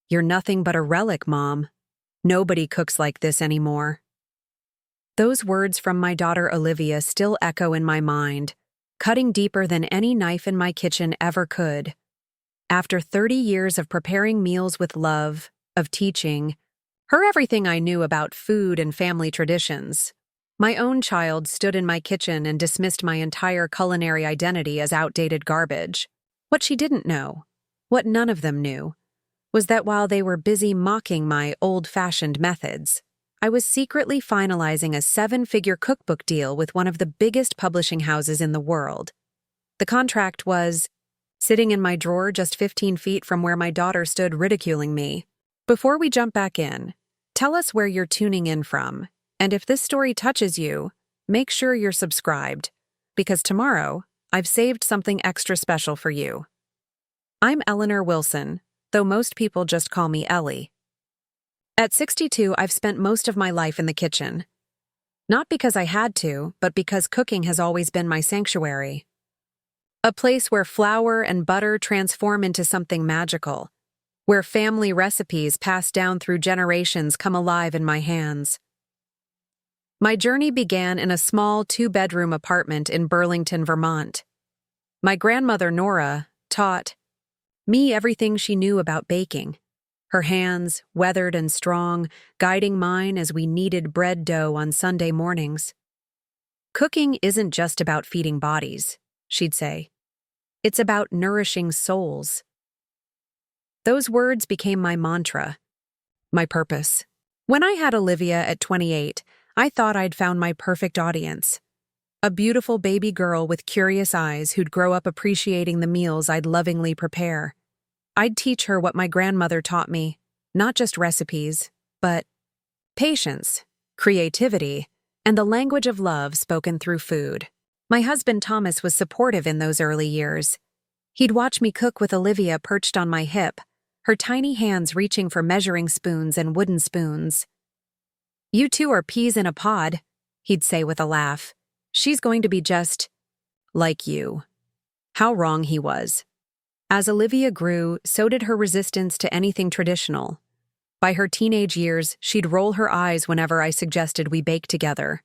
"You're nothing but a relic, Mom. Nobody cooks like this anymore." Those words from my daughter Olivia still echo in my mind, cutting deeper than any knife in my kitchen ever could. After 30 years of preparing meals with love, of teaching her everything I knew about food and family traditions, my own child stood in my kitchen and dismissed my entire culinary identity as outdated garbage. What she didn't know, what none of them knew, was that while they were busy mocking my old-fashioned methods, I was secretly finalizing a 7-figure cookbook deal with one of the biggest publishing houses in the world. The contract was sitting in my drawer just 15 feet from where my daughter stood ridiculing me. Before we jump back in, tell us where you're tuning in from, and if this story touches you, make sure you're subscribed, because tomorrow, I've saved something extra special for you. I'm Eleanor Wilson, though most people just call me Ellie. At 62, I've spent most of my life in the kitchen. Not because I had to, but because cooking has always been my sanctuary. A place where flour and butter transform into something magical, where family recipes passed down through generations come alive in my hands. My journey began in a small 2-bedroom apartment in Burlington, Vermont. My grandmother, Nora, taught me everything she knew about baking. Her hands, weathered and strong, guiding mine as we kneaded bread dough on Sunday mornings. "Cooking isn't just about feeding bodies," she'd say. "It's about nourishing souls." Those words became my mantra, my purpose. When I had Olivia at 28, I thought I'd found my perfect audience. A beautiful baby girl with curious eyes who'd grow up appreciating the meals I'd lovingly prepare. I'd teach her what my grandmother taught me, not just recipes, but patience, creativity, and the language of love spoken through food. My husband Thomas was supportive in those early years. He'd watch me cook with Olivia perched on my hip, her tiny hands reaching for measuring spoons and wooden spoons. "You two are peas in a pod," he'd say with a laugh. "She's going to be just like you." How wrong he was. As Olivia grew, so did her resistance to anything traditional. By her teenage years, she'd roll her eyes whenever I suggested we bake together.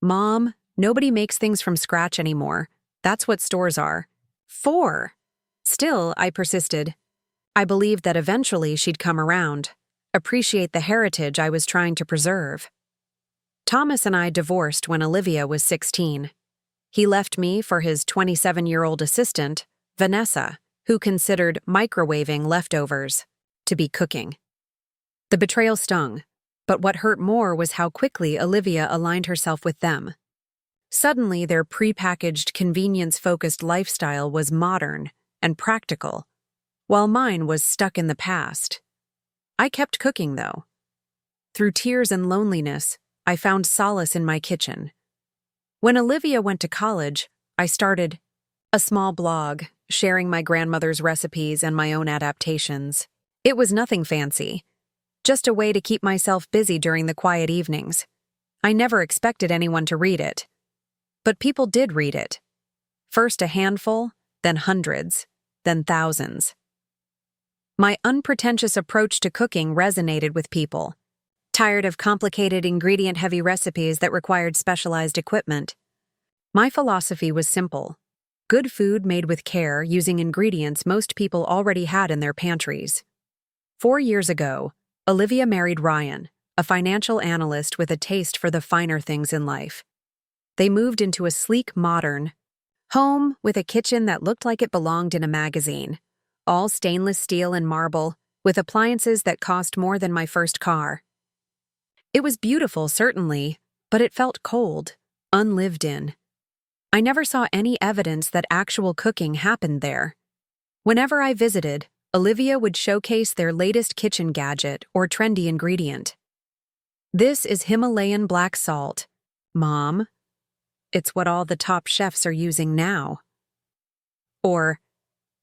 "Mom, nobody makes things from scratch anymore. That's what stores are." Still, I persisted. I believed that eventually she'd come around, appreciate the heritage I was trying to preserve. Thomas and I divorced when Olivia was 16. He left me for his 27-year-old assistant, Vanessa, who considered microwaving leftovers to be cooking. The betrayal stung, but what hurt more was how quickly Olivia aligned herself with them. Suddenly, their prepackaged, convenience-focused lifestyle was modern and practical, while mine was stuck in the past. I kept cooking, though. Through tears and loneliness, I found solace in my kitchen. When Olivia went to college, I started a small blog, sharing my grandmother's recipes and my own adaptations. It was nothing fancy, just a way to keep myself busy during the quiet evenings. I never expected anyone to read it. But people did read it. First a handful, then hundreds, then thousands. My unpretentious approach to cooking resonated with people, tired of complicated ingredient-heavy recipes that required specialized equipment. My philosophy was simple: good food made with care using ingredients most people already had in their pantries. 4 years ago, Olivia married Ryan, a financial analyst with a taste for the finer things in life. They moved into a sleek, modern home with a kitchen that looked like it belonged in a magazine, all stainless steel and marble, with appliances that cost more than my first car. It was beautiful, certainly, but it felt cold, unlived in. I never saw any evidence that actual cooking happened there. Whenever I visited, Olivia would showcase their latest kitchen gadget or trendy ingredient. "This is Himalayan black salt. Mom, it's what all the top chefs are using now." Or,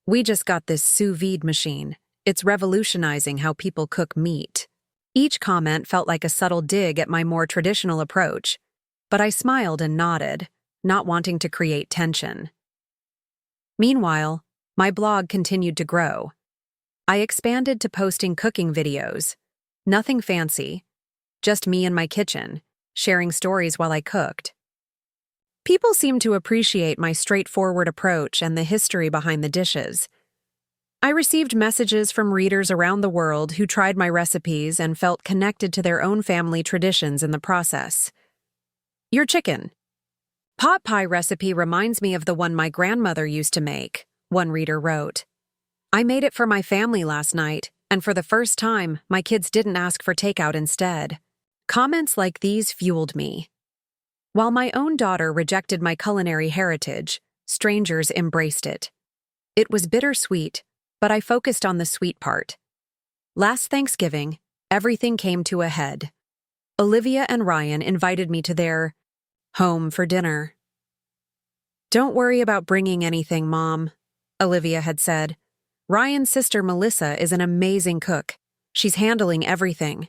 "We just got this sous vide machine. It's revolutionizing how people cook meat." Each comment felt like a subtle dig at my more traditional approach, but I smiled and nodded, not wanting to create tension. Meanwhile, my blog continued to grow. I expanded to posting cooking videos. Nothing fancy, just me in my kitchen, sharing stories while I cooked. People seemed to appreciate my straightforward approach and the history behind the dishes. I received messages from readers around the world who tried my recipes and felt connected to their own family traditions in the process. Your chicken. Pot pie recipe reminds me of the one my grandmother used to make, one reader wrote. I made it for my family last night, and for the first time, my kids didn't ask for takeout instead. Comments like these fueled me. While my own daughter rejected my culinary heritage, strangers embraced it. It was bittersweet, but I focused on the sweet part. Last Thanksgiving, everything came to a head. Olivia and Ryan invited me to their home for dinner. Don't worry about bringing anything, Mom, Olivia had said. Ryan's sister Melissa is an amazing cook. She's handling everything.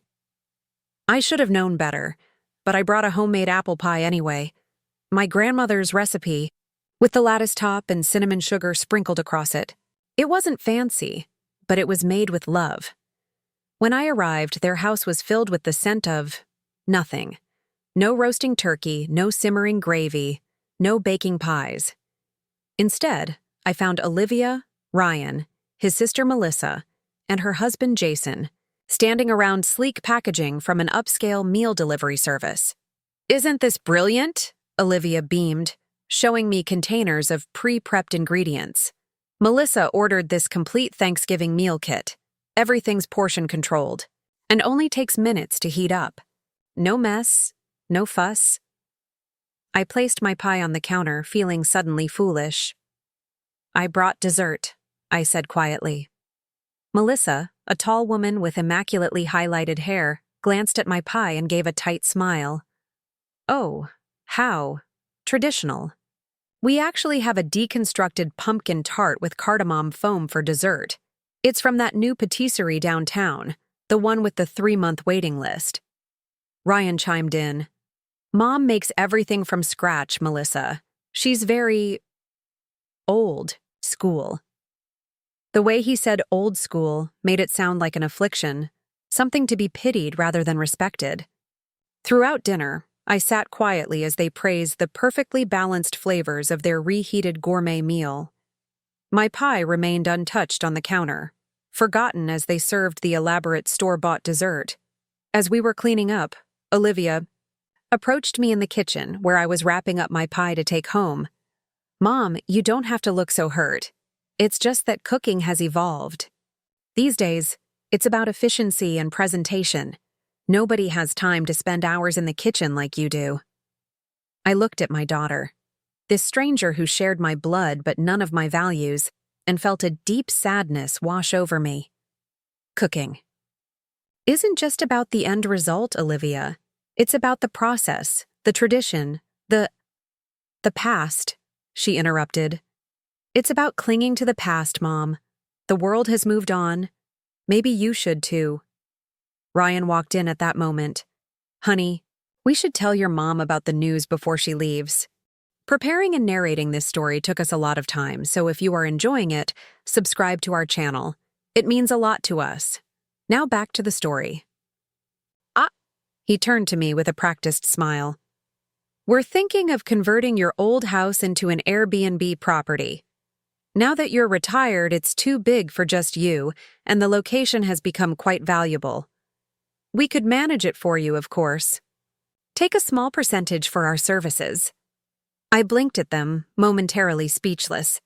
I should have known better, but I brought a homemade apple pie anyway. My grandmother's recipe, with the lattice top and cinnamon sugar sprinkled across it. It wasn't fancy, but it was made with love. When I arrived, their house was filled with the scent of nothing. No roasting turkey, no simmering gravy, no baking pies. Instead, I found Olivia, Ryan, his sister Melissa, and her husband Jason, standing around sleek packaging from an upscale meal delivery service. Isn't this brilliant? Olivia beamed, showing me containers of pre-prepped ingredients. Melissa ordered this complete Thanksgiving meal kit. Everything's portion controlled, and only takes minutes to heat up. No mess, no fuss. I placed my pie on the counter, feeling suddenly foolish. I brought dessert, I said quietly. Melissa, a tall woman with immaculately highlighted hair, glanced at my pie and gave a tight smile. Oh, how traditional. We actually have a deconstructed pumpkin tart with cardamom foam for dessert. It's from that new patisserie downtown, the one with the 3-month waiting list. Ryan chimed in. Mom makes everything from scratch, Melissa. She's very old school. The way he said old school made it sound like an affliction, something to be pitied rather than respected. Throughout dinner, I sat quietly as they praised the perfectly balanced flavors of their reheated gourmet meal. My pie remained untouched on the counter, forgotten as they served the elaborate store-bought dessert. As we were cleaning up, Olivia approached me in the kitchen where I was wrapping up my pie to take home. Mom, you don't have to look so hurt. It's just that cooking has evolved. These days, it's about efficiency and presentation. Nobody has time to spend hours in the kitchen like you do. I looked at my daughter, this stranger who shared my blood but none of my values, and felt a deep sadness wash over me. Cooking isn't just about the end result, Olivia. It's about the process, the tradition, the past, she interrupted. It's about clinging to the past, Mom. The world has moved on. Maybe you should too. Ryan walked in at that moment. Honey, we should tell your mom about the news before she leaves. Preparing and narrating this story took us a lot of time, so if you are enjoying it, subscribe to our channel. It means a lot to us. Now back to the story. He turned to me with a practiced smile. We're thinking of converting your old house into an Airbnb property. Now that you're retired, it's too big for just you, and the location has become quite valuable. We could manage it for you, of course. Take a small percentage for our services. I blinked at them, momentarily speechless.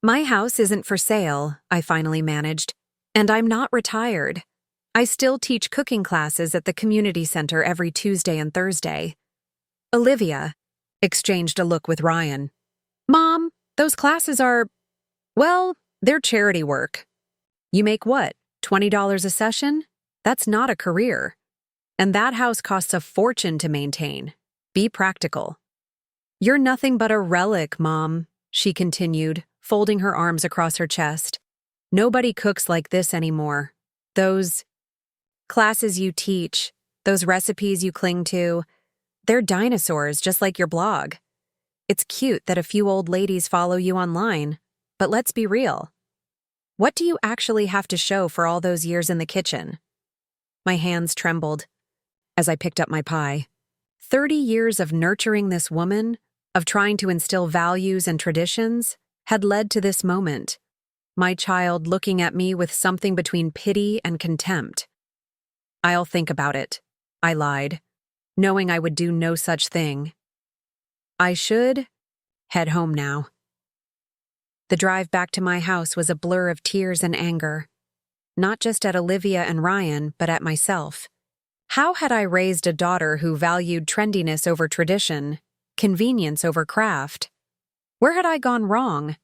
My house isn't for sale, I finally managed, and I'm not retired. I still teach cooking classes at the community center every Tuesday and Thursday. Olivia exchanged a look with Ryan. Mom, those classes are, well, they're charity work. You make what, $20 a session? That's not a career. And that house costs a fortune to maintain. Be practical. You're nothing but a relic, Mom, she continued, folding her arms across her chest. Nobody cooks like this anymore. Those classes you teach, those recipes you cling to, they're dinosaurs just like your blog. It's cute that a few old ladies follow you online, but let's be real. What do you actually have to show for all those years in the kitchen? My hands trembled as I picked up my pie. 30 years of nurturing this woman, of trying to instill values and traditions, had led to this moment. My child looking at me with something between pity and contempt. "I'll think about it," I lied, knowing I would do no such thing. I should head home now. The drive back to my house was a blur of tears and anger, not just at Olivia and Ryan, but at myself. How had I raised a daughter who valued trendiness over tradition, convenience over craft? Where had I gone wrong?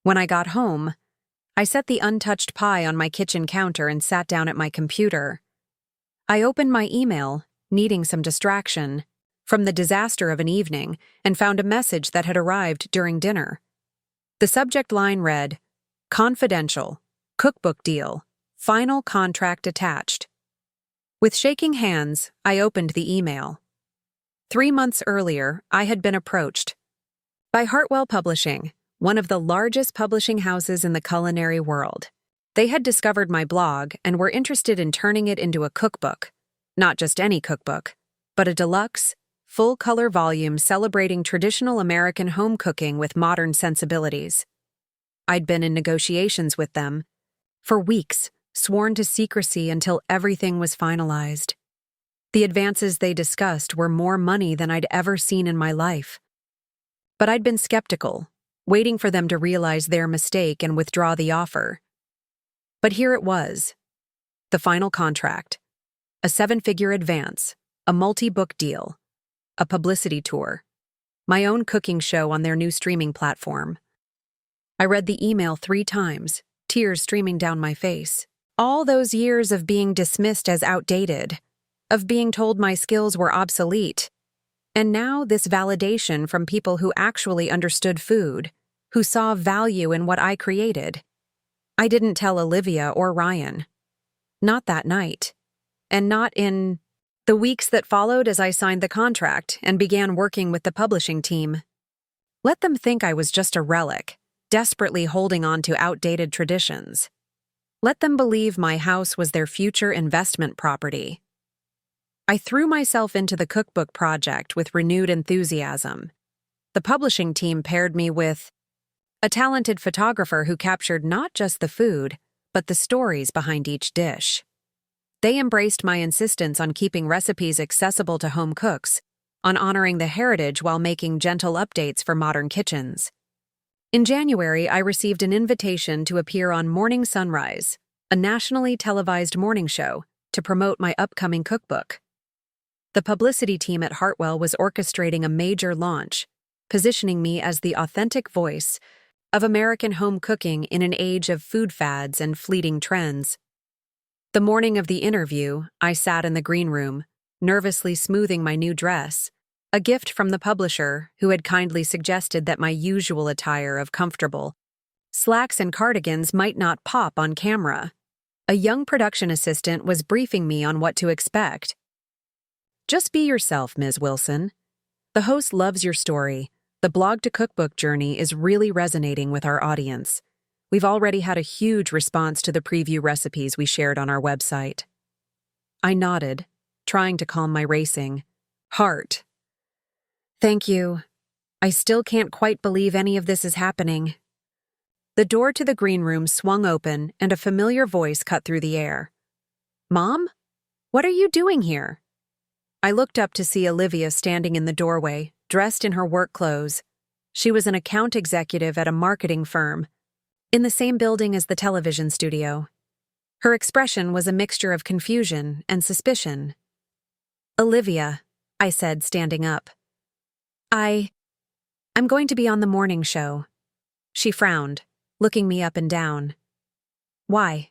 When I got home, I set the untouched pie on my kitchen counter and sat down at my computer. I opened my email, needing some distraction from the disaster of an evening, and found a message that had arrived during dinner. The subject line read, "Confidential, cookbook deal, final contract attached." With shaking hands, I opened the email. 3 months earlier, I had been approached by Hartwell Publishing, one of the largest publishing houses in the culinary world. They had discovered my blog and were interested in turning it into a cookbook. Not just any cookbook, but a deluxe, full-color volume celebrating traditional American home cooking with modern sensibilities. I'd been in negotiations with them for weeks, sworn to secrecy until everything was finalized. The advances they discussed were more money than I'd ever seen in my life. But I'd been skeptical, waiting for them to realize their mistake and withdraw the offer. But here it was, the final contract, a 7-figure advance, a multi-book deal, a publicity tour, my own cooking show on their new streaming platform. I read the email 3 times, tears streaming down my face. All those years of being dismissed as outdated, of being told my skills were obsolete, and now this validation from people who actually understood food, who saw value in what I created. I didn't tell Olivia or Ryan. Not that night, and not in the weeks that followed as I signed the contract and began working with the publishing team. Let them think I was just a relic, desperately holding on to outdated traditions. Let them believe my house was their future investment property. I threw myself into the cookbook project with renewed enthusiasm. The publishing team paired me with a talented photographer who captured not just the food, but the stories behind each dish. They embraced my insistence on keeping recipes accessible to home cooks, on honoring the heritage while making gentle updates for modern kitchens. In January, I received an invitation to appear on Morning Sunrise, a nationally televised morning show, to promote my upcoming cookbook. The publicity team at Hartwell was orchestrating a major launch, positioning me as the authentic voice of American home cooking in an age of food fads and fleeting trends. The morning of the interview, I sat in the green room, nervously smoothing my new dress, a gift from the publisher who had kindly suggested that my usual attire of comfortable slacks and cardigans might not pop on camera. A young production assistant was briefing me on what to expect. "Just be yourself, Ms. Wilson. The host loves your story. The blog-to-cookbook journey is really resonating with our audience. We've already had a huge response to the preview recipes we shared on our website." I nodded, trying to calm my racing heart. "Thank you. I still can't quite believe any of this is happening." The door to the green room swung open and a familiar voice cut through the air. "Mom? What are you doing here?" I looked up to see Olivia standing in the doorway, dressed in her work clothes. She was an account executive at a marketing firm, in the same building as the television studio. Her expression was a mixture of confusion and suspicion. "Olivia," I said, standing up. I'm going to be on the morning show." She frowned, looking me up and down. "Why?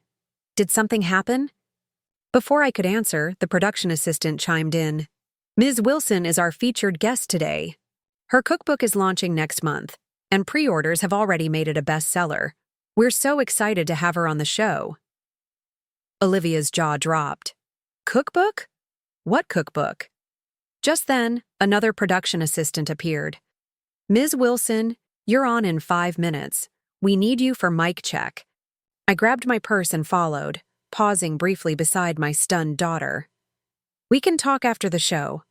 Did something happen?" Before I could answer, the production assistant chimed in. "Ms. Wilson is our featured guest today. Her cookbook is launching next month, and pre-orders have already made it a bestseller. We're so excited to have her on the show." Olivia's jaw dropped. "Cookbook? What cookbook?" Just then, another production assistant appeared. "Ms. Wilson, you're on in 5 minutes. We need you for mic check." I grabbed my purse and followed, pausing briefly beside my stunned daughter. We can talk after the show.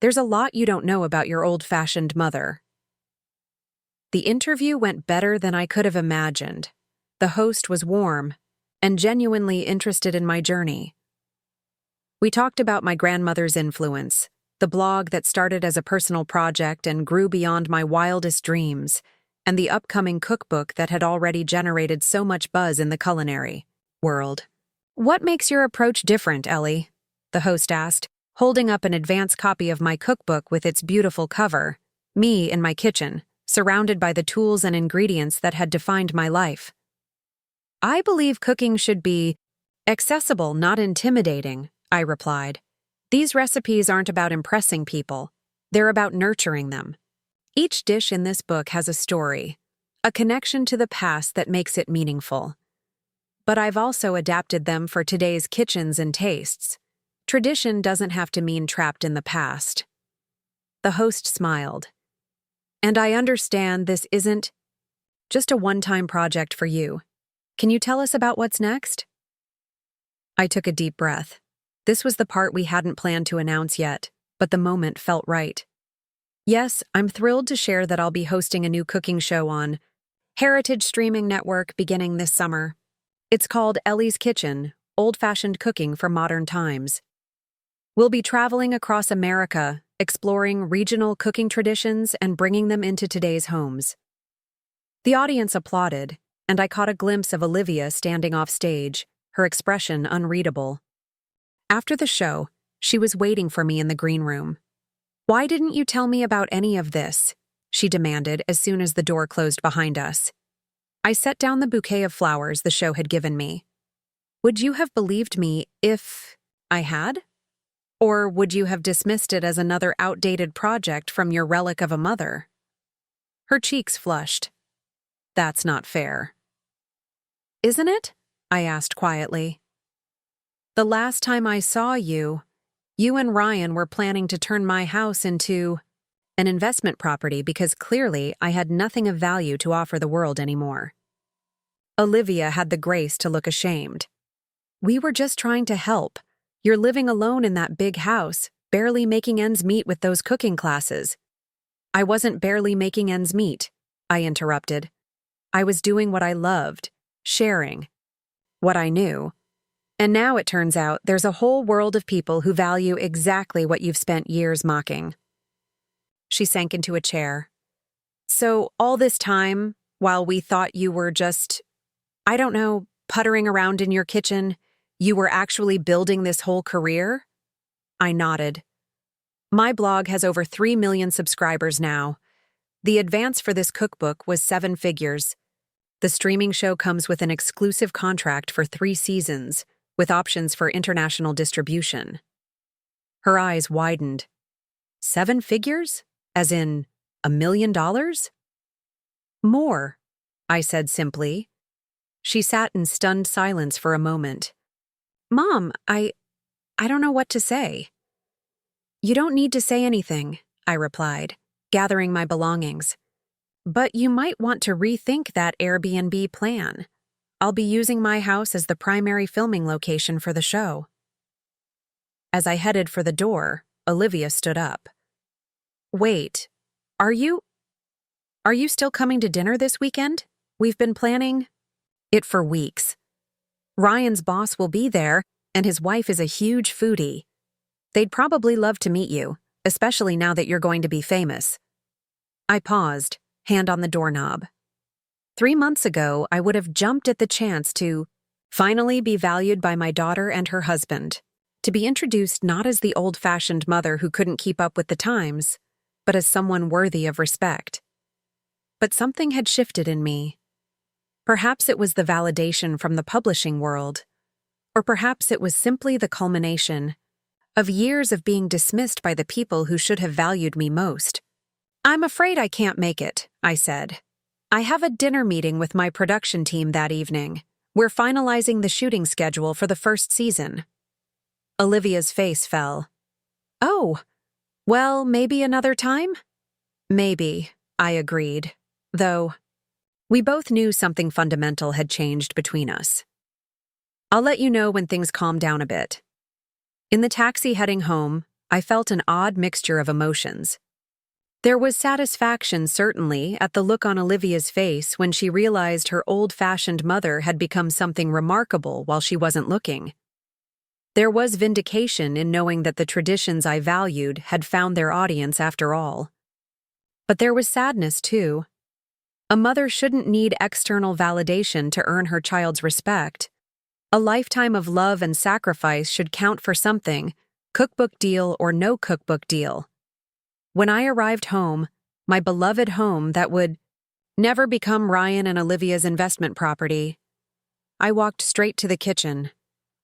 There's a lot you don't know about your old-fashioned mother. The interview went better than I could have imagined. The host was warm and genuinely interested in my journey. We talked about my grandmother's influence, the blog that started as a personal project and grew beyond my wildest dreams, and the upcoming cookbook that had already generated so much buzz in the culinary world. "What makes your approach different, Ellie?" the host asked, holding up an advance copy of my cookbook with its beautiful cover, me in my kitchen, surrounded by the tools and ingredients that had defined my life. "I believe cooking should be accessible, not intimidating," I replied. "These recipes aren't about impressing people. They're about nurturing them. Each dish in this book has a story, a connection to the past that makes it meaningful. But I've also adapted them for today's kitchens and tastes. Tradition doesn't have to mean trapped in the past." The host smiled. "And I understand this isn't just a one-time project for you. Can you tell us about what's next?" I took a deep breath. This was the part we hadn't planned to announce yet, but the moment felt right. "Yes, I'm thrilled to share that I'll be hosting a new cooking show on Heritage Streaming Network beginning this summer. It's called Ellie's Kitchen, Old-Fashioned Cooking for Modern Times. We'll be traveling across America, exploring regional cooking traditions and bringing them into today's homes." The audience applauded, and I caught a glimpse of Olivia standing off stage, her expression unreadable. After the show, she was waiting for me in the green room. "Why didn't you tell me about any of this?" she demanded as soon as the door closed behind us. I set down the bouquet of flowers the show had given me. "Would you have believed me if I had? Or would you have dismissed it as another outdated project from your relic of a mother?" Her cheeks flushed. "That's not fair." "Isn't it?" I asked quietly. "The last time I saw you, you and Ryan were planning to turn my house into an investment property because clearly I had nothing of value to offer the world anymore." Olivia had the grace to look ashamed. "We were just trying to help. You're living alone in that big house, barely making ends meet with those cooking classes." "I wasn't barely making ends meet," I interrupted. "I was doing what I loved, sharing what I knew. And now it turns out there's a whole world of people who value exactly what you've spent years mocking." She sank into a chair. "So all this time, while we thought you were just, I don't know, puttering around in your kitchen, you were actually building this whole career?" I nodded. "My blog has over 3 million subscribers now. The advance for this cookbook was 7 figures. The streaming show comes with an exclusive contract for 3 seasons, with options for international distribution." Her eyes widened. 7 figures? As in $1 million? "More," I said simply. She sat in stunned silence for a moment. "Mom, I don't know what to say." "You don't need to say anything," I replied, gathering my belongings. "But you might want to rethink that Airbnb plan. I'll be using my house as the primary filming location for the show." As I headed for the door, Olivia stood up. "Wait, are you still coming to dinner this weekend? We've been planning it for weeks. Ryan's boss will be there, and his wife is a huge foodie. They'd probably love to meet you, especially now that you're going to be famous." I paused, hand on the doorknob. 3 months ago, I would have jumped at the chance to finally be valued by my daughter and her husband, to be introduced not as the old-fashioned mother who couldn't keep up with the times, but as someone worthy of respect. But something had shifted in me. Perhaps it was the validation from the publishing world, or perhaps it was simply the culmination of years of being dismissed by the people who should have valued me most. "I'm afraid I can't make it," I said. "I have a dinner meeting with my production team that evening. We're finalizing the shooting schedule for the first season." Olivia's face fell. "Oh, well, maybe another time?" "Maybe," I agreed, though We both knew something fundamental had changed between us. I'll let you know when things calm down a bit. In the taxi heading home, I felt an odd mixture of emotions. There was satisfaction, certainly, at the look on Olivia's face when she realized her old-fashioned mother had become something remarkable while she wasn't looking. There was vindication in knowing that the traditions I valued had found their audience after all. But there was sadness, too. A mother shouldn't need external validation to earn her child's respect. A lifetime of love and sacrifice should count for something, cookbook deal or no cookbook deal. When I arrived home, my beloved home that would never become Ryan and Olivia's investment property, I walked straight to the kitchen.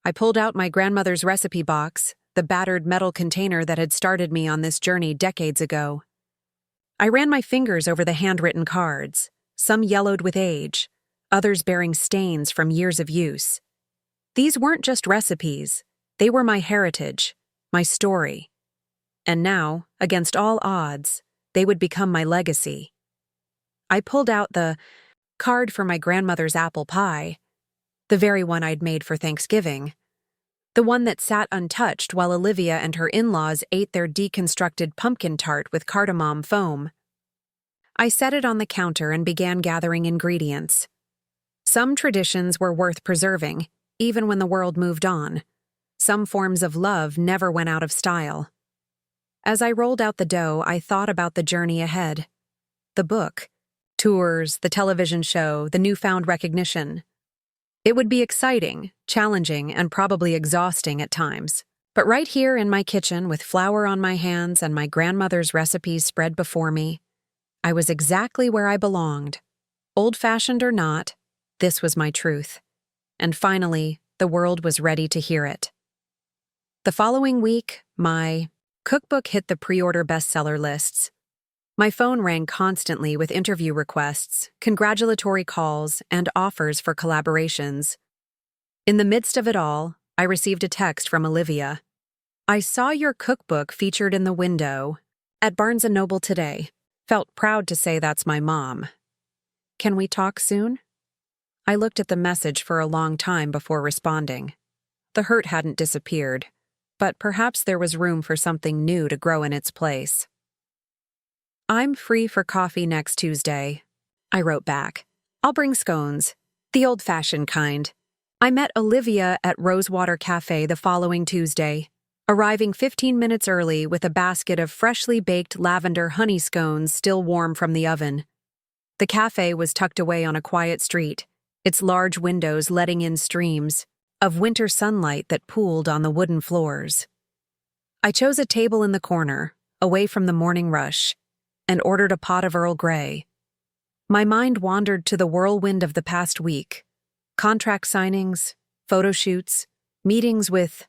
I pulled out my grandmother's recipe box, the battered metal container that had started me on this journey decades ago. I ran my fingers over the handwritten cards, some yellowed with age, others bearing stains from years of use. These weren't just recipes, they were my heritage, my story. And now, against all odds, they would become my legacy. I pulled out the card for my grandmother's apple pie, the very one I'd made for Thanksgiving, the one that sat untouched while Olivia and her in-laws ate their deconstructed pumpkin tart with cardamom foam. I set it on the counter and began gathering ingredients. Some traditions were worth preserving, even when the world moved on. Some forms of love never went out of style. As I rolled out the dough, I thought about the journey ahead. The book, tours, the television show, the newfound recognition. It would be exciting, challenging, and probably exhausting at times. But right here in my kitchen, with flour on my hands and my grandmother's recipes spread before me, I was exactly where I belonged. Old-fashioned or not, this was my truth. And finally, the world was ready to hear it. The following week, my cookbook hit the pre-order bestseller lists. My phone rang constantly with interview requests, congratulatory calls, and offers for collaborations. In the midst of it all, I received a text from Olivia. "I saw your cookbook featured in the window at Barnes & Noble today. Felt proud to say that's my mom. Can we talk soon?" I looked at the message for a long time before responding. The hurt hadn't disappeared, but perhaps there was room for something new to grow in its place. "I'm free for coffee next Tuesday," I wrote back. "I'll bring scones, the old-fashioned kind." I met Olivia at Rosewater Cafe the following Tuesday, arriving 15 minutes early with a basket of freshly baked lavender honey scones still warm from the oven. The cafe was tucked away on a quiet street, its large windows letting in streams of winter sunlight that pooled on the wooden floors. I chose a table in the corner, away from the morning rush, and ordered a pot of Earl Grey. My mind wandered to the whirlwind of the past week. Contract signings, photo shoots, meetings with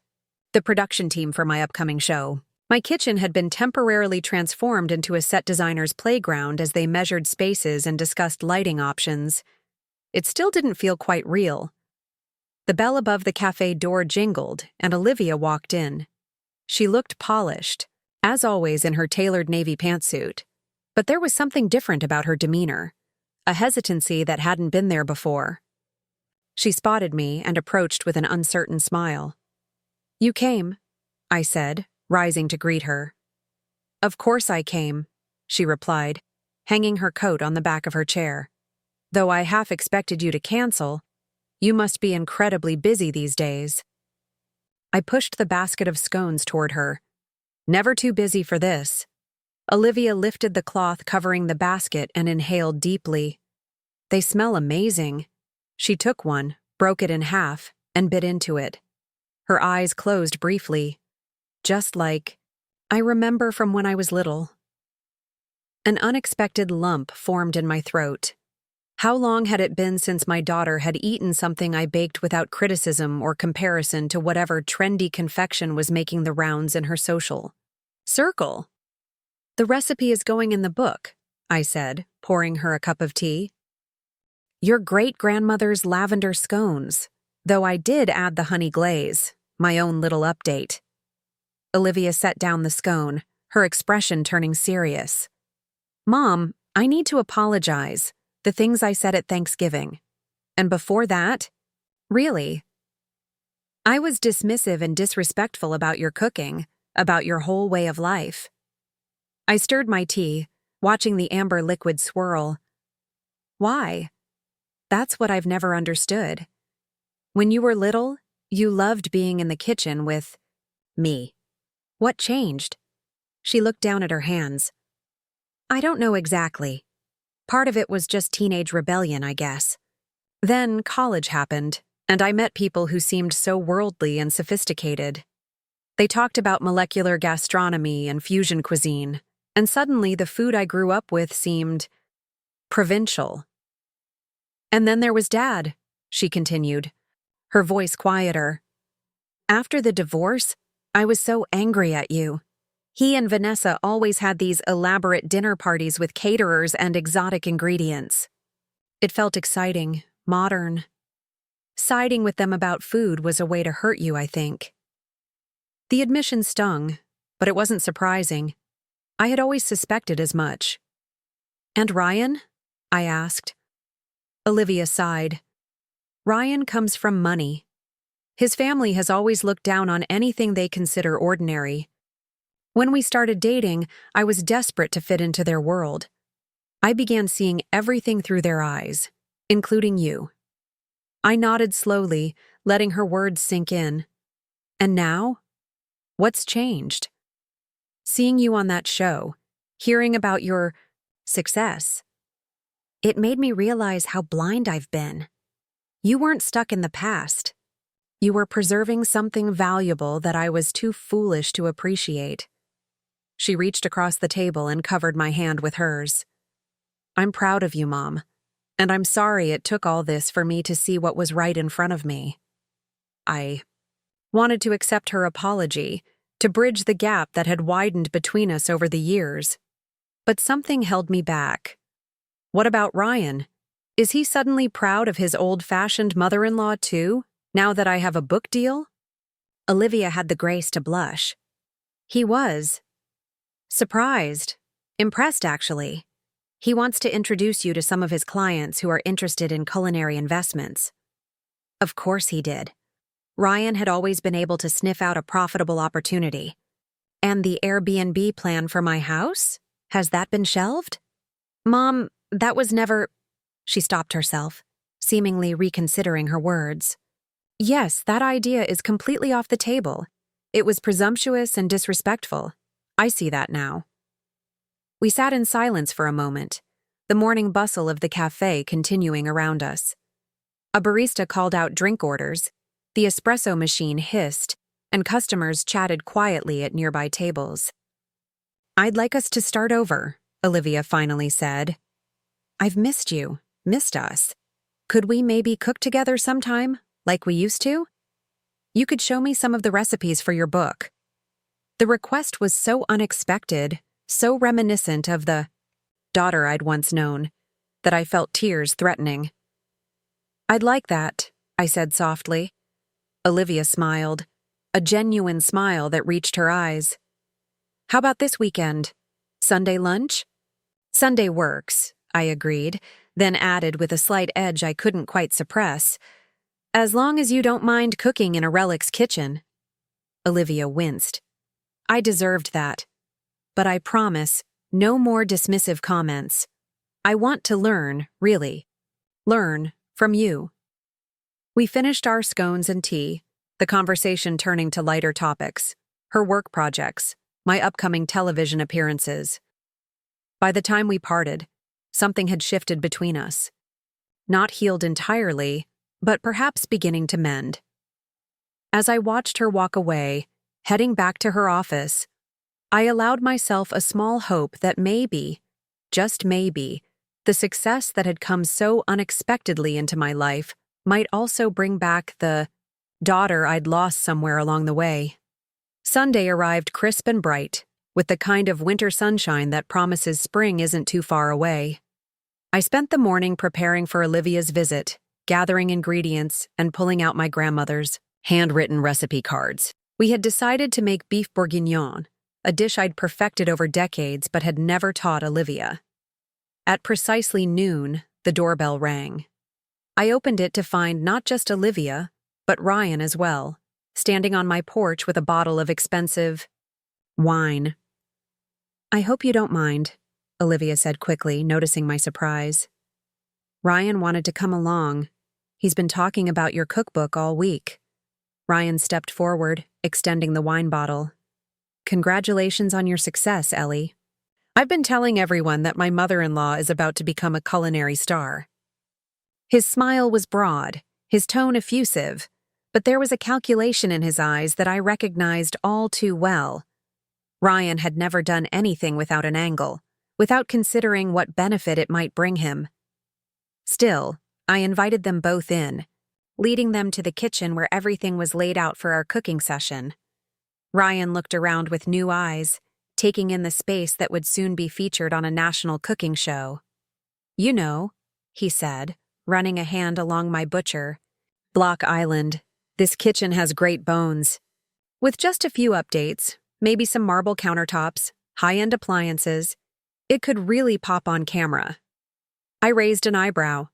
the production team for my upcoming show. My kitchen had been temporarily transformed into a set designer's playground as they measured spaces and discussed lighting options. It still didn't feel quite real. The bell above the cafe door jingled, and Olivia walked in. She looked polished, as always in her tailored navy pantsuit, but there was something different about her demeanor, a hesitancy that hadn't been there before. She spotted me and approached with an uncertain smile. "You came," I said, rising to greet her. "Of course I came," she replied, hanging her coat on the back of her chair. "Though I half expected you to cancel, you must be incredibly busy these days." I pushed the basket of scones toward her. "Never too busy for this." Olivia lifted the cloth covering the basket and inhaled deeply. "They smell amazing." She took one, broke it in half, and bit into it. Her eyes closed briefly. "Just like I remember from when I was little." An unexpected lump formed in my throat. How long had it been since my daughter had eaten something I baked without criticism or comparison to whatever trendy confection was making the rounds in her social circle? "The recipe is going in the book," I said, pouring her a cup of tea. "Your great-grandmother's lavender scones, though I did add the honey glaze, my own little update." Olivia set down the scone, her expression turning serious. "Mom, I need to apologize. The things I said at Thanksgiving. And before that, really, I was dismissive and disrespectful about your cooking, about your whole way of life. I stirred my tea, watching the amber liquid swirl. Why? That's what I've never understood. When you were little, you loved being in the kitchen with me. What changed? She looked down at her hands. I don't know exactly. Part of it was just teenage rebellion, I guess. Then college happened, and I met people who seemed so worldly and sophisticated. They talked about molecular gastronomy and fusion cuisine, and suddenly the food I grew up with seemed provincial. And then there was Dad, she continued, her voice quieter. After the divorce, I was so angry at you. He and Vanessa always had these elaborate dinner parties with caterers and exotic ingredients. It felt exciting, modern. Siding with them about food was a way to hurt you, I think. The admission stung, but it wasn't surprising. I had always suspected as much. And Ryan? I asked. Olivia sighed. Ryan comes from money. His family has always looked down on anything they consider ordinary. When we started dating, I was desperate to fit into their world. I began seeing everything through their eyes, including you. I nodded slowly, letting her words sink in. And now? What's changed? Seeing you on that show, hearing about your success. It made me realize how blind I've been. You weren't stuck in the past. You were preserving something valuable that I was too foolish to appreciate. She reached across the table and covered my hand with hers. I'm proud of you, Mom, and I'm sorry it took all this for me to see what was right in front of me. I wanted to accept her apology, to bridge the gap that had widened between us over the years. But something held me back. What about Ryan? Is he suddenly proud of his old-fashioned mother-in-law too, now that I have a book deal? Olivia had the grace to blush. He was. Surprised. Impressed, actually. He wants to introduce you to some of his clients who are interested in culinary investments. Of course he did. Ryan had always been able to sniff out a profitable opportunity. And the Airbnb plan for my house? Has that been shelved? Mom, that was never... She stopped herself, seemingly reconsidering her words. Yes, that idea is completely off the table. It was presumptuous and disrespectful. I see that now. We sat in silence for a moment, the morning bustle of the cafe continuing around us. A barista called out drink orders, the espresso machine hissed, and customers chatted quietly at nearby tables. I'd like us to start over, Olivia finally said. I've missed you, missed us. Could we maybe cook together sometime, like we used to? You could show me some of the recipes for your book. The request was so unexpected, so reminiscent of the daughter I'd once known, that I felt tears threatening. I'd like that, I said softly. Olivia smiled, a genuine smile that reached her eyes. How about this weekend? Sunday lunch? Sunday works, I agreed, then added with a slight edge I couldn't quite suppress. As long as you don't mind cooking in a relic's kitchen. Olivia winced. I deserved that. But I promise, no more dismissive comments. I want to learn, really. Learn from you. We finished our scones and tea, the conversation turning to lighter topics, her work projects, my upcoming television appearances. By the time we parted, something had shifted between us. Not healed entirely, but perhaps beginning to mend. As I watched her walk away, heading back to her office, I allowed myself a small hope that maybe, just maybe, the success that had come so unexpectedly into my life might also bring back the daughter I'd lost somewhere along the way. Sunday arrived crisp and bright, with the kind of winter sunshine that promises spring isn't too far away. I spent the morning preparing for Olivia's visit, gathering ingredients and pulling out my grandmother's handwritten recipe cards. We had decided to make beef bourguignon, a dish I'd perfected over decades but had never taught Olivia. At precisely noon, The doorbell rang. I opened it to find not just Olivia, but Ryan as well, standing on my porch with a bottle of expensive wine. "I hope you don't mind," Olivia said quickly, noticing my surprise. "Ryan wanted to come along. He's been talking about your cookbook all week." Ryan stepped forward, extending the wine bottle. "Congratulations on your success, Ellie. I've been telling everyone that my mother-in-law is about to become a culinary star." His smile was broad, his tone effusive, but there was a calculation in his eyes that I recognized all too well. Ryan had never done anything without an angle, without considering what benefit it might bring him. Still, I invited them both in, leading them to the kitchen where everything was laid out for our cooking session. Ryan looked around with new eyes, taking in the space that would soon be featured on a national cooking show. "You know," he said, running a hand along my butcher. "Block Island. This kitchen has great bones. With just a few updates, maybe some marble countertops, high-end appliances, it could really pop on camera." I raised an eyebrow.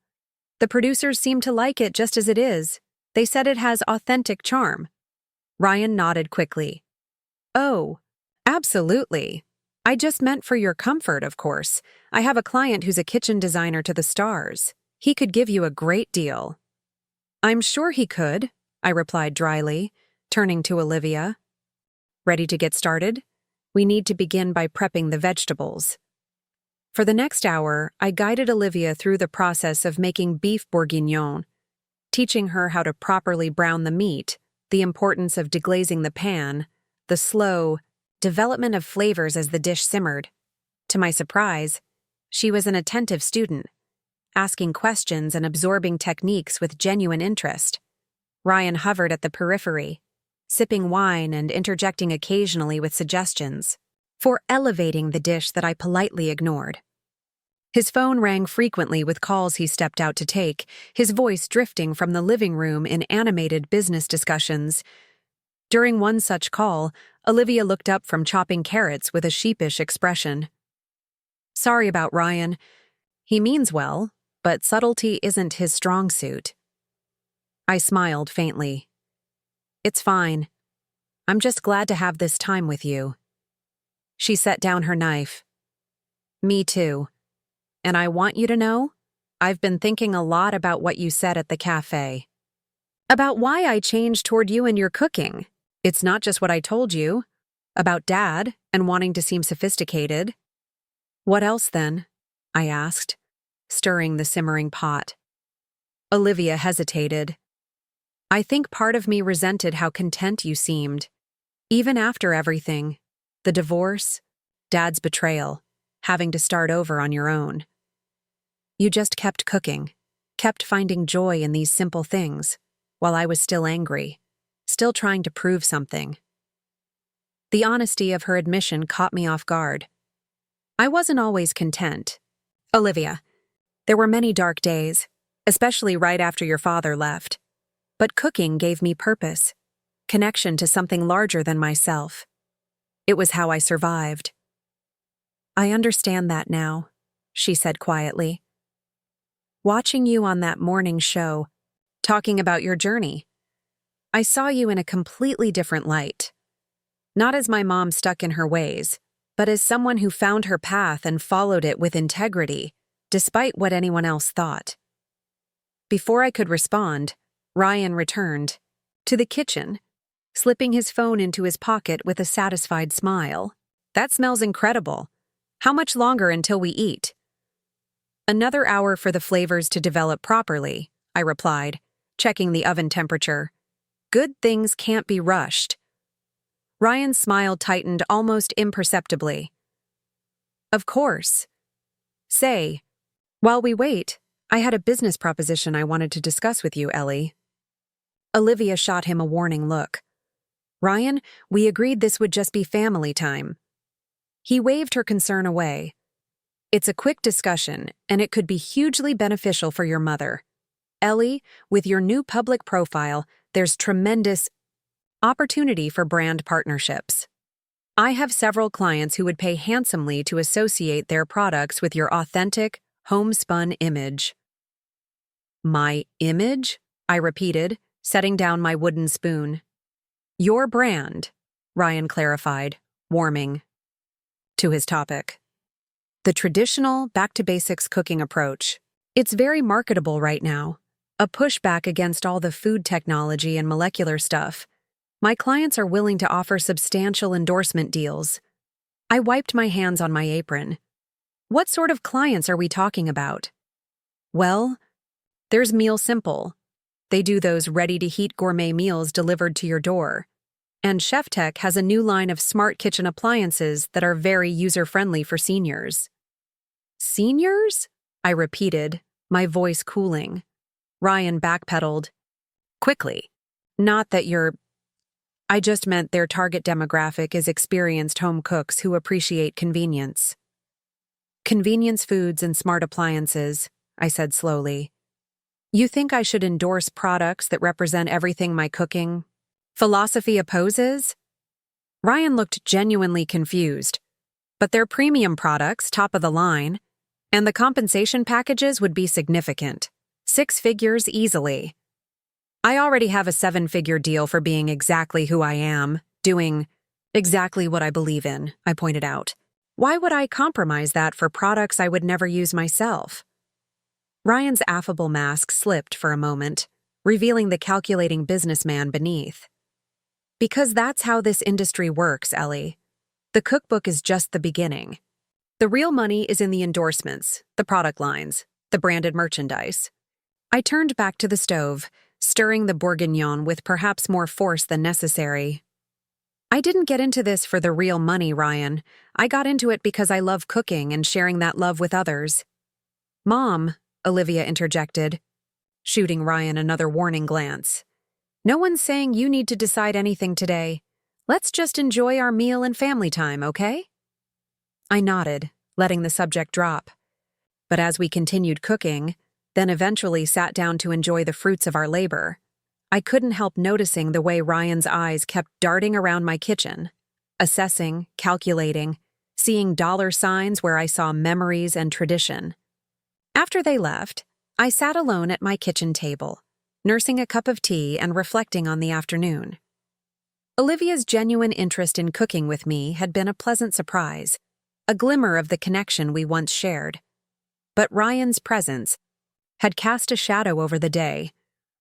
"The producers seem to like it just as it is. They said it has authentic charm." Ryan nodded quickly. "Oh, absolutely. I just meant for your comfort, of course. I have a client who's a kitchen designer to the stars. He could give you a great deal." "I'm sure he could," I replied dryly, turning to Olivia. "Ready to get started? We need to begin by prepping the vegetables." For the next hour, I guided Olivia through the process of making beef bourguignon, teaching her how to properly brown the meat, the importance of deglazing the pan, the slow development of flavors as the dish simmered. To my surprise, she was an attentive student, asking questions and absorbing techniques with genuine interest. Ryan hovered at the periphery, sipping wine and interjecting occasionally with suggestions for elevating the dish that I politely ignored. His phone rang frequently with calls he stepped out to take, his voice drifting from the living room in animated business discussions. During one such call, Olivia looked up from chopping carrots with a sheepish expression. "Sorry about Ryan. He means well, but subtlety isn't his strong suit." I smiled faintly. "It's fine. I'm just glad to have this time with you." She set down her knife. "Me too. And I want you to know, I've been thinking a lot about what you said at the cafe. About why I changed toward you and your cooking. It's not just what I told you. About Dad and wanting to seem sophisticated." "What else then?" I asked, stirring the simmering pot. Olivia hesitated. "I think part of me resented how content you seemed. Even after everything, the divorce, Dad's betrayal, having to start over on your own. You just kept cooking, kept finding joy in these simple things, while I was still angry, still trying to prove something." The honesty of her admission caught me off guard. I wasn't always content. "Olivia, there were many dark days, especially right after your father left. But cooking gave me purpose, connection to something larger than myself. It was how I survived." "I understand that now," she said quietly. "Watching you on that morning show, talking about your journey, I saw you in a completely different light. Not as my mom stuck in her ways, but as someone who found her path and followed it with integrity, despite what anyone else thought." Before I could respond, Ryan returned to the kitchen, slipping his phone into his pocket with a satisfied smile. "That smells incredible. How much longer until we eat?" "Another hour for the flavors to develop properly," I replied, checking the oven temperature. "Good things can't be rushed." Ryan's smile tightened almost imperceptibly. "Of course. Say, while we wait, I had a business proposition I wanted to discuss with you, Ellie." Olivia shot him a warning look. "Ryan, we agreed this would just be family time." He waved her concern away. "It's a quick discussion, and it could be hugely beneficial for your mother. Ellie, with your new public profile, there's tremendous opportunity for brand partnerships. I have several clients who would pay handsomely to associate their products with your authentic, homespun image." My image? I repeated, setting down my wooden spoon. Your brand, Ryan clarified, warming to his topic. The traditional, back-to-basics cooking approach. It's very marketable right now. A pushback against all the food technology and molecular stuff. My clients are willing to offer substantial endorsement deals. I wiped my hands on my apron. What sort of clients are we talking about? Well, there's Meal Simple. They do those ready-to-heat gourmet meals delivered to your door. And Chef Tech has a new line of smart kitchen appliances that are very user-friendly for seniors. Seniors? I repeated, my voice cooling. Ryan backpedaled. Quickly. Not that you're... I just meant their target demographic is experienced home cooks who appreciate convenience. Convenience foods and smart appliances, I said slowly. You think I should endorse products that represent everything my cooking philosophy opposes? Ryan looked genuinely confused. But they're premium products, top of the line, and the compensation packages would be significant. 6 figures easily. I already have a 7-figure deal for being exactly who I am, doing exactly what I believe in, I pointed out. Why would I compromise that for products I would never use myself? Ryan's affable mask slipped for a moment, revealing the calculating businessman beneath. Because that's how this industry works, Ellie. The cookbook is just the beginning. The real money is in the endorsements, the product lines, the branded merchandise. I turned back to the stove, stirring the bourguignon with perhaps more force than necessary. I didn't get into this for the real money, Ryan. I got into it because I love cooking and sharing that love with others. Mom, Olivia interjected, shooting Ryan another warning glance. No one's saying you need to decide anything today. Let's just enjoy our meal and family time, okay? I nodded, letting the subject drop. But as we continued cooking, then eventually sat down to enjoy the fruits of our labor, I couldn't help noticing the way Ryan's eyes kept darting around my kitchen, assessing, calculating, seeing dollar signs where I saw memories and tradition. After they left, I sat alone at my kitchen table, nursing a cup of tea and reflecting on the afternoon. Olivia's genuine interest in cooking with me had been a pleasant surprise, a glimmer of the connection we once shared. But Ryan's presence had cast a shadow over the day,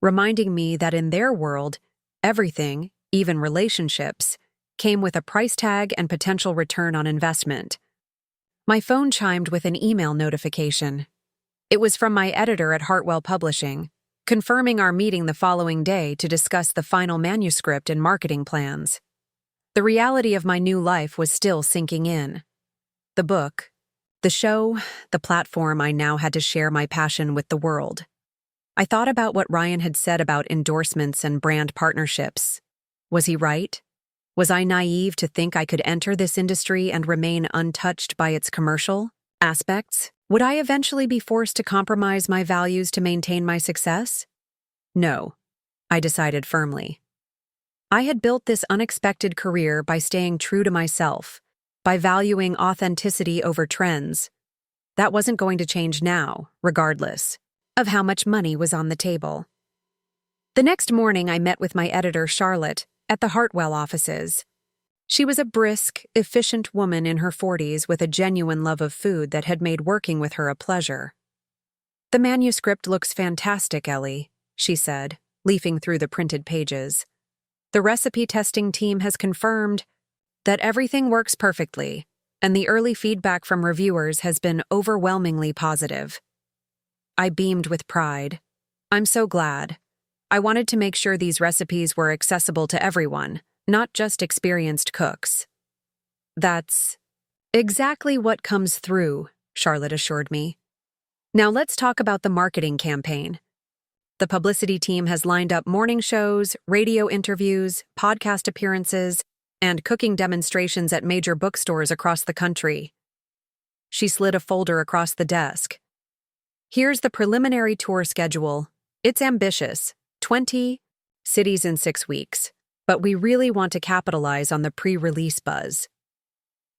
reminding me that in their world, everything, even relationships, came with a price tag and potential return on investment. My phone chimed with an email notification. It was from my editor at Hartwell Publishing, confirming our meeting the following day to discuss the final manuscript and marketing plans. The reality of my new life was still sinking in. The book, the show, the platform I now had to share my passion with the world. I thought about what Ryan had said about endorsements and brand partnerships. Was he right? Was I naive to think I could enter this industry and remain untouched by its commercial aspects? Would I eventually be forced to compromise my values to maintain my success? No, I decided firmly. I had built this unexpected career by staying true to myself, by valuing authenticity over trends. That wasn't going to change now, regardless of how much money was on the table. The next morning, I met with my editor, Charlotte, at the Hartwell offices. She was a brisk, efficient woman in her 40s with a genuine love of food that had made working with her a pleasure. The manuscript looks fantastic, Ellie, she said, leafing through the printed pages. The recipe testing team has confirmed that everything works perfectly, and the early feedback from reviewers has been overwhelmingly positive. I beamed with pride. I'm so glad. I wanted to make sure these recipes were accessible to everyone, not just experienced cooks. That's exactly what comes through, Charlotte assured me. Now let's talk about the marketing campaign. The publicity team has lined up morning shows, radio interviews, podcast appearances, and cooking demonstrations at major bookstores across the country. She slid a folder across the desk. Here's the preliminary tour schedule. It's ambitious, 20 cities in 6 weeks, but we really want to capitalize on the pre-release buzz.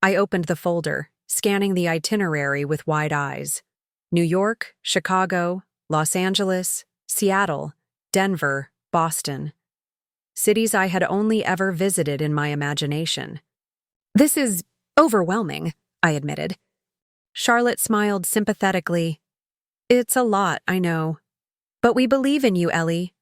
I opened the folder, scanning the itinerary with wide eyes. New York, Chicago, Los Angeles, Seattle, Denver, Boston. Cities I had only ever visited in my imagination. "This is overwhelming," I admitted. Charlotte smiled sympathetically. "It's a lot, I know. But we believe in you, Ellie.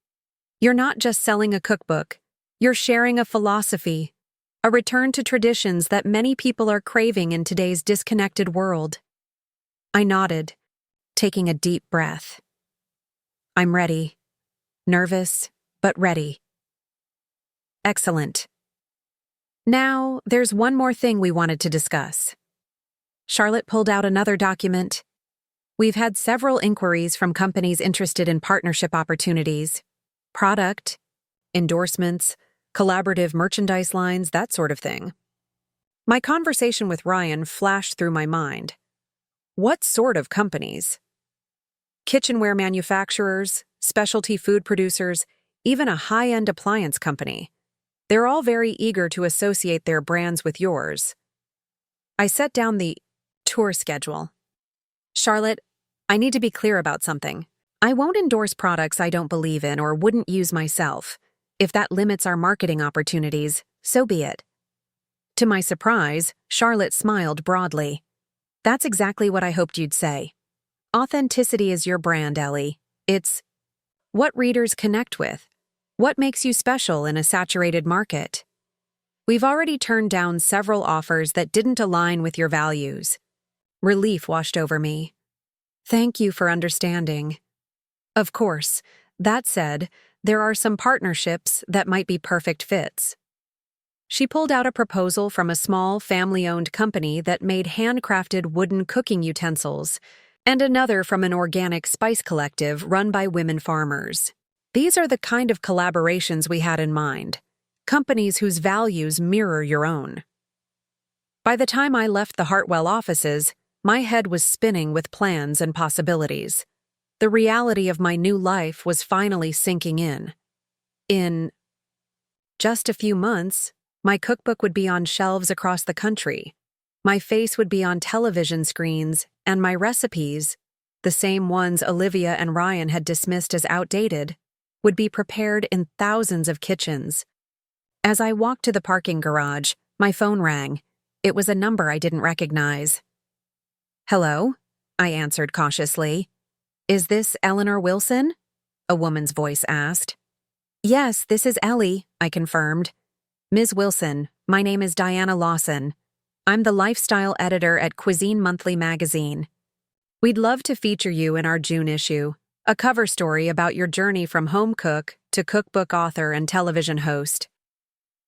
You're not just selling a cookbook. You're sharing a philosophy, a return to traditions that many people are craving in today's disconnected world." I nodded, taking a deep breath. "I'm ready. Nervous, but ready." "Excellent. Now, there's one more thing we wanted to discuss." Charlotte pulled out another document. "We've had several inquiries from companies interested in partnership opportunities, product, endorsements, collaborative merchandise lines, that sort of thing." My conversation with Ryan flashed through my mind. What sort of companies? Kitchenware manufacturers, specialty food producers, even a high-end appliance company. They're all very eager to associate their brands with yours. I set down the tour schedule. "Charlotte, I need to be clear about something. I won't endorse products I don't believe in or wouldn't use myself. If that limits our marketing opportunities, so be it." To my surprise, Charlotte smiled broadly. "That's exactly what I hoped you'd say. Authenticity is your brand, Ellie. It's what readers connect with. What makes you special in a saturated market? We've already turned down several offers that didn't align with your values." Relief washed over me. "Thank you for understanding." "Of course. That said, there are some partnerships that might be perfect fits." She pulled out a proposal from a small, family-owned company that made handcrafted wooden cooking utensils, and another from an organic spice collective run by women farmers. These are the kind of collaborations we had in mind, companies whose values mirror your own. By the time I left the Hartwell offices, my head was spinning with plans and possibilities. The reality of my new life was finally sinking in. In just a few months, my cookbook would be on shelves across the country. My face would be on television screens, and my recipes, the same ones Olivia and Ryan had dismissed as outdated, would be prepared in thousands of kitchens. As I walked to the parking garage, my phone rang. It was a number I didn't recognize. "Hello?" I answered cautiously. "Is this Eleanor Wilson?" a woman's voice asked. "Yes, this is Ellie," I confirmed. "Ms. Wilson, my name is Diana Lawson. I'm the lifestyle editor at Cuisine Monthly magazine. We'd love to feature you in our June issue, a cover story about your journey from home cook to cookbook author and television host."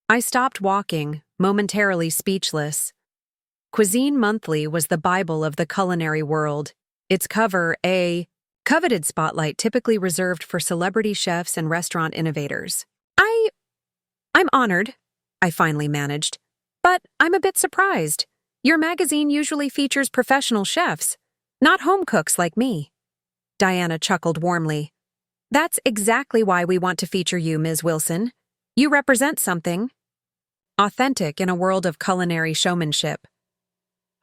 I stopped walking, momentarily speechless. Cuisine Monthly was the Bible of the culinary world, its cover a coveted spotlight typically reserved for celebrity chefs and restaurant innovators. I'm honored," I finally managed. "But I'm a bit surprised. Your magazine usually features professional chefs, not home cooks like me." Diana chuckled warmly. "That's exactly why we want to feature you, Ms. Wilson. You represent something authentic in a world of culinary showmanship.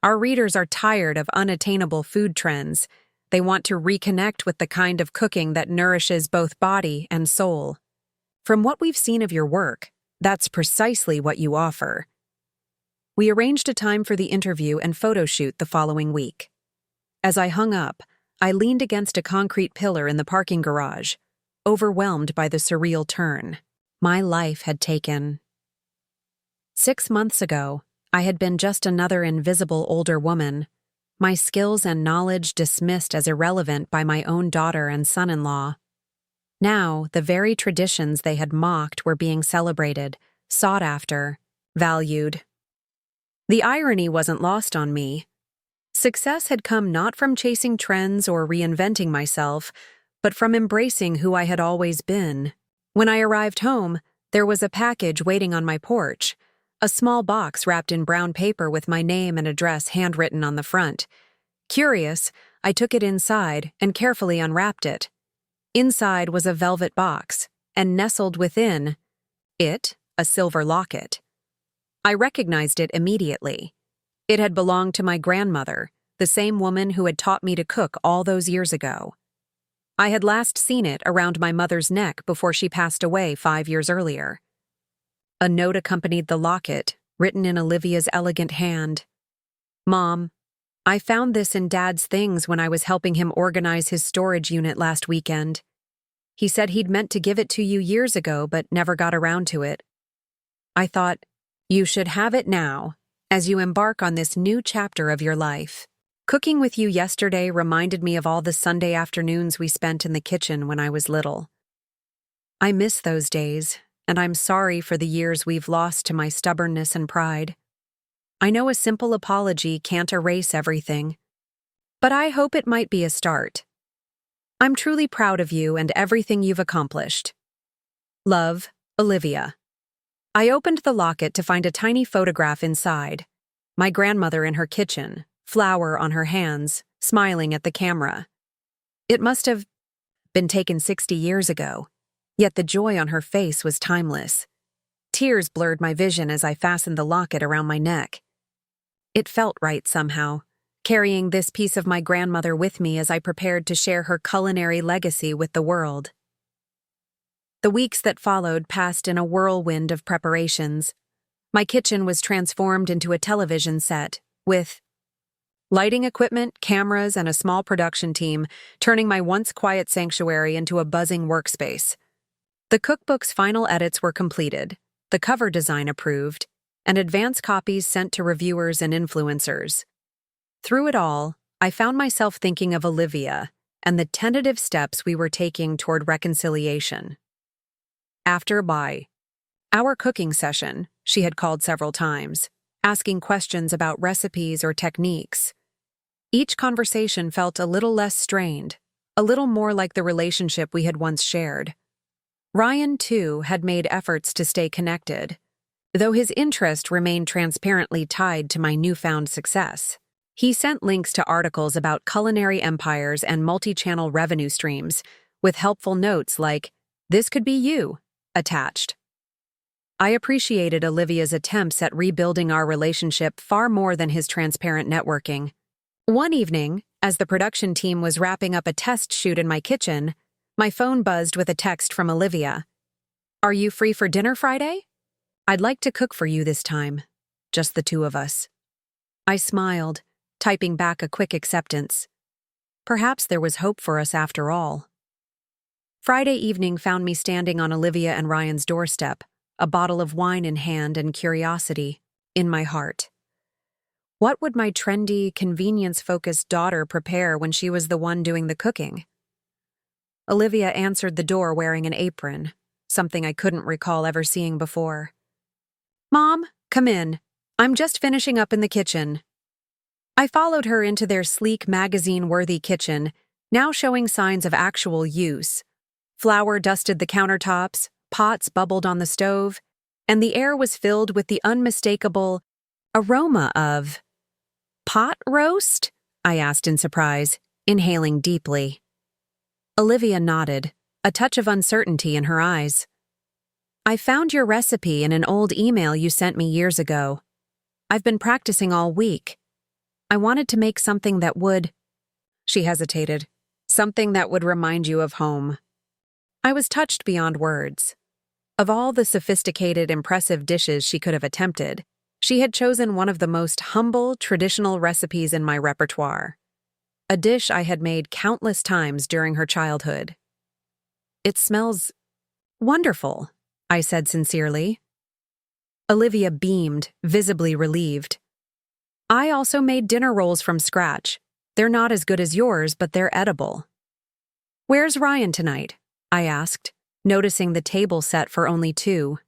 Our readers are tired of unattainable food trends. They want to reconnect with the kind of cooking that nourishes both body and soul. From what we've seen of your work, that's precisely what you offer." We arranged a time for the interview and photo shoot the following week. As I hung up, I leaned against a concrete pillar in the parking garage, overwhelmed by the surreal turn my life had taken. 6 months ago, I had been just another invisible older woman, my skills and knowledge dismissed as irrelevant by my own daughter and son-in-law. Now, the very traditions they had mocked were being celebrated, sought after, valued. The irony wasn't lost on me. Success had come not from chasing trends or reinventing myself, but from embracing who I had always been. When I arrived home, there was a package waiting on my porch, a small box wrapped in brown paper with my name and address handwritten on the front. Curious, I took it inside and carefully unwrapped it. Inside was a velvet box, and nestled within it, a silver locket. I recognized it immediately. It had belonged to my grandmother, the same woman who had taught me to cook all those years ago. I had last seen it around my mother's neck before she passed away 5 years earlier. A note accompanied the locket, written in Olivia's elegant hand. "Mom, I found this in Dad's things when I was helping him organize his storage unit last weekend. He said he'd meant to give it to you years ago but never got around to it. I thought, you should have it now, as you embark on this new chapter of your life. Cooking with you yesterday reminded me of all the Sunday afternoons we spent in the kitchen when I was little. I miss those days, and I'm sorry for the years we've lost to my stubbornness and pride. I know a simple apology can't erase everything, but I hope it might be a start. I'm truly proud of you and everything you've accomplished. Love, Olivia." I opened the locket to find a tiny photograph inside. My grandmother in her kitchen, flour on her hands, smiling at the camera. It must have been taken 60 years ago, yet the joy on her face was timeless. Tears blurred my vision as I fastened the locket around my neck. It felt right somehow, carrying this piece of my grandmother with me as I prepared to share her culinary legacy with the world. The weeks that followed passed in a whirlwind of preparations. My kitchen was transformed into a television set, with lighting equipment, cameras, and a small production team, turning my once quiet sanctuary into a buzzing workspace. The cookbook's final edits were completed, the cover design approved, and advance copies sent to reviewers and influencers. Through it all, I found myself thinking of Olivia and the tentative steps we were taking toward reconciliation. After our cooking session, she had called several times, asking questions about recipes or techniques. Each conversation felt a little less strained, a little more like the relationship we had once shared. Ryan, too, had made efforts to stay connected, though his interest remained transparently tied to my newfound success. He sent links to articles about culinary empires and multi-channel revenue streams, with helpful notes like, "This could be you," attached. I appreciated Olivia's attempts at rebuilding our relationship far more than his transparent networking. One evening, as the production team was wrapping up a test shoot in my kitchen, my phone buzzed with a text from Olivia. "Are you free for dinner Friday? I'd like to cook for you this time. Just the two of us." I smiled, typing back a quick acceptance. Perhaps there was hope for us after all. Friday evening found me standing on Olivia and Ryan's doorstep, a bottle of wine in hand and curiosity in my heart. What would my trendy, convenience-focused daughter prepare when she was the one doing the cooking? Olivia answered the door wearing an apron, something I couldn't recall ever seeing before. "Mom, come in. I'm just finishing up in the kitchen." I followed her into their sleek, magazine-worthy kitchen, now showing signs of actual use. Flour dusted the countertops, pots bubbled on the stove, and the air was filled with the unmistakable aroma of pot roast? I asked in surprise, inhaling deeply. Olivia nodded, a touch of uncertainty in her eyes. "I found your recipe in an old email you sent me years ago. I've been practicing all week. I wanted to make something that would—" She hesitated. "Something that would remind you of home." I was touched beyond words. Of all the sophisticated, impressive dishes she could have attempted, she had chosen one of the most humble, traditional recipes in my repertoire. A dish I had made countless times during her childhood. "It smells wonderful," I said sincerely. Olivia beamed, visibly relieved. "I also made dinner rolls from scratch. They're not as good as yours, but they're edible." "Where's Ryan tonight?" I asked, noticing the table set for only two.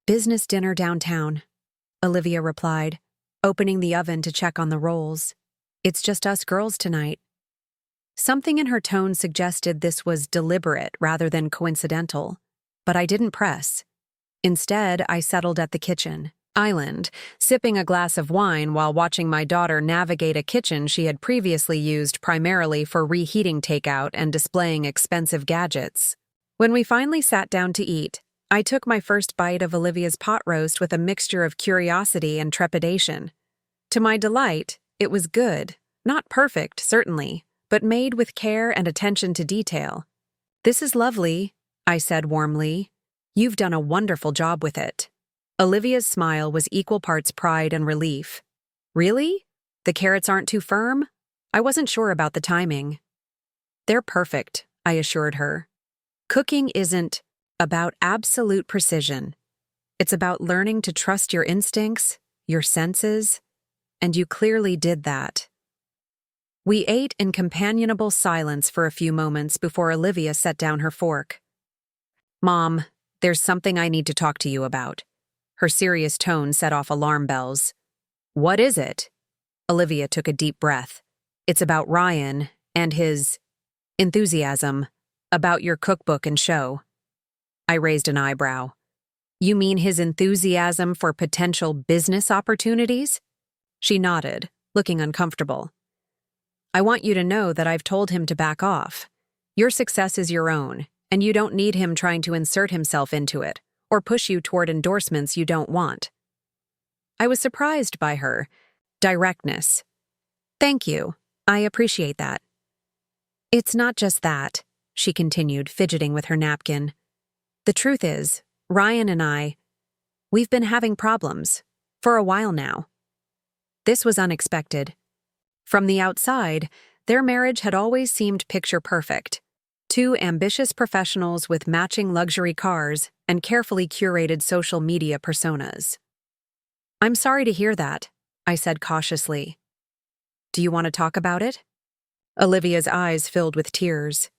"Business dinner downtown," Olivia replied, opening the oven to check on the rolls. "It's just us girls tonight." Something in her tone suggested this was deliberate rather than coincidental, but I didn't press. Instead, I settled at the kitchen island, sipping a glass of wine while watching my daughter navigate a kitchen she had previously used primarily for reheating takeout and displaying expensive gadgets. When we finally sat down to eat, I took my first bite of Olivia's pot roast with a mixture of curiosity and trepidation. To my delight, it was good. Not perfect, certainly, but made with care and attention to detail. "This is lovely," I said warmly. "You've done a wonderful job with it." Olivia's smile was equal parts pride and relief. "Really? The carrots aren't too firm?" I wasn't sure about the timing. "They're perfect," I assured her. Cooking isn't about absolute precision. It's about learning to trust your instincts, your senses, and you clearly did that. We ate in companionable silence for a few moments before Olivia set down her fork. "Mom, there's something I need to talk to you about." Her serious tone set off alarm bells. "What is it?" Olivia took a deep breath. "It's about Ryan and his enthusiasm, about your cookbook and show." I raised an eyebrow. "You mean his enthusiasm for potential business opportunities?" She nodded, looking uncomfortable. "I want you to know that I've told him to back off. Your success is your own, and you don't need him trying to insert himself into it or push you toward endorsements you don't want." I was surprised by her directness. "Thank you. I appreciate that." "It's not just that," she continued, fidgeting with her napkin. "The truth is, Ryan and we've been having problems for a while now." This was unexpected. From the outside, their marriage had always seemed picture perfect. Two ambitious professionals with matching luxury cars and carefully curated social media personas. "I'm sorry to hear that," I said cautiously. "Do you want to talk about it?" Olivia's eyes filled with tears.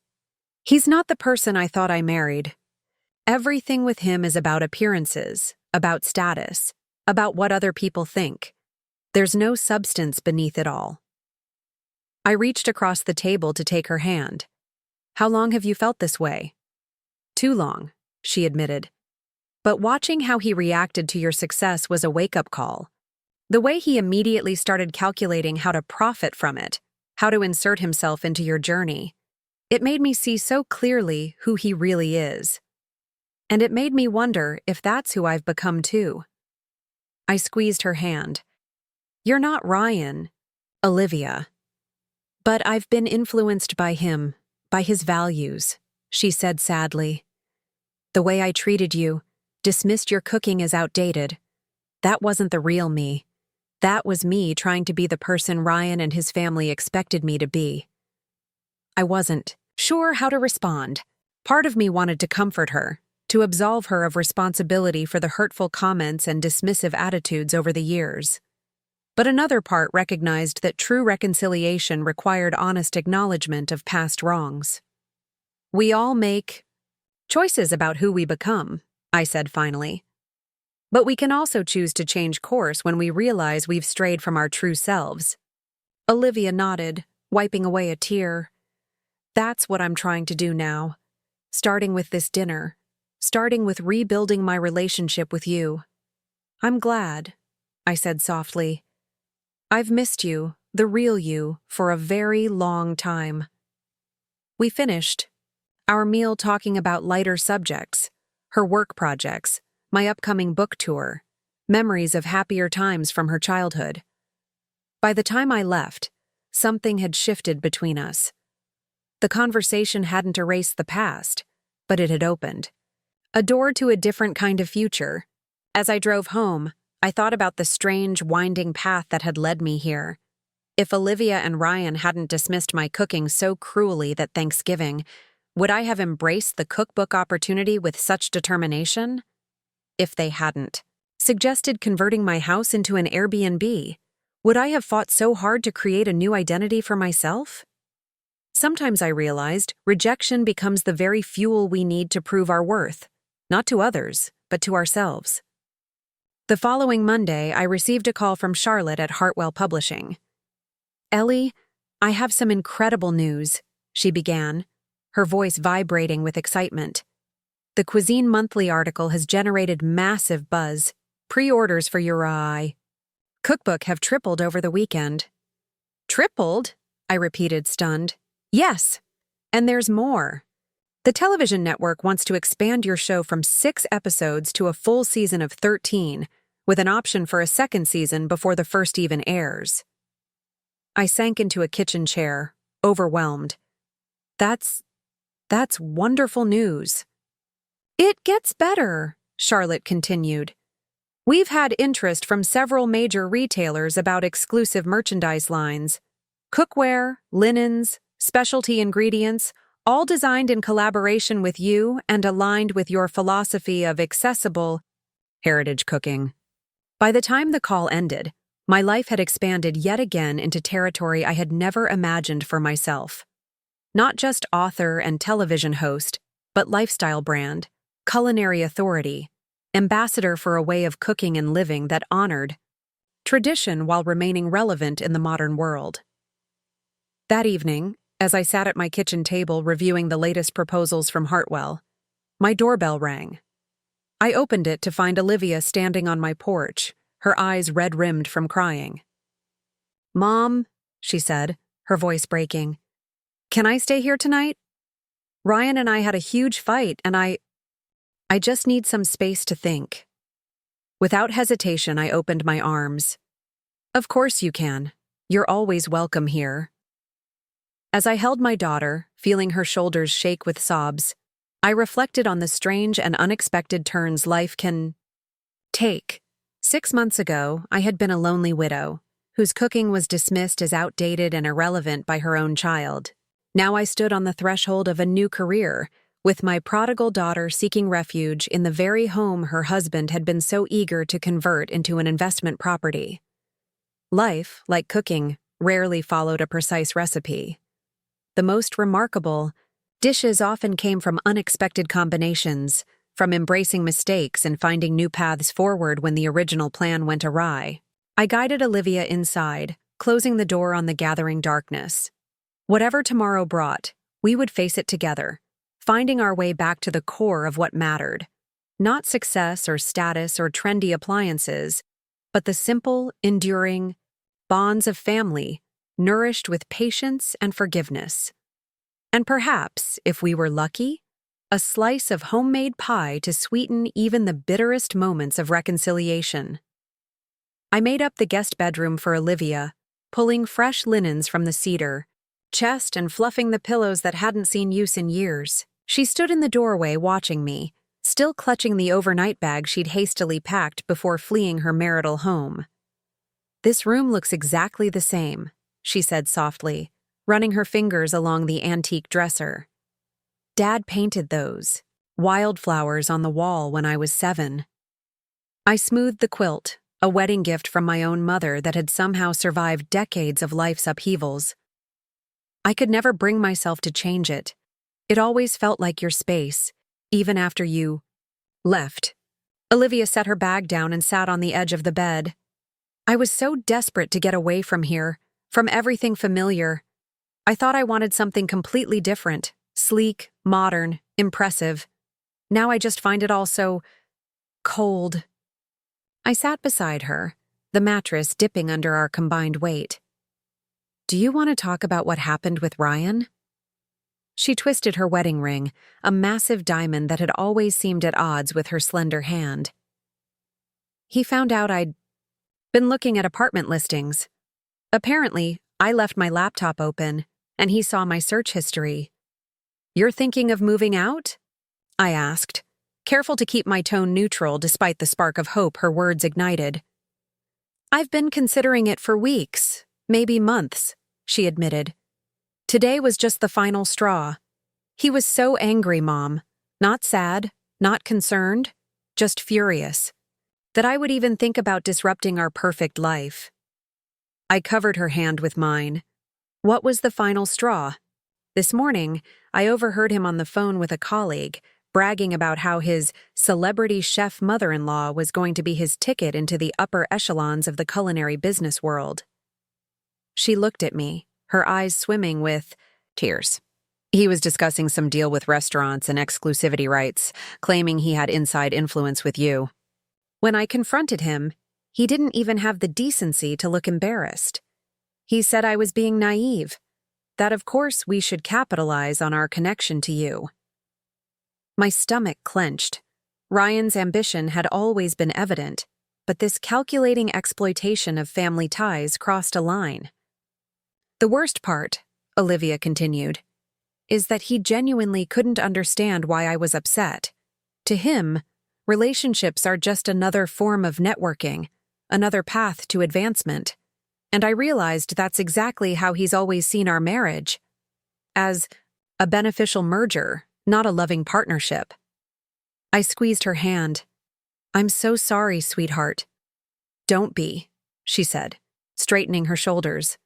"He's not the person I thought I married. Everything with him is about appearances, about status, about what other people think. There's no substance beneath it all." I reached across the table to take her hand. "How long have you felt this way?" "Too long," she admitted. "But watching how he reacted to your success was a wake-up call. The way he immediately started calculating how to profit from it, how to insert himself into your journey. It made me see so clearly who he really is. And it made me wonder if that's who I've become too." I squeezed her hand. "You're not Ryan, Olivia. But I've been influenced by him, by his values," she said sadly. "The way I treated you, dismissed your cooking as outdated. That wasn't the real me. That was me trying to be the person Ryan and his family expected me to be." I wasn't sure how to respond. Part of me wanted to comfort her, to absolve her of responsibility for the hurtful comments and dismissive attitudes over the years. But another part recognized that true reconciliation required honest acknowledgement of past wrongs. "We all make choices about who we become," I said finally. "But we can also choose to change course when we realize we've strayed from our true selves." Olivia nodded, wiping away a tear. "That's what I'm trying to do now. Starting with this dinner. Starting with rebuilding my relationship with you." "I'm glad," I said softly. "I've missed you, the real you, for a very long time." We finished our meal talking about lighter subjects, her work projects, my upcoming book tour, memories of happier times from her childhood. By the time I left, something had shifted between us. The conversation hadn't erased the past, but it had opened a door to a different kind of future. As I drove home, I thought about the strange, winding path that had led me here. If Olivia and Ryan hadn't dismissed my cooking so cruelly that Thanksgiving, would I have embraced the cookbook opportunity with such determination? If they hadn't suggested converting my house into an Airbnb, would I have fought so hard to create a new identity for myself? Sometimes I realized rejection becomes the very fuel we need to prove our worth, not to others, but to ourselves. The following Monday, I received a call from Charlotte at Hartwell Publishing. "Ellie, I have some incredible news," she began, her voice vibrating with excitement. "The Cuisine Monthly article has generated massive buzz. Pre-orders for your cookbook have tripled over the weekend." "Tripled?" I repeated, stunned. "Yes, and there's more. The television network wants to expand your show from 6 episodes to a full season of 13, with an option for a second season before the first even airs." I sank into a kitchen chair, overwhelmed. That's wonderful news. It gets better, Charlotte continued. We've had interest from several major retailers about exclusive merchandise lines. Cookware, linens, specialty ingredients, all designed in collaboration with you and aligned with your philosophy of accessible heritage cooking. By the time the call ended, my life had expanded yet again into territory I had never imagined for myself. Not just author and television host, but lifestyle brand, culinary authority, ambassador for a way of cooking and living that honored tradition while remaining relevant in the modern world. That evening, as I sat at my kitchen table reviewing the latest proposals from Hartwell, my doorbell rang. I opened it to find Olivia standing on my porch, her eyes red-rimmed from crying. "Mom," she said, her voice breaking, "can I stay here tonight? Ryan and I had a huge fight, and I just need some space to think." Without hesitation, I opened my arms. "Of course you can. You're always welcome here." As I held my daughter, feeling her shoulders shake with sobs, I reflected on the strange and unexpected turns life can take. 6 months ago, I had been a lonely widow, whose cooking was dismissed as outdated and irrelevant by her own child. Now I stood on the threshold of a new career, with my prodigal daughter seeking refuge in the very home her husband had been so eager to convert into an investment property. Life, like cooking, rarely followed a precise recipe. The most remarkable dishes often came from unexpected combinations, from embracing mistakes and finding new paths forward when the original plan went awry. I guided Olivia inside, closing the door on the gathering darkness. Whatever tomorrow brought, we would face it together, finding our way back to the core of what mattered. Not success or status or trendy appliances, but the simple, enduring bonds of family, nourished with patience and forgiveness. And perhaps, if we were lucky, a slice of homemade pie to sweeten even the bitterest moments of reconciliation. I made up the guest bedroom for Olivia, pulling fresh linens from the cedar chest and fluffing the pillows that hadn't seen use in years. She stood in the doorway watching me, still clutching the overnight bag she'd hastily packed before fleeing her marital home. "This room looks exactly the same," she said softly, running her fingers along the antique dresser. "Dad painted those wildflowers on the wall when I was 7. I smoothed the quilt, a wedding gift from my own mother that had somehow survived decades of life's upheavals. I could never bring myself to change it. It always felt like your space, even after you left." Olivia set her bag down and sat on the edge of the bed. "I was so desperate to get away from here, from everything familiar. I thought I wanted something completely different, sleek, modern, impressive. Now I just find it all so cold." I sat beside her, the mattress dipping under our combined weight. "Do you want to talk about what happened with Ryan?" She twisted her wedding ring, a massive diamond that had always seemed at odds with her slender hand. "He found out I'd been looking at apartment listings. Apparently, I left my laptop open, and he saw my search history." "You're thinking of moving out?" I asked, careful to keep my tone neutral despite the spark of hope her words ignited. "I've been considering it for weeks, maybe months," she admitted. "Today was just the final straw. He was so angry, Mom. Not sad, not concerned, just furious. That I would even think about disrupting our perfect life." I covered her hand with mine. "What was the final straw?" "This morning, I overheard him on the phone with a colleague, bragging about how his celebrity chef mother-in-law was going to be his ticket into the upper echelons of the culinary business world." She looked at me, her eyes swimming with tears. "He was discussing some deal with restaurants and exclusivity rights, claiming he had inside influence with you. When I confronted him, he didn't even have the decency to look embarrassed. He said I was being naive, that of course we should capitalize on our connection to you." My stomach clenched. Ryan's ambition had always been evident, but this calculating exploitation of family ties crossed a line. "The worst part," Olivia continued, is that he genuinely couldn't understand why I was upset. To him, relationships are just another form of networking, another path to advancement. And I realized that's exactly how he's always seen our marriage. As a beneficial merger, not a loving partnership. I squeezed her hand. I'm so sorry, sweetheart. Don't be, she said, straightening her shoulders.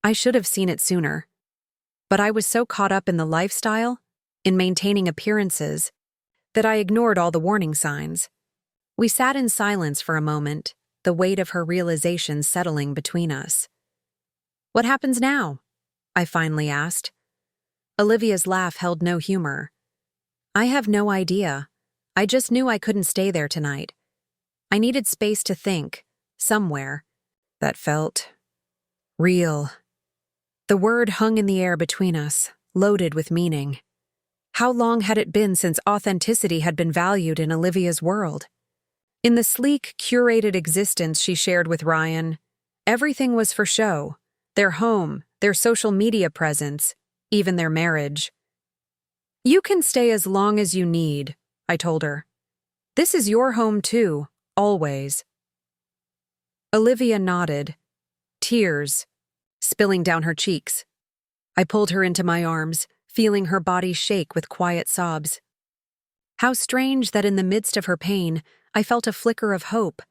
I should have seen it sooner. But I was so caught up in the lifestyle, in maintaining appearances, that I ignored all the warning signs. We sat in silence for a moment, the weight of her realization settling between us. What happens now? I finally asked. Olivia's laugh held no humor. I have no idea. I just knew I couldn't stay there tonight. I needed space to think, somewhere, that felt real. The word hung in the air between us, loaded with meaning. How long had it been since authenticity had been valued in Olivia's world? In the sleek, curated existence she shared with Ryan, everything was for show. Their home, their social media presence, even their marriage. You can stay as long as you need, I told her. This is your home too, always. Olivia nodded, tears spilling down her cheeks. I pulled her into my arms, feeling her body shake with quiet sobs. How strange that in the midst of her pain, I felt a flicker of hope.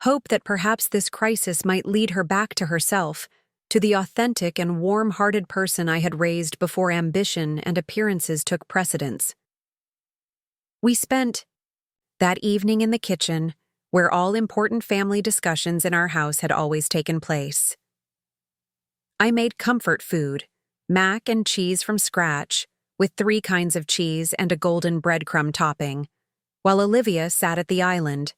Hope that perhaps this crisis might lead her back to herself, to the authentic and warm-hearted person I had raised before ambition and appearances took precedence. We spent that evening in the kitchen, where all important family discussions in our house had always taken place. I made comfort food, mac and cheese from scratch, with 3 kinds of cheese and a golden breadcrumb topping, while Olivia sat at the island,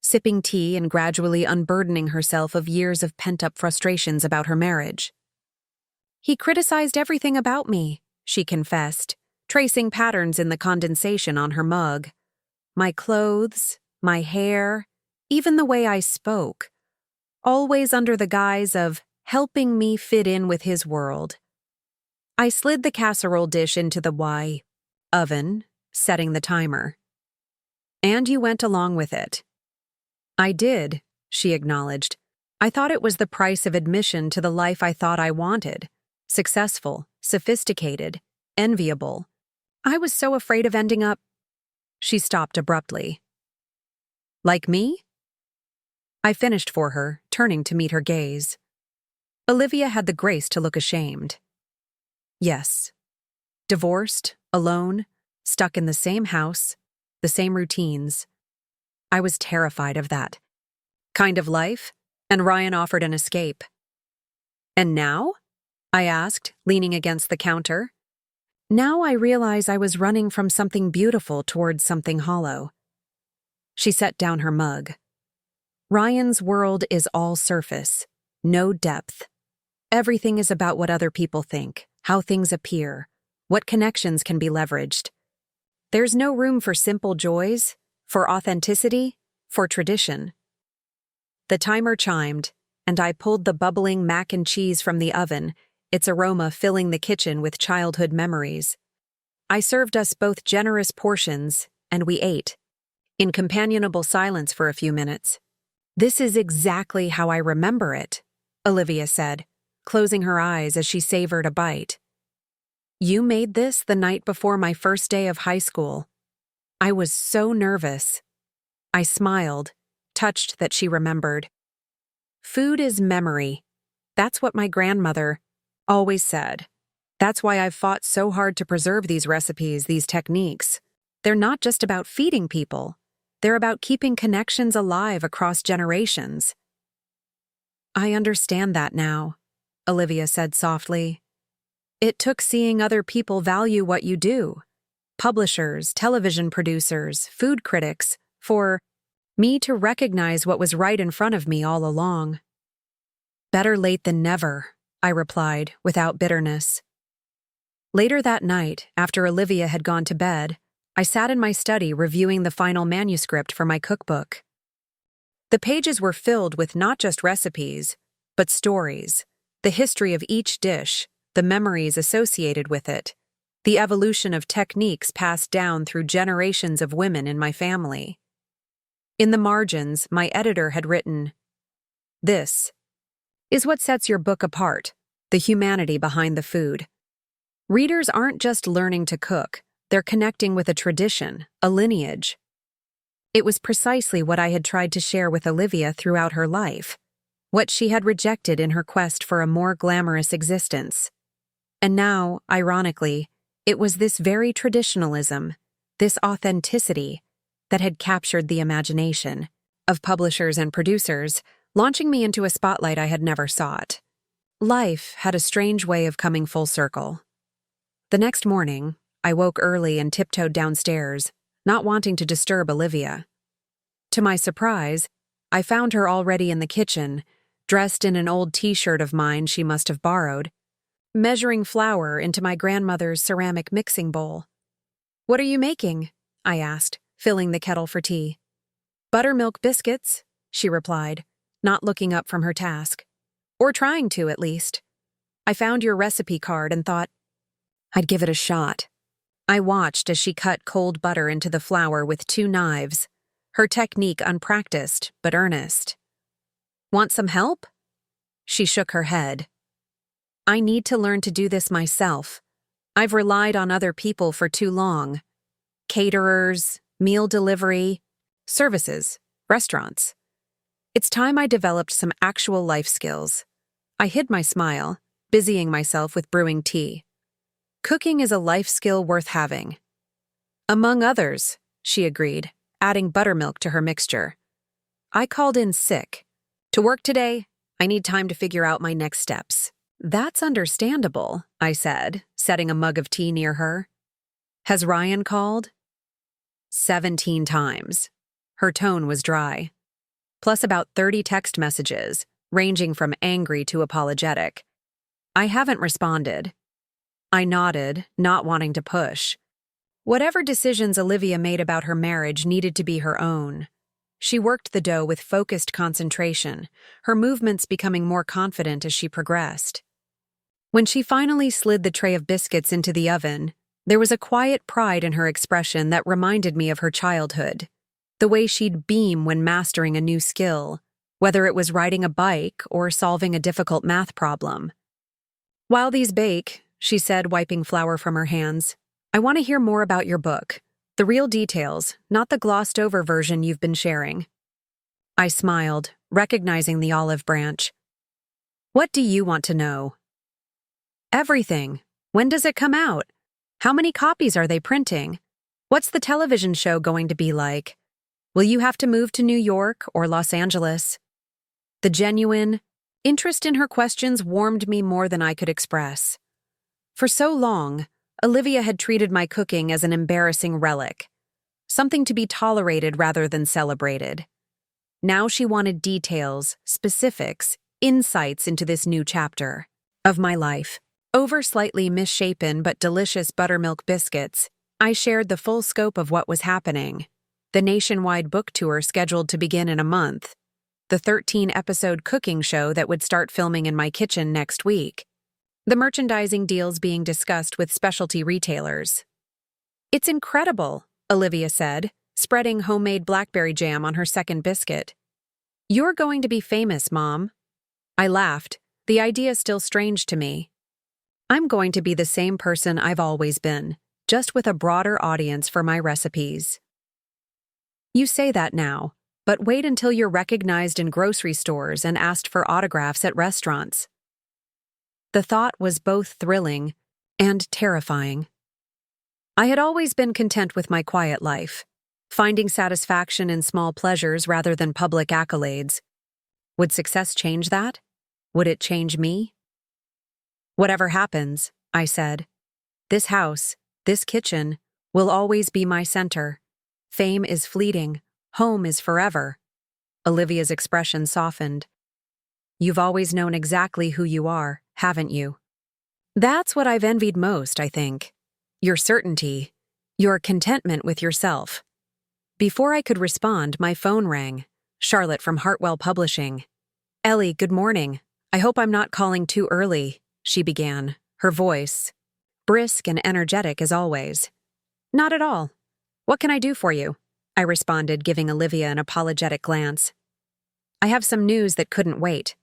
sipping tea and gradually unburdening herself of years of pent-up frustrations about her marriage. He criticized everything about me, she confessed, tracing patterns in the condensation on her mug. My clothes, my hair, even the way I spoke, always under the guise of helping me fit in with his world. I slid the casserole dish into the oven, setting the timer. And you went along with it. I did, she acknowledged. I thought it was the price of admission to the life I thought I wanted. Successful, sophisticated, enviable. I was so afraid of ending up. She stopped abruptly. Like me? I finished for her, turning to meet her gaze. Olivia had the grace to look ashamed. Yes. Divorced, alone, stuck in the same house, the same routines. I was terrified of that kind of life, and Ryan offered an escape. And now? I asked, leaning against the counter. Now I realize I was running from something beautiful towards something hollow. She set down her mug. Ryan's world is all surface, no depth. Everything is about what other people think, how things appear, what connections can be leveraged. There's no room for simple joys, for authenticity, for tradition. The timer chimed, and I pulled the bubbling mac and cheese from the oven, its aroma filling the kitchen with childhood memories. I served us both generous portions, and we ate, in companionable silence for a few minutes. This is exactly how I remember it, Olivia said, closing her eyes as she savored a bite. You made this the night before my first day of high school. I was so nervous. I smiled, touched that she remembered. Food is memory. That's what my grandmother always said. That's why I've fought so hard to preserve these recipes, these techniques. They're not just about feeding people. They're about keeping connections alive across generations. I understand that now, Olivia said softly. It took seeing other people value what you do. Publishers, television producers, food critics, for me to recognize what was right in front of me all along. Better late than never, I replied, without bitterness. Later that night, after Olivia had gone to bed, I sat in my study reviewing the final manuscript for my cookbook. The pages were filled with not just recipes, but stories, the history of each dish, the memories associated with it, the evolution of techniques passed down through generations of women in my family. In the margins, my editor had written, "This is what sets your book apart, the humanity behind the food." Readers aren't just learning to cook, they're connecting with a tradition, a lineage. It was precisely what I had tried to share with Olivia throughout her life, what she had rejected in her quest for a more glamorous existence. And now, ironically, it was this very traditionalism, this authenticity, that had captured the imagination of publishers and producers, launching me into a spotlight I had never sought. Life had a strange way of coming full circle. The next morning, I woke early and tiptoed downstairs, not wanting to disturb Olivia. To my surprise, I found her already in the kitchen, dressed in an old t-shirt of mine she must have borrowed, measuring flour into my grandmother's ceramic mixing bowl. "What are you making?" I asked, filling the kettle for tea. "Buttermilk biscuits," she replied, not looking up from her task. "Or trying to, at least. I found your recipe card and thought I'd give it a shot." I watched as she cut cold butter into the flour with 2 knives, her technique unpracticed but earnest. "Want some help?" She shook her head. "I need to learn to do this myself. I've relied on other people for too long. Caterers, meal delivery, services, restaurants. It's time I developed some actual life skills." I hid my smile, busying myself with brewing tea. "Cooking is a life skill worth having." "Among others," she agreed, adding buttermilk to her mixture. I called in sick. "To work today, I need time to figure out my next steps." "That's understandable," I said, setting a mug of tea near her. "Has Ryan called?" 17 times. Her tone was dry. Plus about 30 text messages, ranging from angry to apologetic. "I haven't responded." I nodded, not wanting to push. Whatever decisions Olivia made about her marriage needed to be her own. She worked the dough with focused concentration, her movements becoming more confident as she progressed. When she finally slid the tray of biscuits into the oven, there was a quiet pride in her expression that reminded me of her childhood, the way she'd beam when mastering a new skill, whether it was riding a bike or solving a difficult math problem. "While these bake," she said, wiping flour from her hands, "I want to hear more about your book. The real details, not the glossed-over version you've been sharing." I smiled, recognizing the olive branch. "What do you want to know?" "Everything. When does it come out? How many copies are they printing? What's the television show going to be like? Will you have to move to New York or Los Angeles?" The genuine interest in her questions warmed me more than I could express. For so long, Olivia had treated my cooking as an embarrassing relic, something to be tolerated rather than celebrated. Now she wanted details, specifics, insights into this new chapter of my life. Over slightly misshapen but delicious buttermilk biscuits, I shared the full scope of what was happening. The nationwide book tour scheduled to begin in a month, the 13-episode cooking show that would start filming in my kitchen next week, the merchandising deals being discussed with specialty retailers. "It's incredible," Olivia said, spreading homemade blackberry jam on her second biscuit. "You're going to be famous, Mom." I laughed, the idea still strange to me. "I'm going to be the same person I've always been, just with a broader audience for my recipes." "You say that now, but wait until you're recognized in grocery stores and asked for autographs at restaurants." The thought was both thrilling and terrifying. I had always been content with my quiet life, finding satisfaction in small pleasures rather than public accolades. Would success change that? Would it change me? "Whatever happens," I said, "this house, this kitchen, will always be my center. Fame is fleeting, home is forever." Olivia's expression softened. "You've always known exactly who you are, haven't you?" "That's what I've envied most, I think. Your certainty, your contentment with yourself." Before I could respond, my phone rang. Charlotte from Hartwell Publishing. "Ellie, good morning. I hope I'm not calling too early," she began, her voice brisk and energetic as always. "Not at all. What can I do for you?" I responded, giving Olivia an apologetic glance. "I have some news that couldn't wait.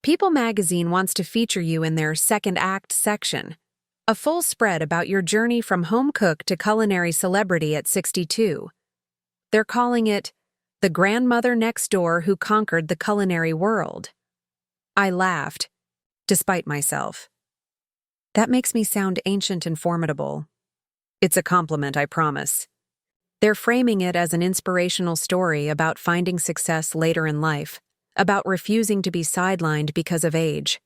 People magazine wants to feature you in their second act section. A full spread about your journey from home cook to culinary celebrity at 62. They're calling it The Grandmother Next Door Who Conquered the Culinary World." I laughed, despite myself. That makes me sound ancient and formidable. It's a compliment, I promise. They're framing it as an inspirational story about finding success later in life, about refusing to be sidelined because of age.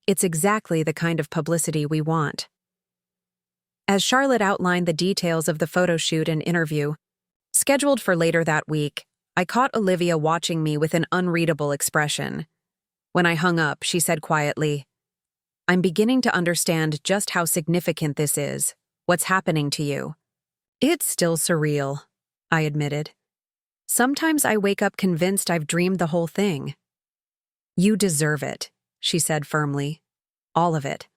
It's exactly the kind of publicity we want. As Charlotte outlined the details of the photo shoot and interview, scheduled for later that week, I caught Olivia watching me with an unreadable expression. When I hung up, she said quietly, "I'm beginning to understand just how significant this is, what's happening to you." "It's still surreal," I admitted. "Sometimes I wake up convinced I've dreamed the whole thing." "You deserve it," she said firmly. "All of it.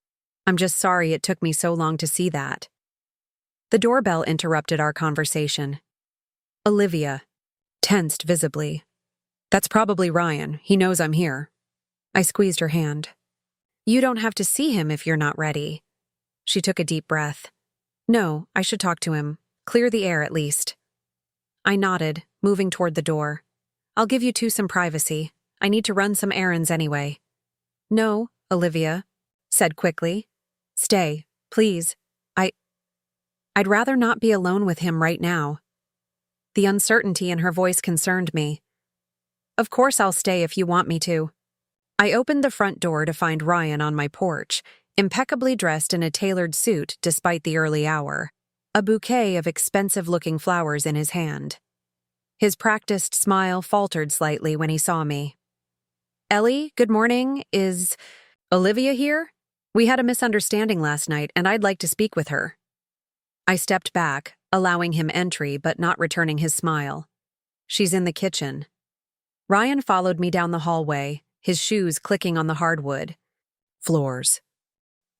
I'm just sorry it took me so long to see that." The doorbell interrupted our conversation. Olivia, tensed visibly. "That's probably Ryan. He knows I'm here." I squeezed her hand. "You don't have to see him if you're not ready." She took a deep breath. "No, I should talk to him. Clear the air at least." I nodded, moving toward the door. "I'll give you two some privacy. I need to run some errands anyway." "No," Olivia said quickly. "Stay, please. I'd rather not be alone with him right now." The uncertainty in her voice concerned me. "Of course I'll stay if you want me to." I opened the front door to find Ryan on my porch, impeccably dressed in a tailored suit despite the early hour, a bouquet of expensive-looking flowers in his hand. His practiced smile faltered slightly when he saw me. "Ellie, good morning. Is Olivia here? We had a misunderstanding last night, and I'd like to speak with her." I stepped back, allowing him entry but not returning his smile. "She's in the kitchen." Ryan followed me down the hallway, his shoes clicking on the hardwood floors.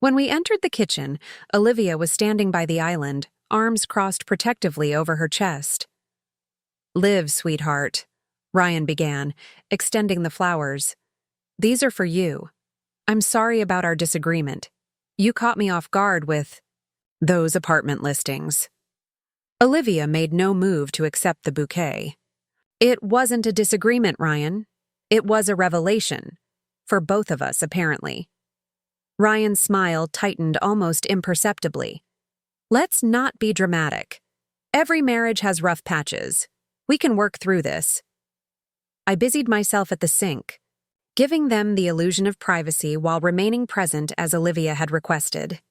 When we entered the kitchen, Olivia was standing by the island, arms crossed protectively over her chest. "Liv, sweetheart," Ryan began, extending the flowers. "These are for you. I'm sorry about our disagreement. You caught me off guard with those apartment listings." Olivia made no move to accept the bouquet. "It wasn't a disagreement, Ryan. It was a revelation. For both of us, apparently." Ryan's smile tightened almost imperceptibly. "Let's not be dramatic. Every marriage has rough patches. We can work through this." I busied myself at the sink, giving them the illusion of privacy while remaining present as Olivia had requested.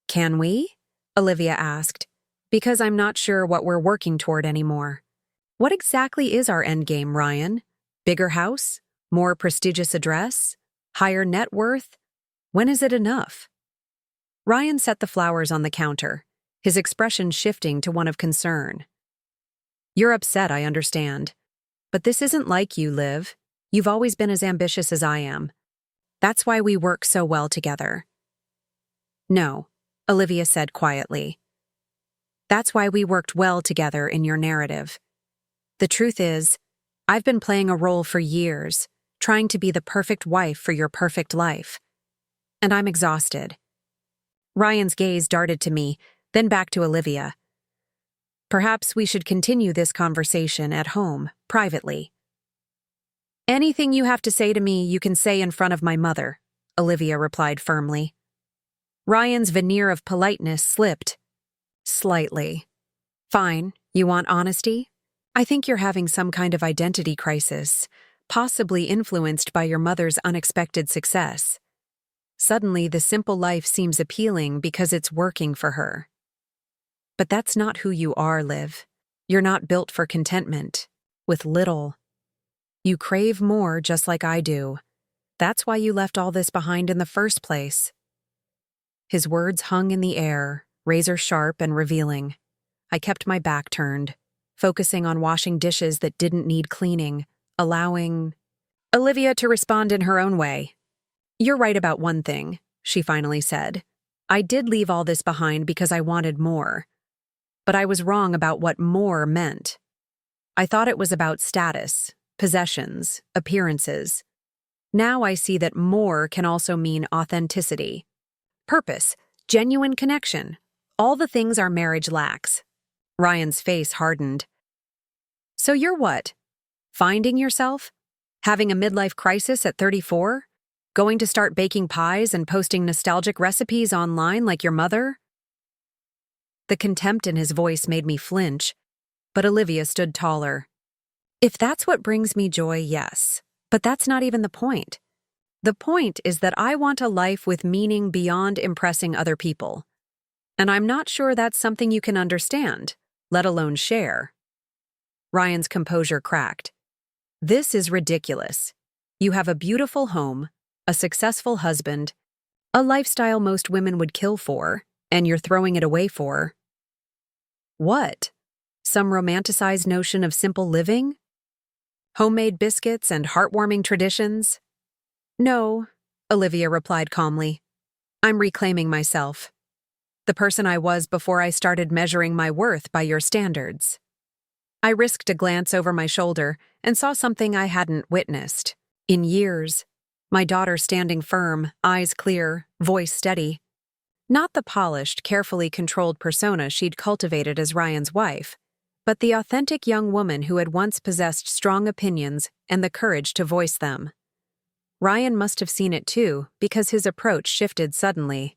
"Can we?" Olivia asked, "because I'm not sure what we're working toward anymore. What exactly is our endgame, Ryan? Bigger house? More prestigious address? Higher net worth? When is it enough?" Ryan set the flowers on the counter, his expression shifting to one of concern. "You're upset, I understand. But this isn't like you, Liv. You've always been as ambitious as I am. That's why we work so well together." "No," Olivia said quietly. "That's why we worked well together in your narrative. The truth is, I've been playing a role for years, trying to be the perfect wife for your perfect life. And I'm exhausted." Ryan's gaze darted to me, then back to Olivia. "Perhaps we should continue this conversation at home, privately." "Anything you have to say to me, you can say in front of my mother," Olivia replied firmly. Ryan's veneer of politeness slipped slightly. "Fine, you want honesty? I think you're having some kind of identity crisis, possibly influenced by your mother's unexpected success. Suddenly, the simple life seems appealing because it's working for her. But that's not who you are, Liv. You're not built for contentment, with little. You crave more just like I do. That's why you left all this behind in the first place." His words hung in the air, razor sharp and revealing. I kept my back turned, focusing on washing dishes that didn't need cleaning, allowing Olivia to respond in her own way. "You're right about one thing. she finally said. I did leave all this behind because I wanted more. But I was wrong about what more meant. I thought it was about status, possessions, appearances. Now I see that more can also mean authenticity, purpose, genuine connection, all the things our marriage lacks. Ryan's face hardened. So you're what? Finding yourself? Having a midlife crisis at 34? Going to start baking pies and posting nostalgic recipes online like your mother? The contempt in his voice made me flinch, but Olivia stood taller. If that's what brings me joy, yes. But that's not even the point. The point is that I want a life with meaning beyond impressing other people. And I'm not sure that's something you can understand, let alone share. Ryan's composure cracked. This is ridiculous. You have a beautiful home, a successful husband, a lifestyle most women would kill for, and you're throwing it away for. What? Some romanticized notion of simple living? Homemade biscuits and heartwarming traditions? No, Olivia replied calmly. I'm reclaiming myself. The person I was before I started measuring my worth by your standards. I risked a glance over my shoulder and saw something I hadn't witnessed in years. My daughter standing firm, eyes clear, voice steady. Not the polished, carefully controlled persona she'd cultivated as Ryan's wife, but the authentic young woman who had once possessed strong opinions and the courage to voice them. Ryan must have seen it too, because his approach shifted suddenly.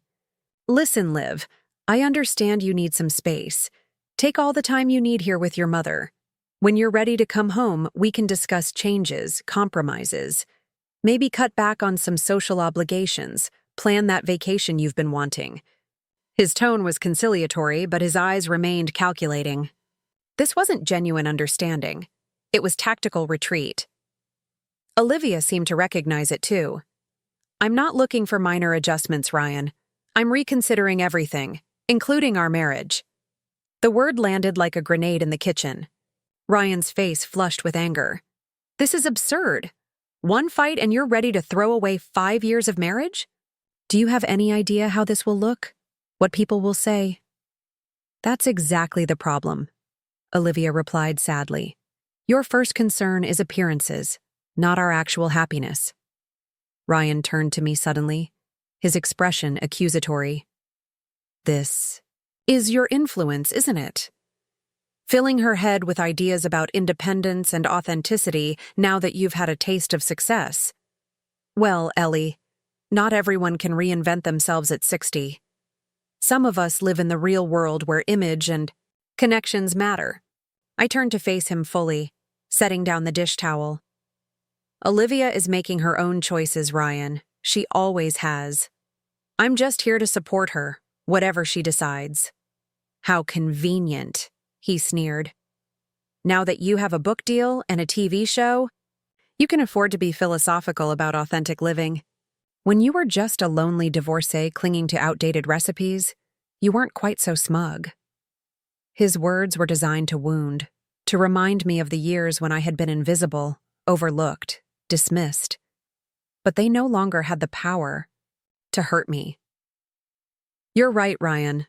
Listen, Liv, I understand you need some space. Take all the time you need here with your mother. When you're ready to come home, we can discuss changes, compromises. Maybe cut back on some social obligations, plan that vacation you've been wanting. His tone was conciliatory, but his eyes remained calculating. This wasn't genuine understanding. It was tactical retreat. Olivia seemed to recognize it too. I'm not looking for minor adjustments, Ryan. I'm reconsidering everything, including our marriage. The word landed like a grenade in the kitchen. Ryan's face flushed with anger. This is absurd. One fight and you're ready to throw away 5 years of marriage? Do you have any idea how this will look? What people will say? That's exactly the problem, Olivia replied sadly. Your first concern is appearances, not our actual happiness. Ryan turned to me suddenly, his expression accusatory. This is your influence, isn't it? Filling her head with ideas about independence and authenticity now that you've had a taste of success. Well, Ellie, not everyone can reinvent themselves at 60. Some of us live in the real world where image and connections matter. I turned to face him fully, setting down the dish towel. Olivia is making her own choices, Ryan. She always has. I'm just here to support her, whatever she decides. How convenient, he sneered. Now that you have a book deal and a TV show, you can afford to be philosophical about authentic living. When you were just a lonely divorcee clinging to outdated recipes, you weren't quite so smug. His words were designed to wound, to remind me of the years when I had been invisible, overlooked, dismissed. But they no longer had the power to hurt me. You're right, Ryan,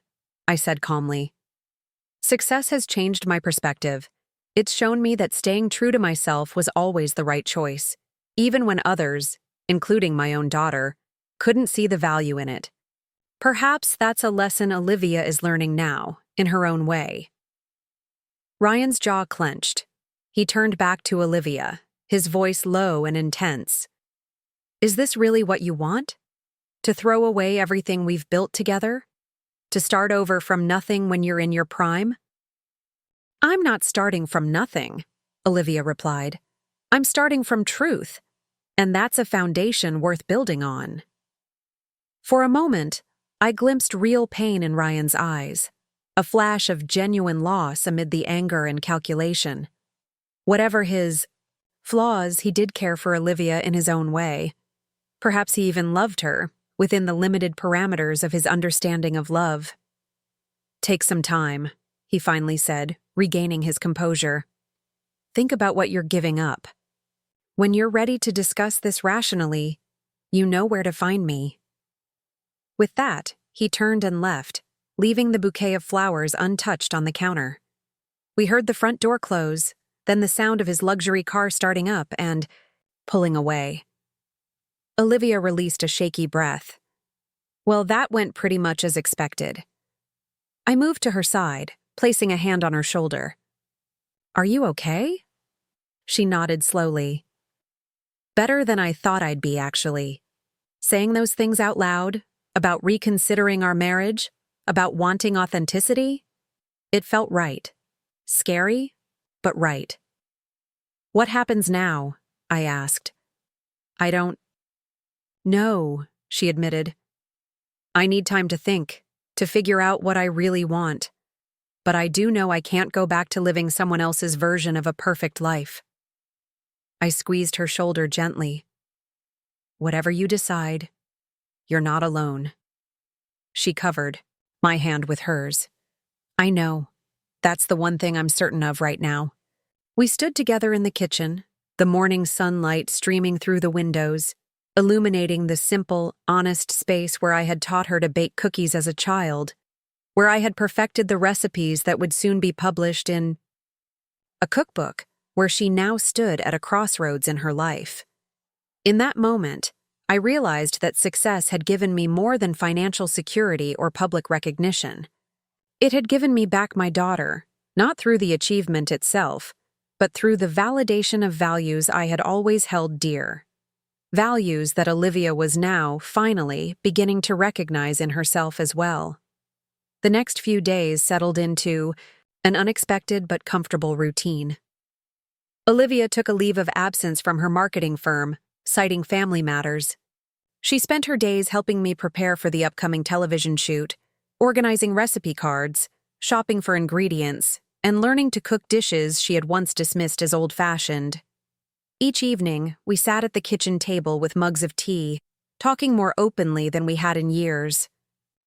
I said calmly. Success has changed my perspective. It's shown me that staying true to myself was always the right choice, even when others, including my own daughter, couldn't see the value in it. Perhaps that's a lesson Olivia is learning now, in her own way. Ryan's jaw clenched. He turned back to Olivia, his voice low and intense. Is this really what you want? To throw away everything we've built together? To start over from nothing when you're in your prime? I'm not starting from nothing, Olivia replied. I'm starting from truth, and that's a foundation worth building on. For a moment, I glimpsed real pain in Ryan's eyes, a flash of genuine loss amid the anger and calculation. Whatever his flaws, he did care for Olivia in his own way. Perhaps he even loved her, within the limited parameters of his understanding of love. Take some time, he finally said, regaining his composure. Think about what you're giving up. When you're ready to discuss this rationally, you know where to find me. With that, he turned and left, leaving the bouquet of flowers untouched on the counter. We heard the front door close, then the sound of his luxury car starting up and pulling away. Olivia released a shaky breath. Well, that went pretty much as expected. I moved to her side, placing a hand on her shoulder. Are you okay? She nodded slowly. Better than I thought I'd be, actually. Saying those things out loud, about reconsidering our marriage, about wanting authenticity, it felt right. Scary, but right. What happens now? I asked. I don't know, she admitted. I need time to think, to figure out what I really want. But I do know I can't go back to living someone else's version of a perfect life. I squeezed her shoulder gently. Whatever you decide, you're not alone. She covered my hand with hers. I know. That's the one thing I'm certain of right now. We stood together in the kitchen, the morning sunlight streaming through the windows, illuminating the simple, honest space where I had taught her to bake cookies as a child, where I had perfected the recipes that would soon be published in a cookbook, where she now stood at a crossroads in her life. In that moment, I realized that success had given me more than financial security or public recognition. It had given me back my daughter, not through the achievement itself, but through the validation of values I had always held dear. Values that Olivia was now, finally, beginning to recognize in herself as well. The next few days settled into an unexpected but comfortable routine. Olivia took a leave of absence from her marketing firm, citing family matters. She spent her days helping me prepare for the upcoming television shoot, organizing recipe cards, shopping for ingredients, and learning to cook dishes she had once dismissed as old-fashioned. Each evening, we sat at the kitchen table with mugs of tea, talking more openly than we had in years.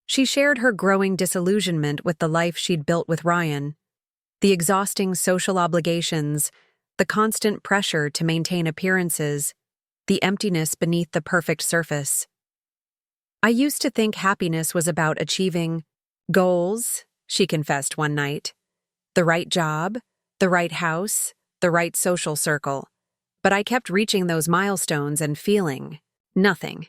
She shared her growing disillusionment with the life she'd built with Ryan, the exhausting social obligations, the constant pressure to maintain appearances, the emptiness beneath the perfect surface. I used to think happiness was about achieving goals, she confessed one night. The right job, the right house, the right social circle. But I kept reaching those milestones and feeling nothing.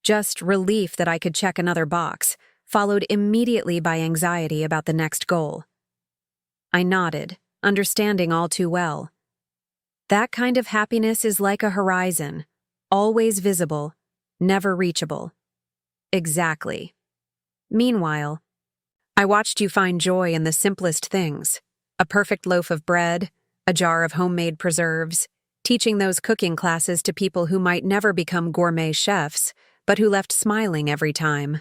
Just relief that I could check another box, followed immediately by anxiety about the next goal. I nodded, understanding all too well. That kind of happiness is like a horizon, always visible, never reachable. Exactly. Meanwhile, I watched you find joy in the simplest things. A perfect loaf of bread, a jar of homemade preserves, teaching those cooking classes to people who might never become gourmet chefs, but who left smiling every time.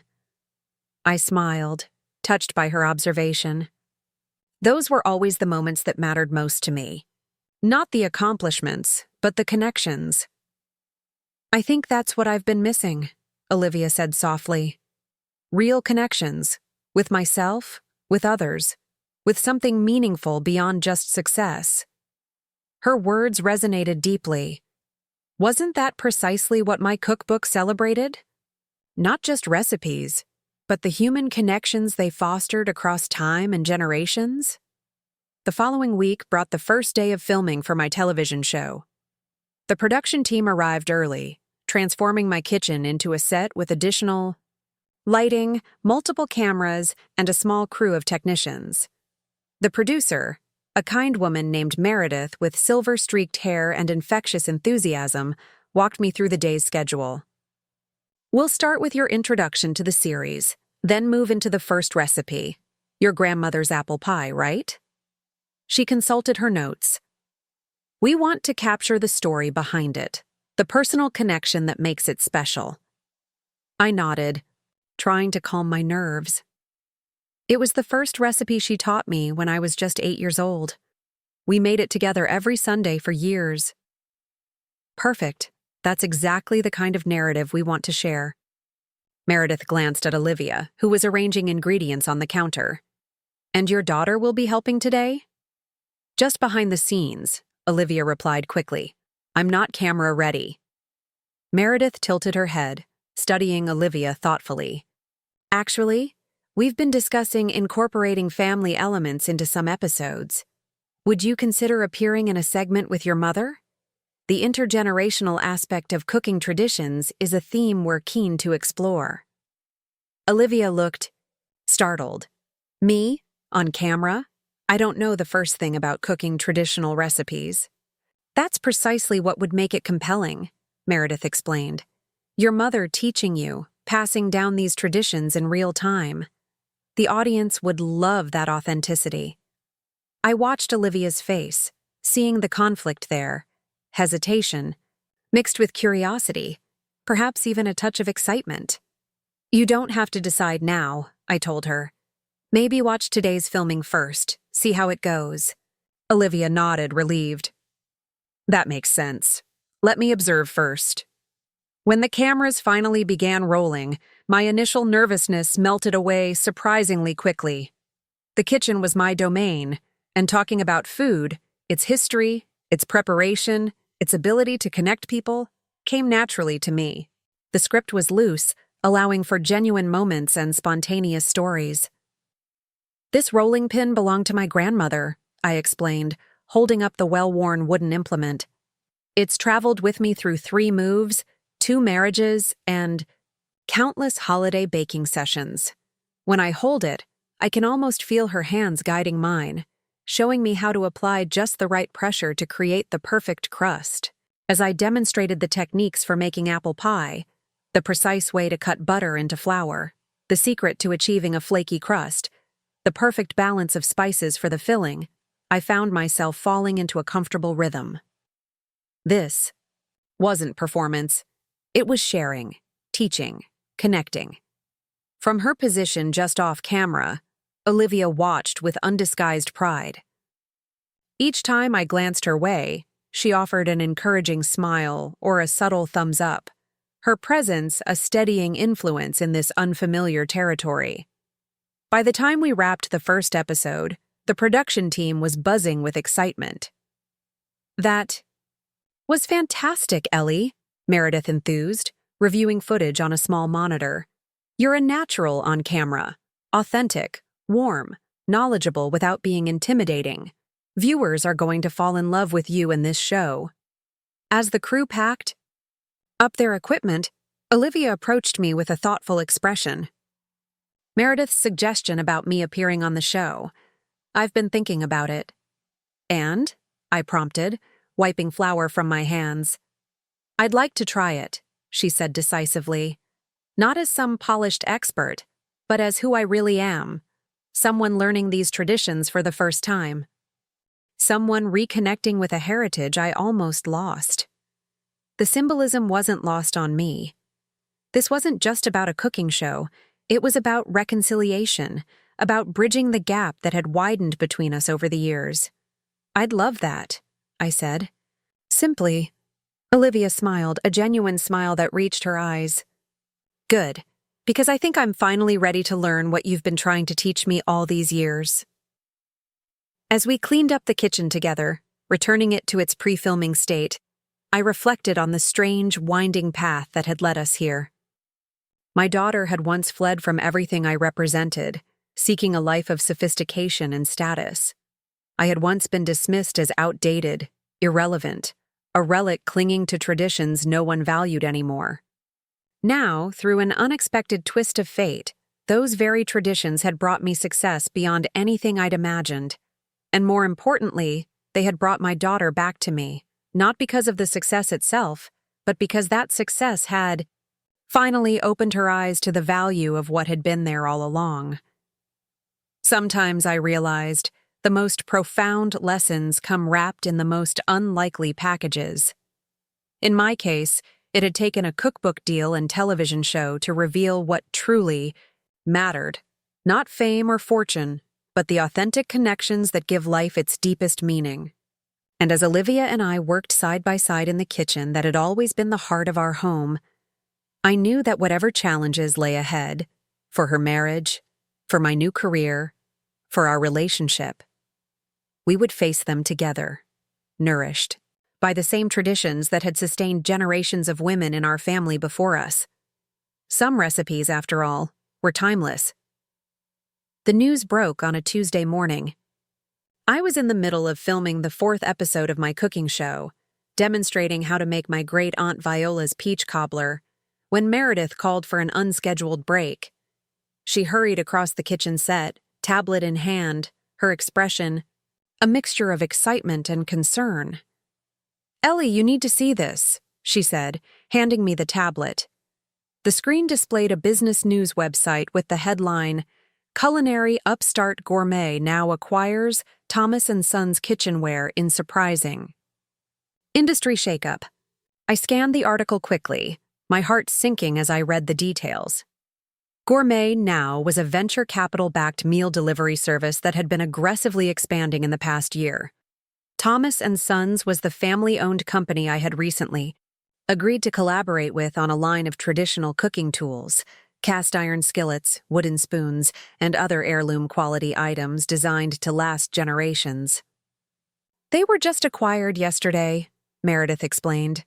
I smiled, touched by her observation. Those were always the moments that mattered most to me. Not the accomplishments, but the connections. I think that's what I've been missing, Olivia said softly. Real connections, with myself, with others, with something meaningful beyond just success. Her words resonated deeply. Wasn't that precisely what my cookbook celebrated? Not just recipes, but the human connections they fostered across time and generations? The following week brought the first day of filming for my television show. The production team arrived early, transforming my kitchen into a set with additional lighting, multiple cameras, and a small crew of technicians. The producer, a kind woman named Meredith with silver-streaked hair and infectious enthusiasm, walked me through the day's schedule. We'll start with your introduction to the series, then move into the first recipe, your grandmother's apple pie, right? She consulted her notes. We want to capture the story behind it, the personal connection that makes it special. I nodded, trying to calm my nerves. It was the first recipe she taught me when I was just 8 years old. We made it together every Sunday for years. Perfect. That's exactly the kind of narrative we want to share. Meredith glanced at Olivia, who was arranging ingredients on the counter. And your daughter will be helping today? Just behind the scenes, Olivia replied quickly. I'm not camera ready. Meredith tilted her head, studying Olivia thoughtfully. Actually, we've been discussing incorporating family elements into some episodes. Would you consider appearing in a segment with your mother? The intergenerational aspect of cooking traditions is a theme we're keen to explore. Olivia looked startled. Me? On camera? I don't know the first thing about cooking traditional recipes. That's precisely what would make it compelling, Meredith explained. Your mother teaching you, passing down these traditions in real time. The audience would love that authenticity. I watched Olivia's face, seeing the conflict there, hesitation, mixed with curiosity, perhaps even a touch of excitement. You don't have to decide now, I told her. Maybe watch today's filming first, see how it goes. Olivia nodded, relieved. That makes sense. Let me observe first. When the cameras finally began rolling, my initial nervousness melted away surprisingly quickly. The kitchen was my domain, and talking about food, its history, its preparation, its ability to connect people, came naturally to me. The script was loose, allowing for genuine moments and spontaneous stories. This rolling pin belonged to my grandmother, I explained, holding up the well-worn wooden implement. It's traveled with me through 3 moves, 2 marriages, and countless holiday baking sessions. When I hold it, I can almost feel her hands guiding mine, showing me how to apply just the right pressure to create the perfect crust. As I demonstrated the techniques for making apple pie, the precise way to cut butter into flour, the secret to achieving a flaky crust, the perfect balance of spices for the filling, I found myself falling into a comfortable rhythm. This wasn't performance. It was sharing, teaching, connecting. From her position just off camera, Olivia watched with undisguised pride. Each time I glanced her way, she offered an encouraging smile or a subtle thumbs up, her presence a steadying influence in this unfamiliar territory. By the time we wrapped the first episode, the production team was buzzing with excitement. That was fantastic, Ellie, Meredith enthused, reviewing footage on a small monitor. You're a natural on camera, authentic, warm, knowledgeable without being intimidating. Viewers are going to fall in love with you in this show. As the crew packed up their equipment, Olivia approached me with a thoughtful expression. Meredith's suggestion about me appearing on the show. I've been thinking about it. And? I prompted, wiping flour from my hands. I'd like to try it, she said decisively. Not as some polished expert, but as who I really am. Someone learning these traditions for the first time. Someone reconnecting with a heritage I almost lost. The symbolism wasn't lost on me. This wasn't just about a cooking show. It was about reconciliation, about bridging the gap that had widened between us over the years. I'd love that, I said. Simply. Olivia smiled, a genuine smile that reached her eyes. Good, because I think I'm finally ready to learn what you've been trying to teach me all these years. As we cleaned up the kitchen together, returning it to its pre-filming state, I reflected on the strange, winding path that had led us here. My daughter had once fled from everything I represented, seeking a life of sophistication and status. I had once been dismissed as outdated, irrelevant, a relic clinging to traditions no one valued anymore. Now, through an unexpected twist of fate, those very traditions had brought me success beyond anything I'd imagined. And more importantly, they had brought my daughter back to me, not because of the success itself, but because that success had finally opened her eyes to the value of what had been there all along. Sometimes I realized the most profound lessons come wrapped in the most unlikely packages. In my case, it had taken a cookbook deal and television show to reveal what truly mattered. Not fame or fortune, but the authentic connections that give life its deepest meaning. And as Olivia and I worked side by side in the kitchen that had always been the heart of our home, I knew that whatever challenges lay ahead, for her marriage, for my new career, for our relationship, we would face them together, nourished by the same traditions that had sustained generations of women in our family before us. Some recipes, after all, were timeless. The news broke on a Tuesday morning. I was in the middle of filming the 4th episode of my cooking show, demonstrating how to make my great-aunt Viola's peach cobbler, when Meredith called for an unscheduled break. She hurried across the kitchen set, tablet in hand, her expression a mixture of excitement and concern. "Ellie, you need to see this," she said, handing me the tablet. The screen displayed a business news website with the headline, "Culinary Upstart Gourmet Now Acquires Thomas & Sons Kitchenware in Surprising." Industry shakeup. I scanned the article quickly, my heart sinking as I read the details. Gourmet Now was a venture capital-backed meal delivery service that had been aggressively expanding in the past year. Thomas & Sons was the family-owned company I had recently agreed to collaborate with on a line of traditional cooking tools, cast-iron skillets, wooden spoons, and other heirloom-quality items designed to last generations. "They were just acquired yesterday," Meredith explained.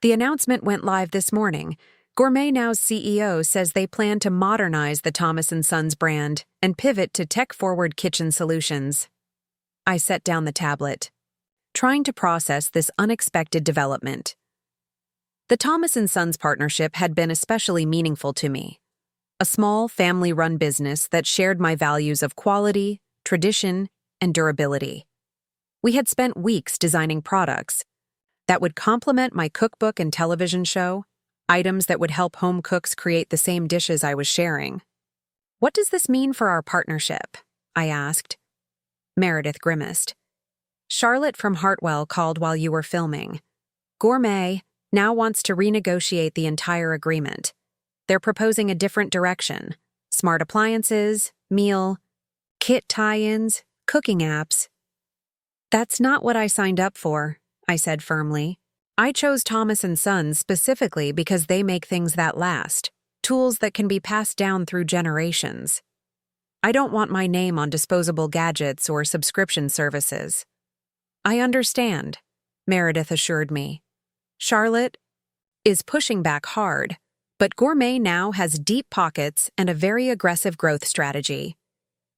"The announcement went live this morning. Gourmet Now's CEO says they plan to modernize the Thomas & Sons brand and pivot to tech-forward kitchen solutions." I set down the tablet, trying to process this unexpected development. The Thomas & Sons partnership had been especially meaningful to me. A small, family-run business that shared my values of quality, tradition, and durability. We had spent weeks designing products that would complement my cookbook and television show, items that would help home cooks create the same dishes I was sharing. "What does this mean for our partnership?" I asked. Meredith grimaced. "Charlotte from Hartwell called while you were filming. Gourmet now wants to renegotiate the entire agreement. They're proposing a different direction. Smart appliances, meal, kit tie-ins, cooking apps." "That's not what I signed up for," I said firmly. "I chose Thomas & Sons specifically because they make things that last, tools that can be passed down through generations. I don't want my name on disposable gadgets or subscription services." "I understand," Meredith assured me. "Charlotte is pushing back hard, but Gourmet Now has deep pockets and a very aggressive growth strategy.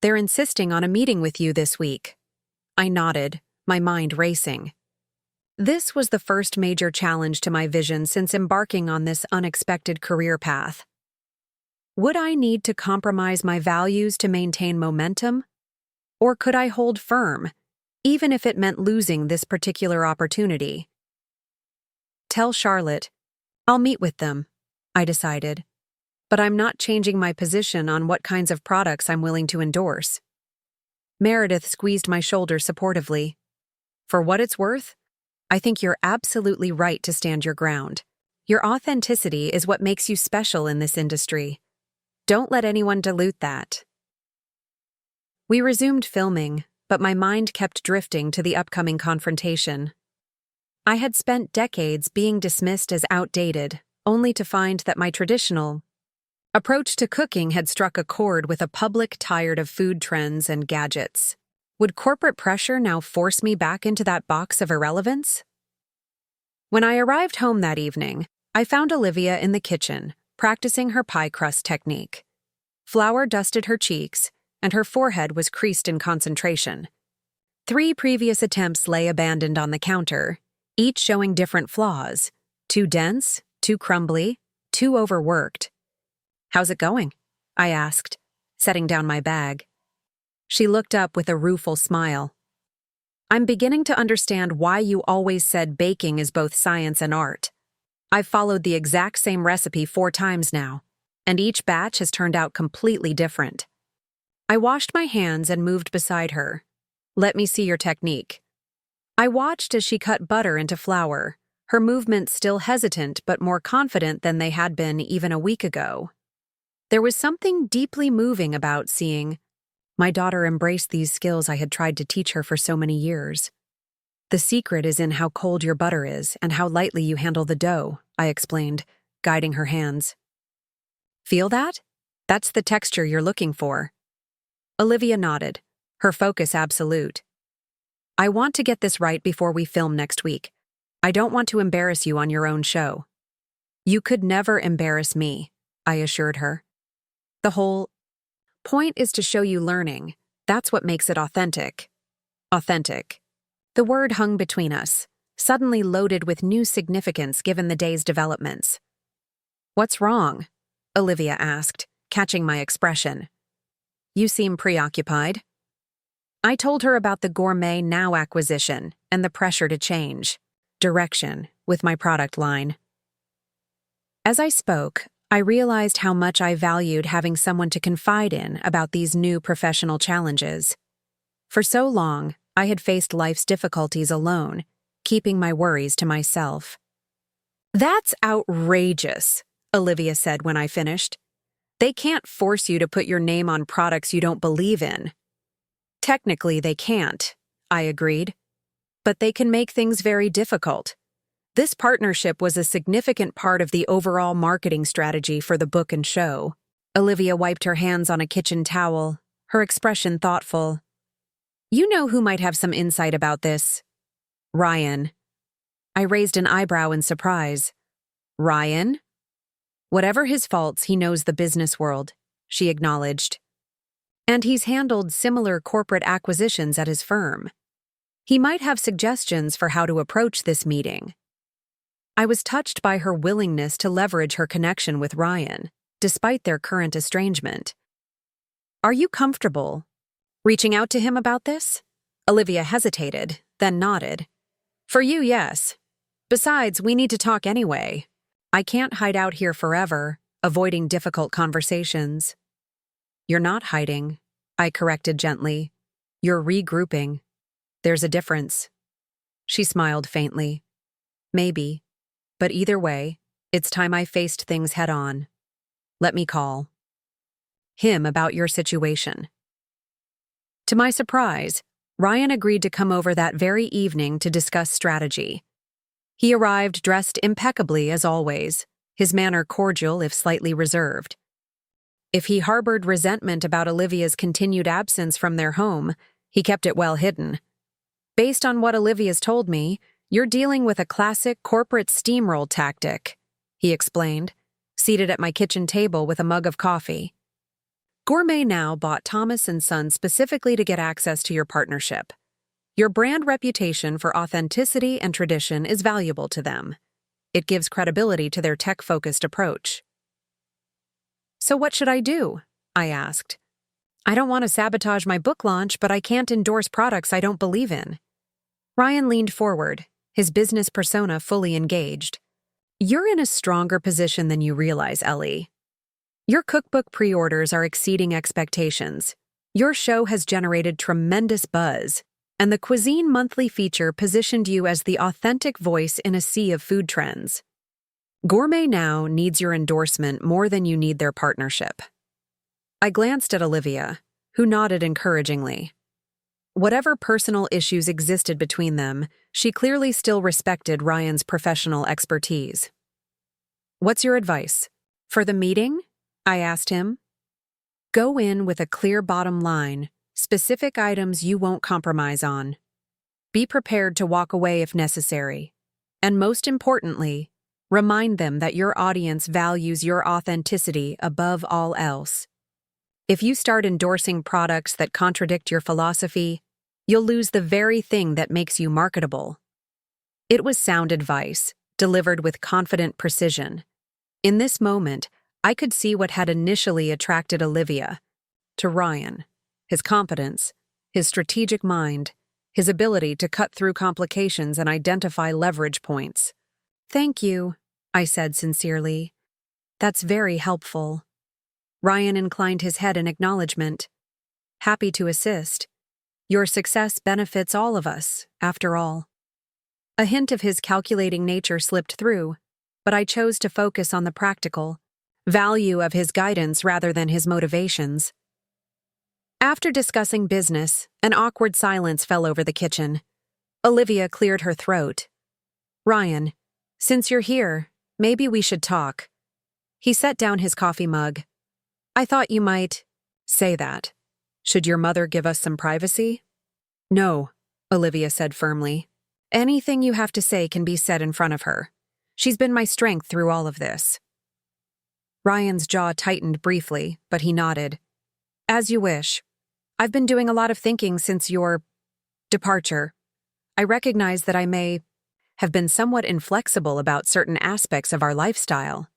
They're insisting on a meeting with you this week." I nodded, my mind racing. This was the first major challenge to my vision since embarking on this unexpected career path. Would I need to compromise my values to maintain momentum? Or could I hold firm, even if it meant losing this particular opportunity? "Tell Charlotte. I'll meet with them," I decided. "But I'm not changing my position on what kinds of products I'm willing to endorse." Meredith squeezed my shoulder supportively. "For what it's worth, I think you're absolutely right to stand your ground. Your authenticity is what makes you special in this industry. Don't let anyone dilute that." We resumed filming, but my mind kept drifting to the upcoming confrontation. I had spent decades being dismissed as outdated, only to find that my traditional approach to cooking had struck a chord with a public tired of food trends and gadgets. Would corporate pressure now force me back into that box of irrelevance? When I arrived home that evening, I found Olivia in the kitchen, practicing her pie crust technique. Flour dusted her cheeks, and her forehead was creased in concentration. 3 previous attempts lay abandoned on the counter, each showing different flaws: too dense, too crumbly, too overworked. "How's it going?" I asked, setting down my bag. She looked up with a rueful smile. "I'm beginning to understand why you always said baking is both science and art. I've followed the exact same recipe 4 times now, and each batch has turned out completely different." I washed my hands and moved beside her. "Let me see your technique." I watched as she cut butter into flour, her movements still hesitant but more confident than they had been even a week ago. There was something deeply moving about seeing my daughter embrace these skills I had tried to teach her for so many years. "The secret is in how cold your butter is and how lightly you handle the dough," I explained, guiding her hands. "Feel that? That's the texture you're looking for." Olivia nodded, her focus absolute. "I want to get this right before we film next week. I don't want to embarrass you on your own show." "You could never embarrass me," I assured her. The whole point is to show you learning. That's what makes it authentic. Authentic. The word hung between us, suddenly loaded with new significance given the day's developments. "What's wrong?" Olivia asked, catching my expression. "You seem preoccupied." I told her about the Gourmet Now acquisition and the pressure to change direction with my product line. As I spoke, I realized how much I valued having someone to confide in about these new professional challenges. For so long, I had faced life's difficulties alone, keeping my worries to myself. "That's outrageous," Olivia said when I finished. "They can't force you to put your name on products you don't believe in." "Technically, they can't," I agreed. "But they can make things very difficult." This partnership was a significant part of the overall marketing strategy for the book and show. Olivia wiped her hands on a kitchen towel, her expression thoughtful. "You know who might have some insight about this?" "Ryan." I raised an eyebrow in surprise. "Ryan?" "Whatever his faults, he knows the business world," she acknowledged. "And he's handled similar corporate acquisitions at his firm. He might have suggestions for how to approach this meeting." I was touched by her willingness to leverage her connection with Ryan, despite their current estrangement. "Are you comfortable reaching out to him about this?" Olivia hesitated, then nodded. "For you, yes. Besides, we need to talk anyway. I can't hide out here forever, avoiding difficult conversations." "You're not hiding," I corrected gently. "You're regrouping. There's a difference." She smiled faintly. "Maybe. But either way, it's time I faced things head on. Let me call him about your situation." To my surprise, Ryan agreed to come over that very evening to discuss strategy. He arrived dressed impeccably as always, his manner cordial if slightly reserved. If he harbored resentment about Olivia's continued absence from their home, he kept it well hidden. "Based on what Olivia's told me, you're dealing with a classic corporate steamroll tactic," he explained, seated at my kitchen table with a mug of coffee. "Gourmet Now bought Thomas & Son specifically to get access to your partnership. Your brand reputation for authenticity and tradition is valuable to them. It gives credibility to their tech-focused approach." "So what should I do?" I asked. "I don't want to sabotage my book launch, but I can't endorse products I don't believe in." Ryan leaned forward, his business persona fully engaged. "You're in a stronger position than you realize, Ellie. Your cookbook pre-orders are exceeding expectations. Your show has generated tremendous buzz, and the Cuisine Monthly feature positioned you as the authentic voice in a sea of food trends. Gourmet Now needs your endorsement more than you need their partnership." I glanced at Olivia, who nodded encouragingly. Whatever personal issues existed between them, she clearly still respected Ryan's professional expertise. "What's your advice?" "For the meeting?" I asked him. "Go in with a clear bottom line, specific items you won't compromise on. Be prepared to walk away if necessary. And most importantly, remind them that your audience values your authenticity above all else. If you start endorsing products that contradict your philosophy, you'll lose the very thing that makes you marketable." It was sound advice, delivered with confident precision. In this moment, I could see what had initially attracted Olivia to Ryan: his competence, his strategic mind, his ability to cut through complications and identify leverage points. "Thank you," I said sincerely. "That's very helpful." Ryan inclined his head in acknowledgement. "Happy to assist. Your success benefits all of us, after all." A hint of his calculating nature slipped through, but I chose to focus on the practical value of his guidance rather than his motivations. After discussing business, an awkward silence fell over the kitchen. Olivia cleared her throat. "Ryan, since you're here, maybe we should talk." He set down his coffee mug. "I thought you might say that. Should your mother give us some privacy?" "No," Olivia said firmly. "Anything you have to say can be said in front of her. She's been my strength through all of this." Ryan's jaw tightened briefly, but he nodded. As you wish. I've been doing a lot of thinking since your departure. I recognize that I may have been somewhat inflexible about certain aspects of our lifestyle.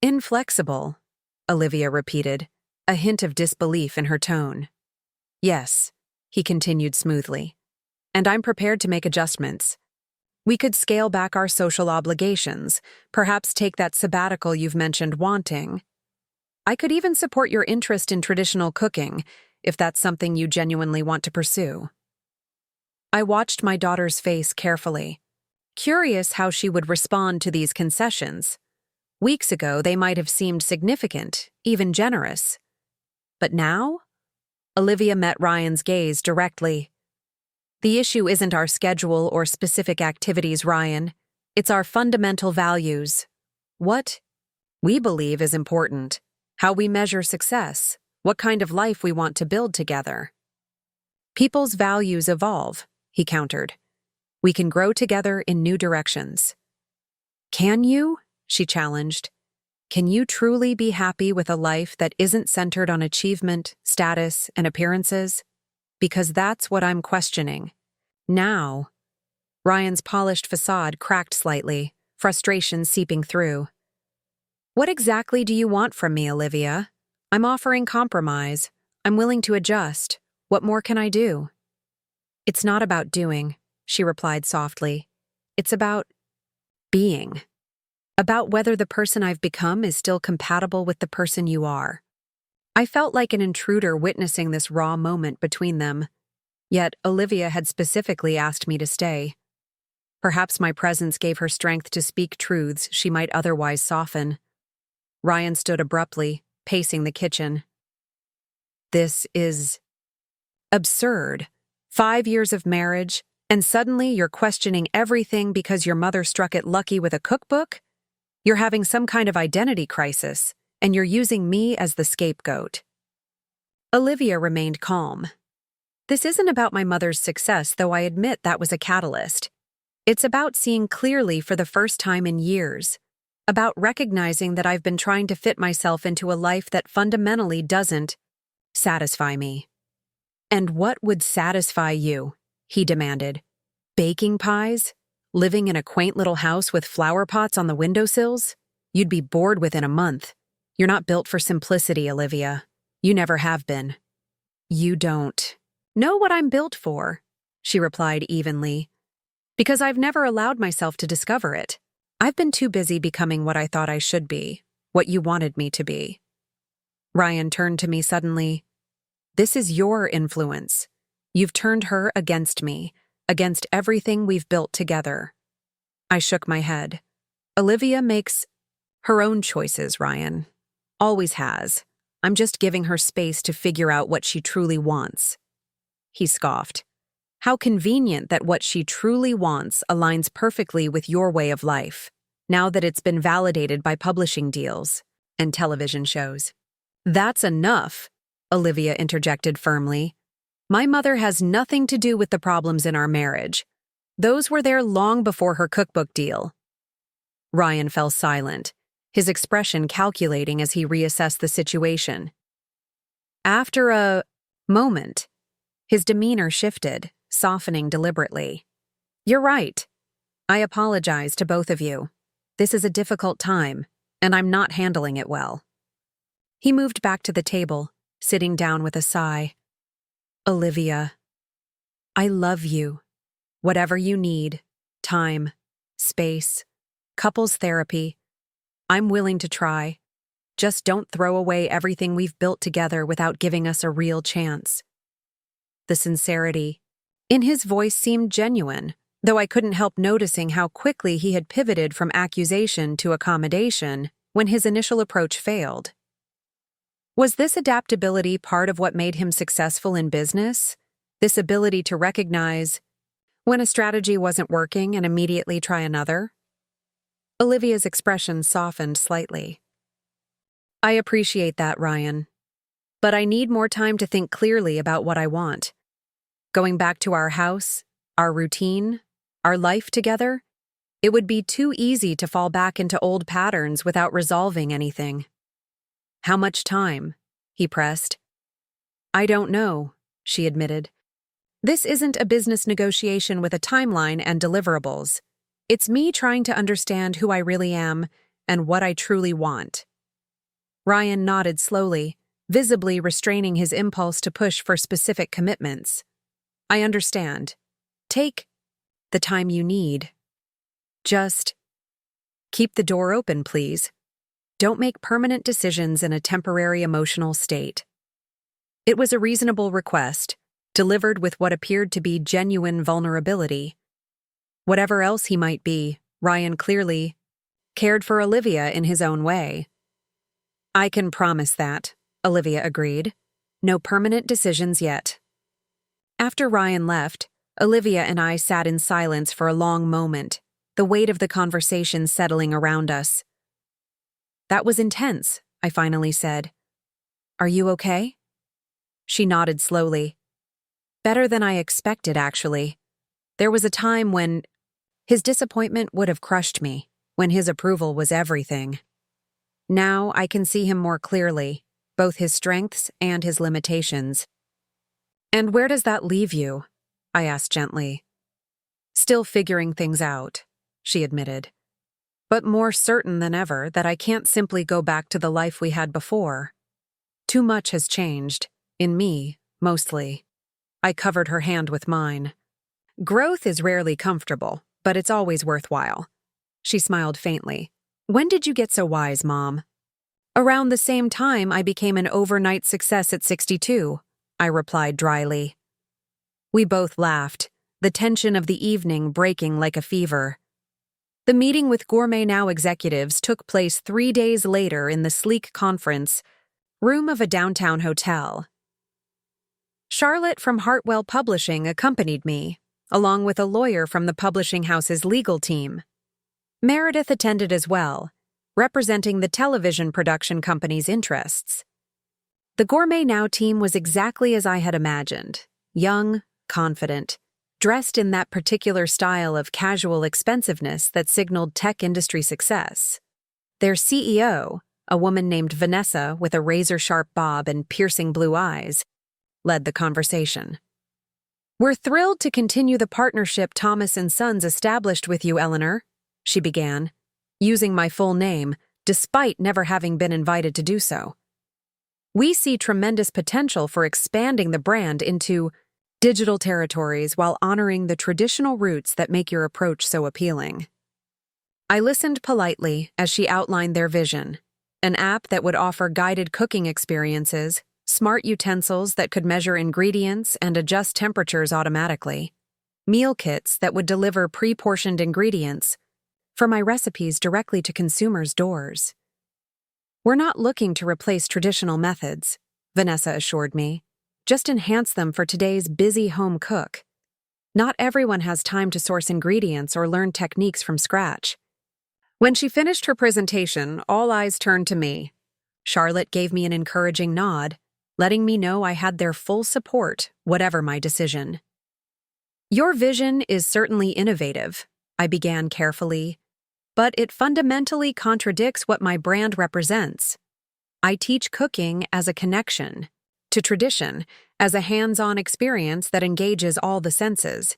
Inflexible, Olivia repeated, a hint of disbelief in her tone. Yes, he continued smoothly. And I'm prepared to make adjustments. We could scale back our social obligations, perhaps take that sabbatical you've mentioned wanting. I could even support your interest in traditional cooking, if that's something you genuinely want to pursue. I watched my daughter's face carefully, curious how she would respond to these concessions. Weeks ago, they might have seemed significant, even generous. But now? Olivia met Ryan's gaze directly. The issue isn't our schedule or specific activities, Ryan. It's our fundamental values. What we believe is important. How we measure success. What kind of life we want to build together. People's values evolve, he countered. We can grow together in new directions. Can you? She challenged. Can you truly be happy with a life that isn't centered on achievement, status, and appearances? Because that's what I'm questioning. Now. Ryan's polished facade cracked slightly, frustration seeping through. What exactly do you want from me, Olivia? I'm offering compromise. I'm willing to adjust. What more can I do? It's not about doing, she replied softly. It's about being. About whether the person I've become is still compatible with the person you are. I felt like an intruder witnessing this raw moment between them. Yet Olivia had specifically asked me to stay. Perhaps my presence gave her strength to speak truths she might otherwise soften. Ryan stood abruptly, pacing the kitchen. This is absurd. 5 years of marriage, and suddenly you're questioning everything because your mother struck it lucky with a cookbook? You're having some kind of identity crisis, and you're using me as the scapegoat. Olivia remained calm. This isn't about my mother's success, though I admit that was a catalyst. It's about seeing clearly for the first time in years. About recognizing that I've been trying to fit myself into a life that fundamentally doesn't satisfy me. And what would satisfy you? He demanded. Baking pies? Living in a quaint little house with flower pots on the windowsills? You'd be bored within a month. You're not built for simplicity, Olivia. You never have been. You don't know what I'm built for, she replied evenly. Because I've never allowed myself to discover it. I've been too busy becoming what I thought I should be, what you wanted me to be. Ryan turned to me suddenly. This is your influence. You've turned her against me, against everything we've built together. I shook my head. Olivia makes her own choices, Ryan. Always has. I'm just giving her space to figure out what she truly wants. He scoffed. How convenient that what she truly wants aligns perfectly with your way of life, now that it's been validated by publishing deals and television shows. That's enough, Olivia interjected firmly. My mother has nothing to do with the problems in our marriage. Those were there long before her cookbook deal. Ryan fell silent, his expression calculating as he reassessed the situation. After a moment, his demeanor shifted, softening deliberately. You're right. I apologize to both of you. This is a difficult time, and I'm not handling it well. He moved back to the table, sitting down with a sigh. Olivia, I love you. Whatever you need, time, space, couples therapy, I'm willing to try. Just don't throw away everything we've built together without giving us a real chance. The sincerity in his voice seemed genuine, though I couldn't help noticing how quickly he had pivoted from accusation to accommodation when his initial approach failed. Was this adaptability part of what made him successful in business? This ability to recognize when a strategy wasn't working and immediately try another? Olivia's expression softened slightly. I appreciate that, Ryan. But I need more time to think clearly about what I want. Going back to our house, our routine, our life together, It would be too easy to fall back into old patterns without resolving anything. How much time? He pressed. I don't know, she admitted. This isn't a business negotiation with a timeline and deliverables. It's me trying to understand who I really am and what I truly want. Ryan nodded slowly, visibly restraining his impulse to push for specific commitments. I understand. Take the time you need. Just keep the door open, please. Don't make permanent decisions in a temporary emotional state. It was a reasonable request, delivered with what appeared to be genuine vulnerability. Whatever else he might be, Ryan clearly cared for Olivia in his own way. I can promise that, Olivia agreed. No permanent decisions yet. After Ryan left, Olivia and I sat in silence for a long moment, the weight of the conversation settling around us. That was intense, I finally said. Are you okay? She nodded slowly. Better than I expected, actually. There was a time when his disappointment would have crushed me, when his approval was everything. Now I can see him more clearly, both his strengths and his limitations. And where does that leave you? I asked gently. Still figuring things out, she admitted. But more certain than ever that I can't simply go back to the life we had before. Too much has changed, in me, mostly. I covered her hand with mine. Growth is rarely comfortable, but it's always worthwhile. She smiled faintly. When did you get so wise, Mom? Around the same time I became an overnight success at 62, I replied dryly. We both laughed, the tension of the evening breaking like a fever. The meeting with Gourmet Now executives took place 3 days later in the sleek conference room of a downtown hotel. Charlotte from Hartwell Publishing accompanied me, along with a lawyer from the publishing house's legal team. Meredith attended as well, representing the television production company's interests. The Gourmet Now team was exactly as I had imagined, young, confident, dressed in that particular style of casual expensiveness that signaled tech industry success. Their CEO, a woman named Vanessa with a razor-sharp bob and piercing blue eyes, led the conversation. We're thrilled to continue the partnership Thomas & Sons established with you, Eleanor, she began, using my full name, despite never having been invited to do so. We see tremendous potential for expanding the brand into digital territories while honoring the traditional roots that make your approach so appealing. I listened politely as she outlined their vision, an app that would offer guided cooking experiences, smart utensils that could measure ingredients and adjust temperatures automatically, meal kits that would deliver pre-portioned ingredients for my recipes directly to consumers' doors. We're not looking to replace traditional methods, Vanessa assured me. Just enhance them for today's busy home cook. Not everyone has time to source ingredients or learn techniques from scratch. When she finished her presentation, all eyes turned to me. Charlotte gave me an encouraging nod, letting me know I had their full support, whatever my decision. Your vision is certainly innovative, I began carefully, but it fundamentally contradicts what my brand represents. I teach cooking as a connection to tradition, as a hands-on experience that engages all the senses.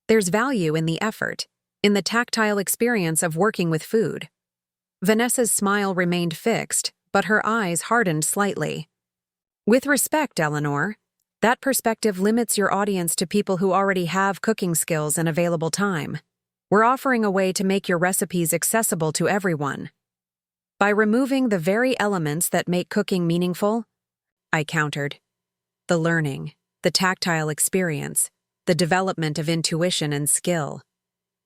There's value in the effort, in the tactile experience of working with food. Vanessa's smile remained fixed, but her eyes hardened slightly. With respect, Eleanor, that perspective limits your audience to people who already have cooking skills and available time. We're offering a way to make your recipes accessible to everyone. By removing the very elements that make cooking meaningful, I countered. The learning, the tactile experience, the development of intuition and skill.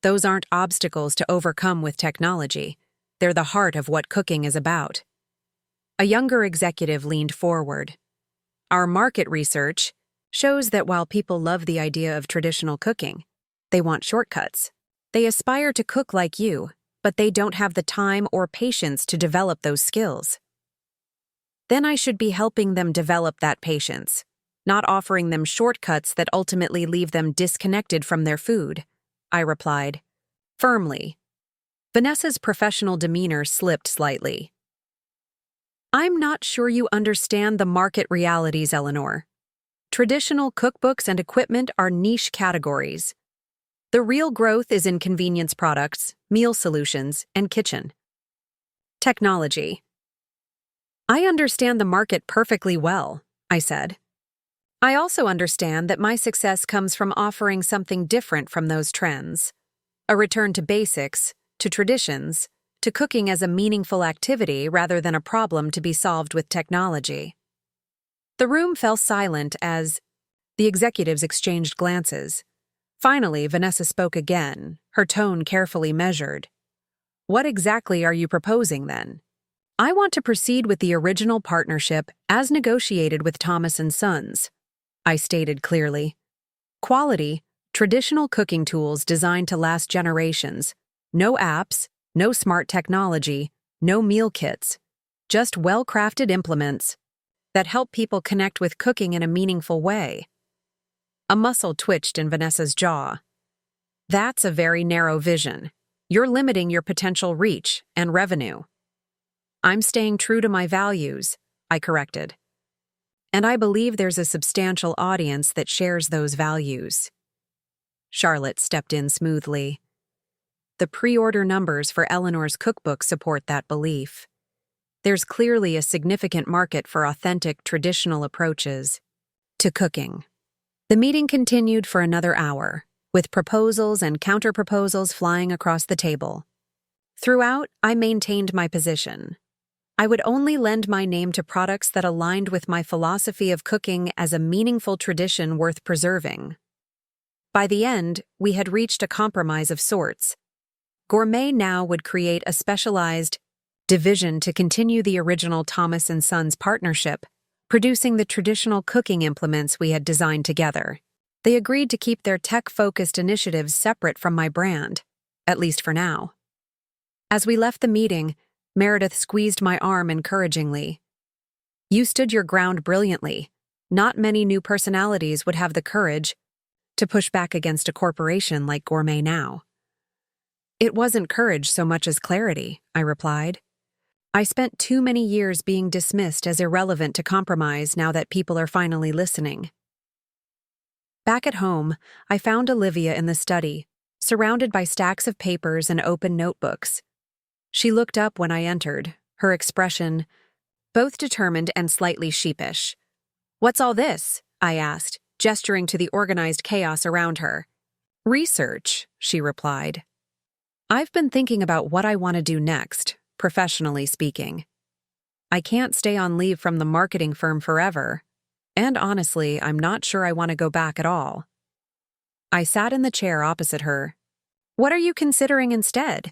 Those aren't obstacles to overcome with technology. They're the heart of what cooking is about. A younger executive leaned forward. Our market research shows that while people love the idea of traditional cooking, they want shortcuts. They aspire to cook like you, but they don't have the time or patience to develop those skills. Then I should be helping them develop that patience, not offering them shortcuts that ultimately leave them disconnected from their food, I replied, firmly, Vanessa's professional demeanor slipped slightly. I'm not sure you understand the market realities, Eleanor. Traditional cookbooks and equipment are niche categories. The real growth is in convenience products, meal solutions, and kitchen technology. I understand the market perfectly well, I said. I also understand that my success comes from offering something different from those trends. A return to basics, to traditions, to cooking as a meaningful activity rather than a problem to be solved with technology. The room fell silent as the executives exchanged glances. Finally, Vanessa spoke again, her tone carefully measured. What exactly are you proposing, then? I want to proceed with the original partnership as negotiated with Thomas & Sons, I stated clearly. Quality, traditional cooking tools designed to last generations. No apps, no smart technology, no meal kits. Just well-crafted implements that help people connect with cooking in a meaningful way. A muscle twitched in Vanessa's jaw. That's a very narrow vision. You're limiting your potential reach and revenue. I'm staying true to my values, I corrected. And I believe there's a substantial audience that shares those values. Charlotte stepped in smoothly. The pre-order numbers for Eleanor's cookbook support that belief. There's clearly a significant market for authentic, traditional approaches to cooking. The meeting continued for another hour, with proposals and counter-proposals flying across the table. Throughout, I maintained my position. I would only lend my name to products that aligned with my philosophy of cooking as a meaningful tradition worth preserving. By the end, we had reached a compromise of sorts. Gourmet now would create a specialized division to continue the original Thomas & Sons partnership, producing the traditional cooking implements we had designed together. They agreed to keep their tech-focused initiatives separate from my brand, at least for now. As we left the meeting, Meredith squeezed my arm encouragingly. You stood your ground brilliantly. Not many new personalities would have the courage to push back against a corporation like Gourmet now. It wasn't courage so much as clarity, I replied. I spent too many years being dismissed as irrelevant to compromise now that people are finally listening. Back at home, I found Olivia in the study, surrounded by stacks of papers and open notebooks. She looked up when I entered, her expression both determined and slightly sheepish. What's all this? I asked, gesturing to the organized chaos around her. Research, she replied. I've been thinking about what I want to do next, professionally speaking. I can't stay on leave from the marketing firm forever, and honestly, I'm not sure I want to go back at all. I sat in the chair opposite her. What are you considering instead?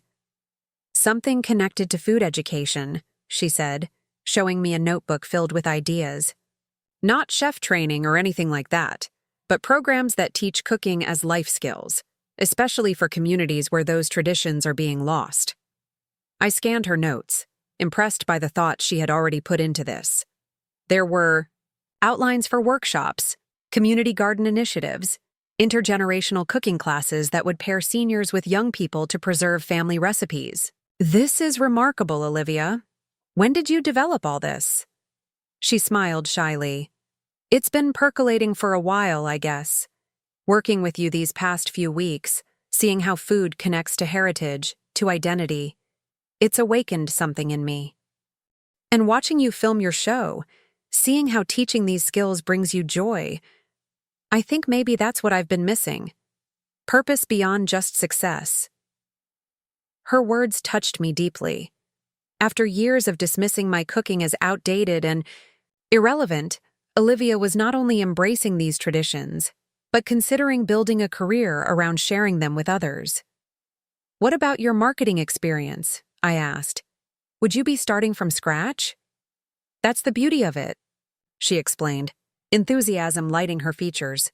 Something connected to food education, she said, showing me a notebook filled with ideas. Not chef training or anything like that, but programs that teach cooking as life skills, especially for communities where those traditions are being lost. I scanned her notes, impressed by the thought she had already put into this. There were outlines for workshops, community garden initiatives, intergenerational cooking classes that would pair seniors with young people to preserve family recipes. This is remarkable, Olivia. When did you develop all this? She smiled shyly. It's been percolating for a while, I guess. Working with you these past few weeks, seeing how food connects to heritage, to identity. It's awakened something in me. And watching you film your show, seeing how teaching these skills brings you joy, I think maybe that's what I've been missing. Purpose beyond just success. Her words touched me deeply. After years of dismissing my cooking as outdated and irrelevant, Olivia was not only embracing these traditions, but considering building a career around sharing them with others. What about your marketing experience? I asked. Would you be starting from scratch? That's the beauty of it, she explained, enthusiasm lighting her features.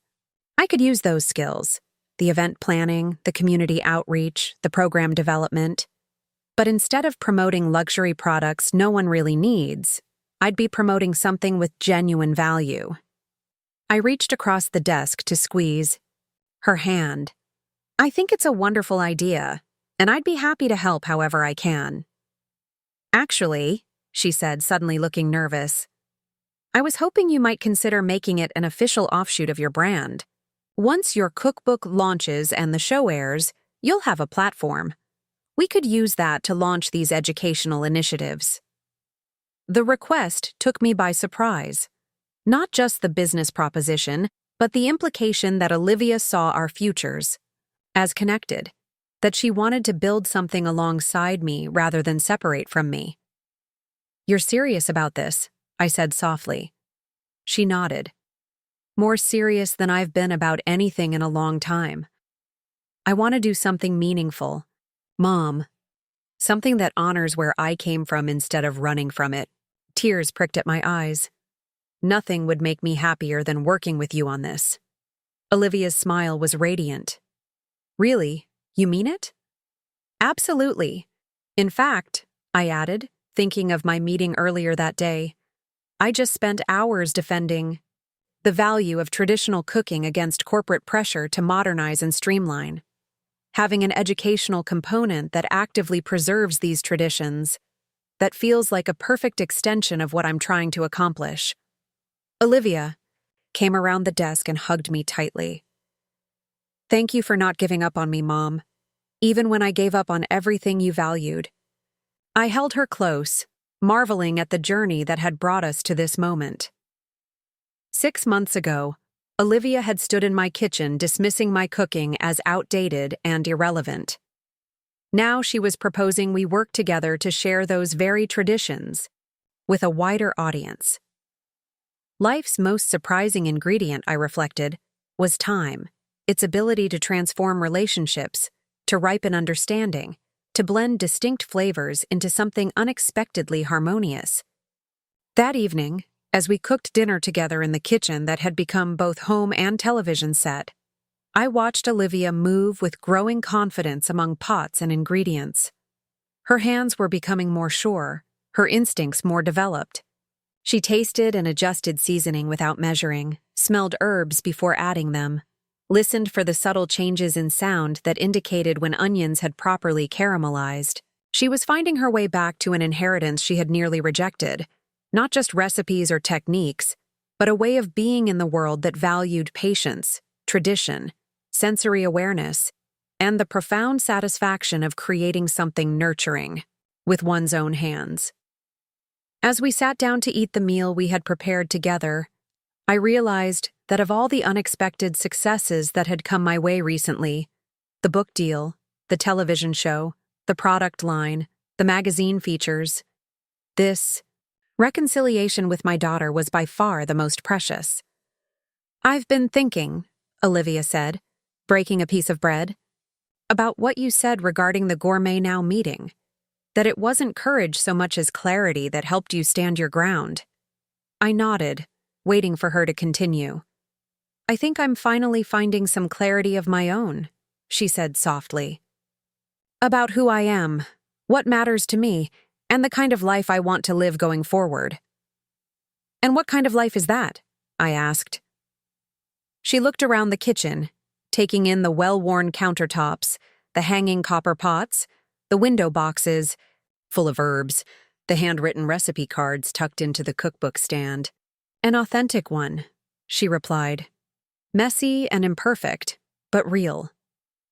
I could use those skills. The event planning, the community outreach, the program development. But instead of promoting luxury products no one really needs, I'd be promoting something with genuine value. I reached across the desk to squeeze her hand. I think it's a wonderful idea, and I'd be happy to help however I can. Actually, she said, suddenly looking nervous, I was hoping you might consider making it an official offshoot of your brand. Once your cookbook launches and the show airs, you'll have a platform. We could use that to launch these educational initiatives. The request took me by surprise. Not just the business proposition, but the implication that Olivia saw our futures as connected, that she wanted to build something alongside me rather than separate from me. You're serious about this, I said softly. She nodded. More serious than I've been about anything in a long time. I want to do something meaningful. Mom. Something that honors where I came from instead of running from it. Tears pricked at my eyes. Nothing would make me happier than working with you on this. Olivia's smile was radiant. Really? You mean it? Absolutely. In fact, I added, thinking of my meeting earlier that day, I just spent hours defending the value of traditional cooking against corporate pressure to modernize and streamline. Having an educational component that actively preserves these traditions, that feels like a perfect extension of what I'm trying to accomplish. Olivia came around the desk and hugged me tightly. Thank you for not giving up on me, Mom, even when I gave up on everything you valued. I held her close, marveling at the journey that had brought us to this moment. 6 months ago, Olivia had stood in my kitchen dismissing my cooking as outdated and irrelevant. Now she was proposing we work together to share those very traditions with a wider audience. Life's most surprising ingredient, I reflected, was time, its ability to transform relationships, to ripen understanding, to blend distinct flavors into something unexpectedly harmonious. That evening, as we cooked dinner together in the kitchen that had become both home and television set, I watched Olivia move with growing confidence among pots and ingredients. Her hands were becoming more sure, her instincts more developed. She tasted and adjusted seasoning without measuring, smelled herbs before adding them, listened for the subtle changes in sound that indicated when onions had properly caramelized. She was finding her way back to an inheritance she had nearly rejected, not just recipes or techniques, but a way of being in the world that valued patience, tradition, sensory awareness, and the profound satisfaction of creating something nurturing with one's own hands. As we sat down to eat the meal we had prepared together, I realized that of all the unexpected successes that had come my way recently, the book deal, the television show, the product line, the magazine features, this reconciliation with my daughter was by far the most precious. I've been thinking, Olivia said, breaking a piece of bread, about what you said regarding the Gourmet Now meeting, that it wasn't courage so much as clarity that helped you stand your ground. I nodded, waiting for her to continue. I think I'm finally finding some clarity of my own, she said softly. About who I am, what matters to me, and the kind of life I want to live going forward. And what kind of life is that? I asked. She looked around the kitchen, taking in the well-worn countertops, the hanging copper pots, the window boxes, full of herbs, the handwritten recipe cards tucked into the cookbook stand. An authentic one, she replied. Messy and imperfect, but real.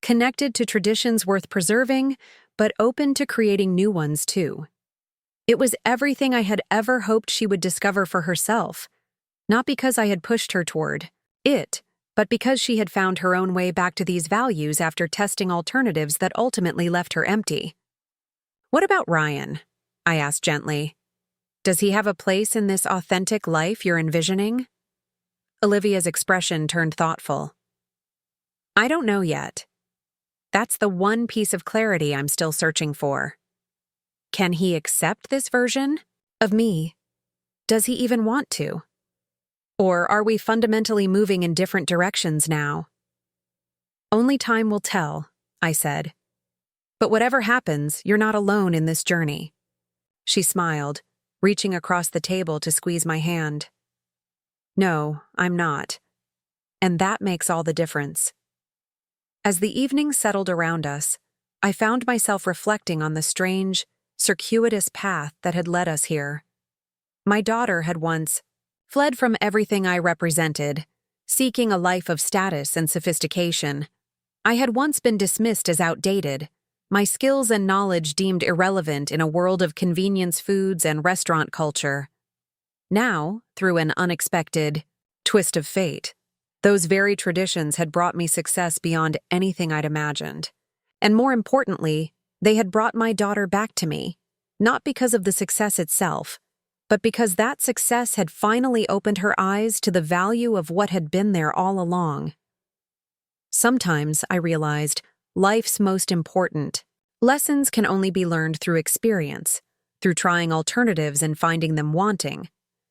Connected to traditions worth preserving, but open to creating new ones too. It was everything I had ever hoped she would discover for herself, not because I had pushed her toward it, but because she had found her own way back to these values after testing alternatives that ultimately left her empty. What about Ryan? I asked gently. Does he have a place in this authentic life you're envisioning? Olivia's expression turned thoughtful. I don't know yet. That's the one piece of clarity I'm still searching for. Can he accept this version of me? Does he even want to? Or are we fundamentally moving in different directions now? Only time will tell, I said. But whatever happens, you're not alone in this journey. She smiled, reaching across the table to squeeze my hand. No, I'm not. And that makes all the difference. As the evening settled around us, I found myself reflecting on the strange, circuitous path that had led us here. My daughter had once fled from everything I represented, seeking a life of status and sophistication. I had once been dismissed as outdated, my skills and knowledge deemed irrelevant in a world of convenience foods and restaurant culture. Now, through an unexpected twist of fate, those very traditions had brought me success beyond anything I'd imagined. And more importantly, they had brought my daughter back to me, not because of the success itself, but because that success had finally opened her eyes to the value of what had been there all along. Sometimes, I realized, life's most important lessons can only be learned through experience, through trying alternatives and finding them wanting,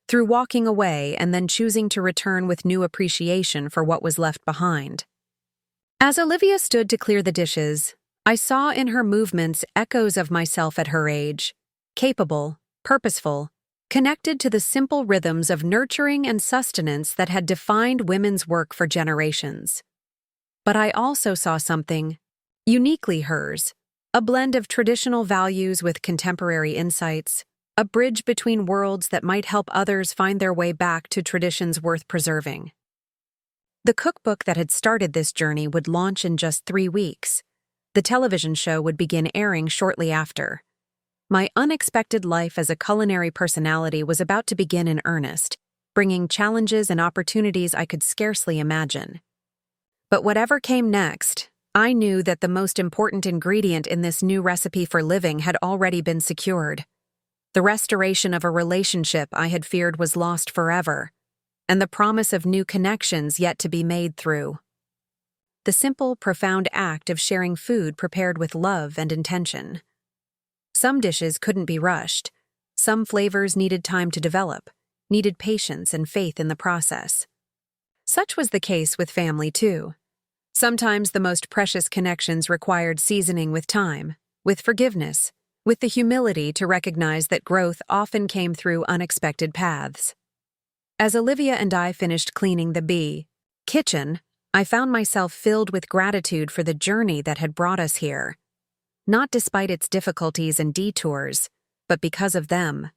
through walking away and then choosing to return with new appreciation for what was left behind. As Olivia stood to clear the dishes, I saw in her movements echoes of myself at her age, capable, purposeful, connected to the simple rhythms of nurturing and sustenance that had defined women's work for generations. But I also saw something uniquely hers, a blend of traditional values with contemporary insights, a bridge between worlds that might help others find their way back to traditions worth preserving. The cookbook that had started this journey would launch in just 3 weeks. The television show would begin airing shortly after. My unexpected life as a culinary personality was about to begin in earnest, bringing challenges and opportunities I could scarcely imagine. But whatever came next, I knew that the most important ingredient in this new recipe for living had already been secured. The restoration of a relationship I had feared was lost forever, and the promise of new connections yet to be made through. The simple, profound act of sharing food prepared with love and intention. Some dishes couldn't be rushed. Some flavors needed time to develop, needed patience and faith in the process. Such was the case with family, too. Sometimes the most precious connections required seasoning with time, with forgiveness, with the humility to recognize that growth often came through unexpected paths. As Olivia and I finished cleaning the kitchen, I found myself filled with gratitude for the journey that had brought us here. Not despite its difficulties and detours, but because of them.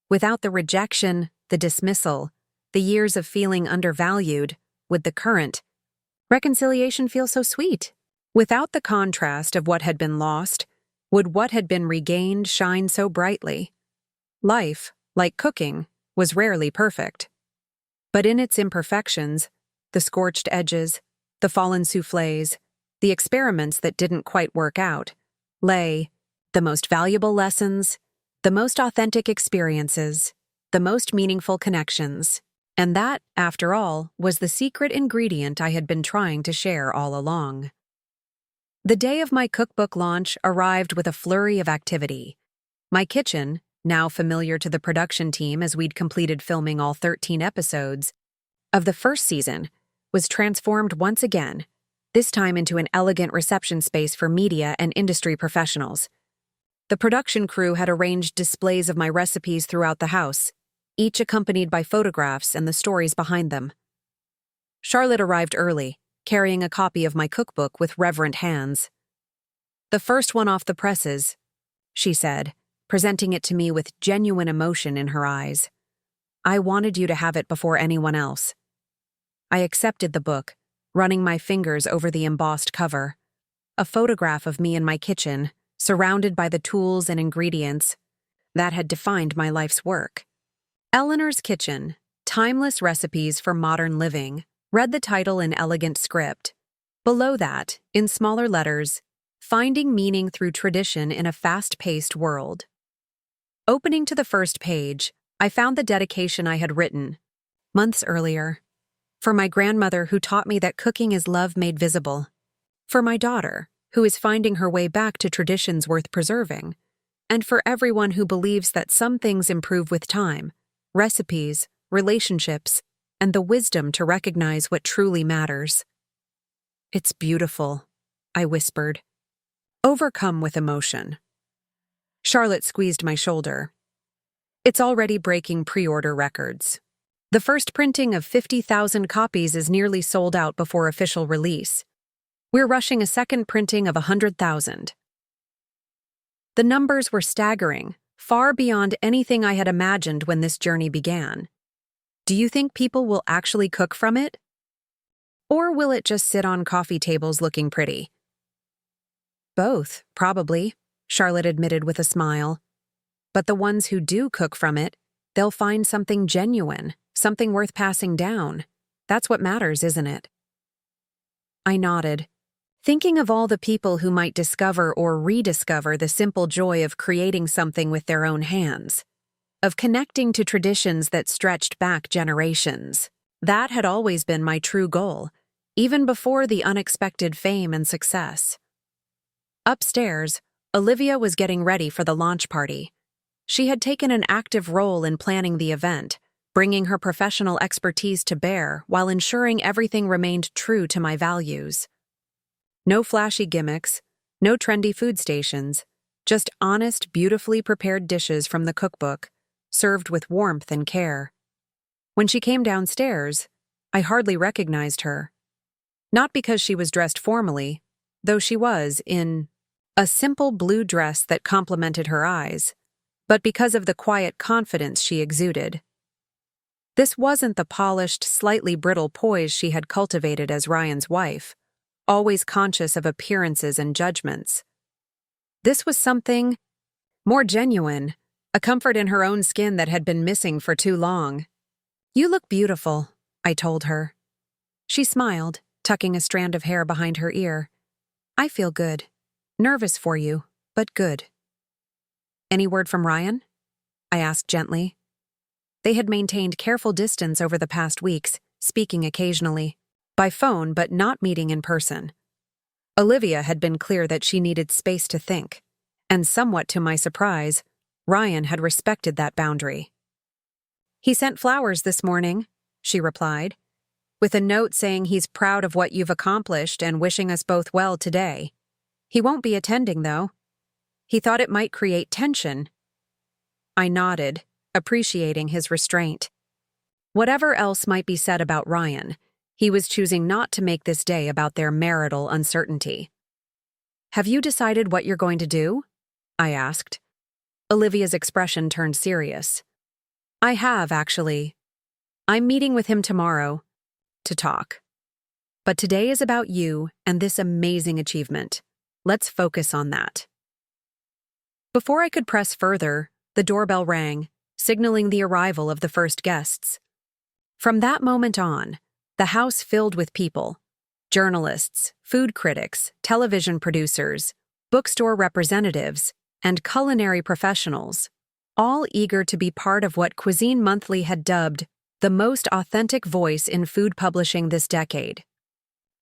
Without the rejection, the dismissal, the years of feeling undervalued, would the current reconciliation feel so sweet? Without the contrast of what had been lost, would what had been regained shine so brightly? Life, like cooking, was rarely perfect. But in its imperfections, the scorched edges, the fallen soufflés, the experiments that didn't quite work out, lay the most valuable lessons, the most authentic experiences, the most meaningful connections. And that, after all, was the secret ingredient I had been trying to share all along. The day of my cookbook launch arrived with a flurry of activity. My kitchen, now familiar to the production team as we'd completed filming all 13 episodes of the first season, was transformed once again, this time into an elegant reception space for media and industry professionals. The production crew had arranged displays of my recipes throughout the house, each accompanied by photographs and the stories behind them. Charlotte arrived early, carrying a copy of my cookbook with reverent hands. "The first one off the presses," she said, presenting it to me with genuine emotion in her eyes. "I wanted you to have it before anyone else." I accepted the book, running my fingers over the embossed cover. A photograph of me in my kitchen, surrounded by the tools and ingredients that had defined my life's work. Eleanor's Kitchen, Timeless Recipes for Modern Living, read the title in elegant script. Below that, in smaller letters, Finding Meaning Through Tradition in a Fast-Paced World. Opening to the first page, I found the dedication I had written months earlier. For my grandmother who taught me that cooking is love made visible. For my daughter, who is finding her way back to traditions worth preserving. And for everyone who believes that some things improve with time, recipes, relationships, and the wisdom to recognize what truly matters. "It's beautiful," I whispered, overcome with emotion. Charlotte squeezed my shoulder. "It's already breaking pre-order records. The first printing of 50,000 copies is nearly sold out before official release. We're rushing a second printing of 100,000. The numbers were staggering, far beyond anything I had imagined when this journey began. Do you think people will actually cook from it? Or will it just sit on coffee tables looking pretty? Both, probably, Charlotte admitted with a smile. But the ones who do cook from it, they'll find something genuine, something worth passing down. That's what matters, isn't it? I nodded, thinking of all the people who might discover or rediscover the simple joy of creating something with their own hands, of connecting to traditions that stretched back generations. That had always been my true goal, even before the unexpected fame and success. Upstairs, Olivia was getting ready for the launch party. She had taken an active role in planning the event, bringing her professional expertise to bear while ensuring everything remained true to my values. No flashy gimmicks, no trendy food stations, just honest, beautifully prepared dishes from the cookbook, served with warmth and care. When she came downstairs, I hardly recognized her. Not because she was dressed formally, though she was in a simple blue dress that complemented her eyes, but because of the quiet confidence she exuded. This wasn't the polished, slightly brittle poise she had cultivated as Ryan's wife, always conscious of appearances and judgments. This was something more genuine, a comfort in her own skin that had been missing for too long. "You look beautiful," I told her. She smiled, tucking a strand of hair behind her ear. "I feel good. Nervous for you, but good." "Any word from Ryan?" I asked gently. They had maintained careful distance over the past weeks, speaking occasionally, by phone but not meeting in person. Olivia had been clear that she needed space to think, and somewhat to my surprise, Ryan had respected that boundary. "He sent flowers this morning," she replied, "with a note saying he's proud of what you've accomplished and wishing us both well today. He won't be attending, though. He thought it might create tension." I nodded, appreciating his restraint. Whatever else might be said about Ryan, he was choosing not to make this day about their marital uncertainty. "Have you decided what you're going to do?" I asked. Olivia's expression turned serious. "I have, actually. I'm meeting with him tomorrow to talk. But today is about you and this amazing achievement. Let's focus on that." Before I could press further, the doorbell rang, signaling the arrival of the first guests. From that moment on, the house filled with people: journalists, food critics, television producers, bookstore representatives, and culinary professionals, all eager to be part of what Cuisine Monthly had dubbed the most authentic voice in food publishing this decade.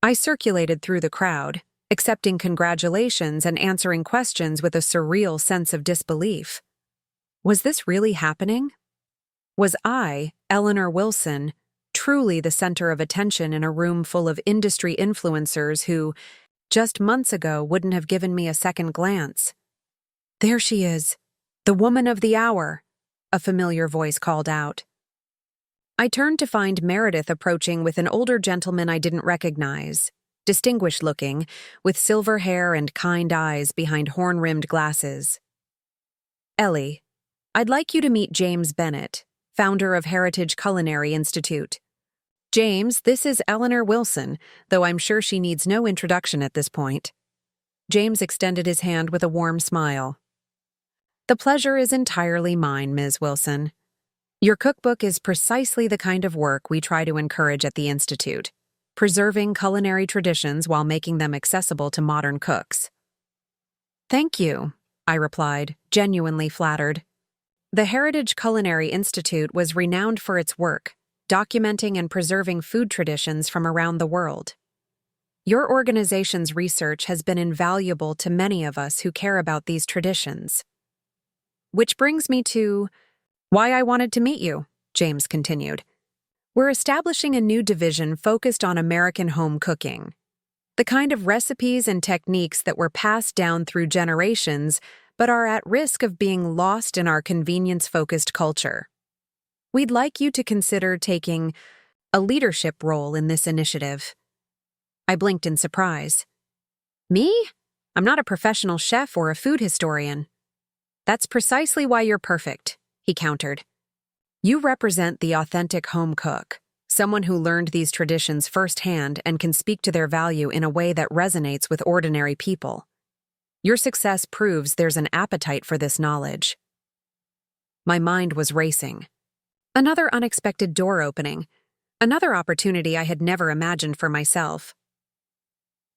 I circulated through the crowd, accepting congratulations and answering questions with a surreal sense of disbelief. Was this really happening? Was I, Eleanor Wilson, truly the center of attention in a room full of industry influencers who, just months ago, wouldn't have given me a second glance? "There she is, the woman of the hour," a familiar voice called out. I turned to find Meredith approaching with an older gentleman I didn't recognize, distinguished-looking, with silver hair and kind eyes behind horn-rimmed glasses. "Ellie, I'd like you to meet James Bennett, founder of Heritage Culinary Institute. James, this is Eleanor Wilson, though I'm sure she needs no introduction at this point." James extended his hand with a warm smile. "The pleasure is entirely mine, Ms. Wilson. Your cookbook is precisely the kind of work we try to encourage at the Institute, preserving culinary traditions while making them accessible to modern cooks." "Thank you," I replied, genuinely flattered. The Heritage Culinary Institute was renowned for its work, documenting and preserving food traditions from around the world. Your organization's research has been invaluable to many of us who care about these traditions. Which brings me to why I wanted to meet you, James continued. We're establishing a new division focused on American home cooking, the kind of recipes and techniques that were passed down through generations but are at risk of being lost in our convenience-focused culture. We'd like you to consider taking a leadership role in this initiative." I blinked in surprise. Me? I'm not a professional chef or a food historian. That's precisely why you're perfect, he countered. You represent the authentic home cook, someone who learned these traditions firsthand and can speak to their value in a way that resonates with ordinary people. Your success proves there's an appetite for this knowledge. My mind was racing. Another unexpected door opening, another opportunity I had never imagined for myself.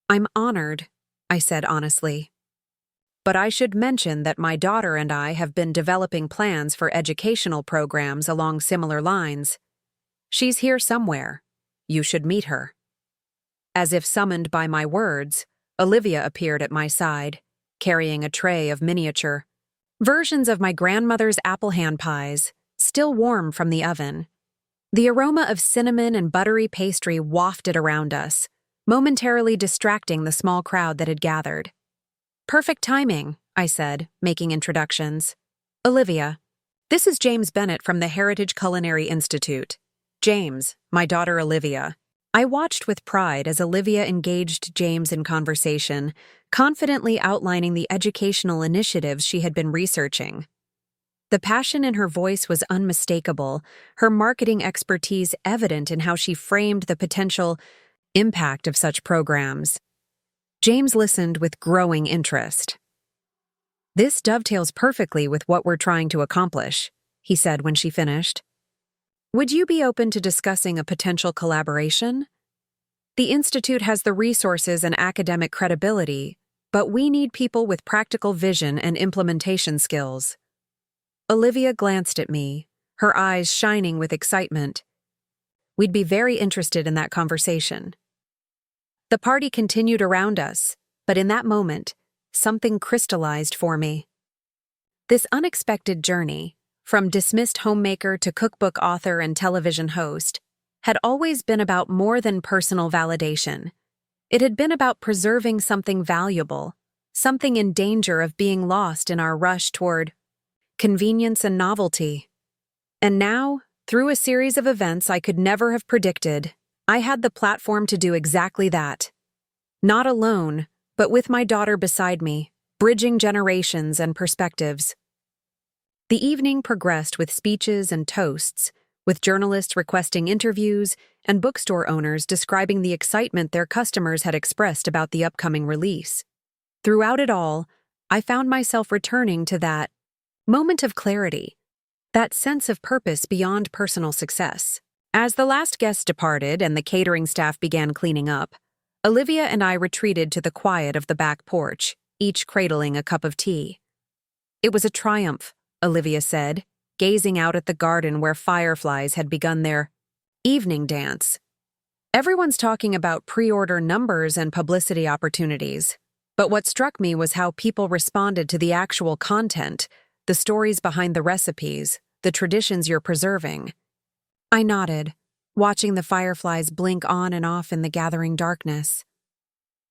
I'm honored, I said honestly. But I should mention that my daughter and I have been developing plans for educational programs along similar lines. She's here somewhere. You should meet her. As if summoned by my words, Olivia appeared at my side, carrying a tray of miniature versions of my grandmother's apple hand pies, still warm from the oven. The aroma of cinnamon and buttery pastry wafted around us, momentarily distracting the small crowd that had gathered. Perfect timing, I said, making introductions. Olivia, this is James Bennett from the Heritage Culinary Institute. James, my daughter Olivia. I watched with pride as Olivia engaged James in conversation, confidently outlining the educational initiatives she had been researching. The passion in her voice was unmistakable, her marketing expertise evident in how she framed the potential impact of such programs. James listened with growing interest. This dovetails perfectly with what we're trying to accomplish, he said when she finished. Would you be open to discussing a potential collaboration? The Institute has the resources and academic credibility, but we need people with practical vision and implementation skills. Olivia glanced at me, her eyes shining with excitement. We'd be very interested in that conversation. The party continued around us, but in that moment, something crystallized for me. This unexpected journey, from dismissed homemaker to cookbook author and television host, had always been about more than personal validation. It had been about preserving something valuable, something in danger of being lost in our rush toward convenience and novelty. And now, through a series of events I could never have predicted, I had the platform to do exactly that. Not alone, but with my daughter beside me, bridging generations and perspectives. The evening progressed with speeches and toasts, with journalists requesting interviews and bookstore owners describing the excitement their customers had expressed about the upcoming release. Throughout it all, I found myself returning to that moment of clarity, that sense of purpose beyond personal success. As the last guest departed and the catering staff began cleaning up, Olivia and I retreated to the quiet of the back porch, each cradling a cup of tea. It was a triumph, Olivia said, gazing out at the garden where fireflies had begun their evening dance. Everyone's talking about pre-order numbers and publicity opportunities, but what struck me was how people responded to the actual content, the stories behind the recipes, the traditions you're preserving. I nodded, watching the fireflies blink on and off in the gathering darkness.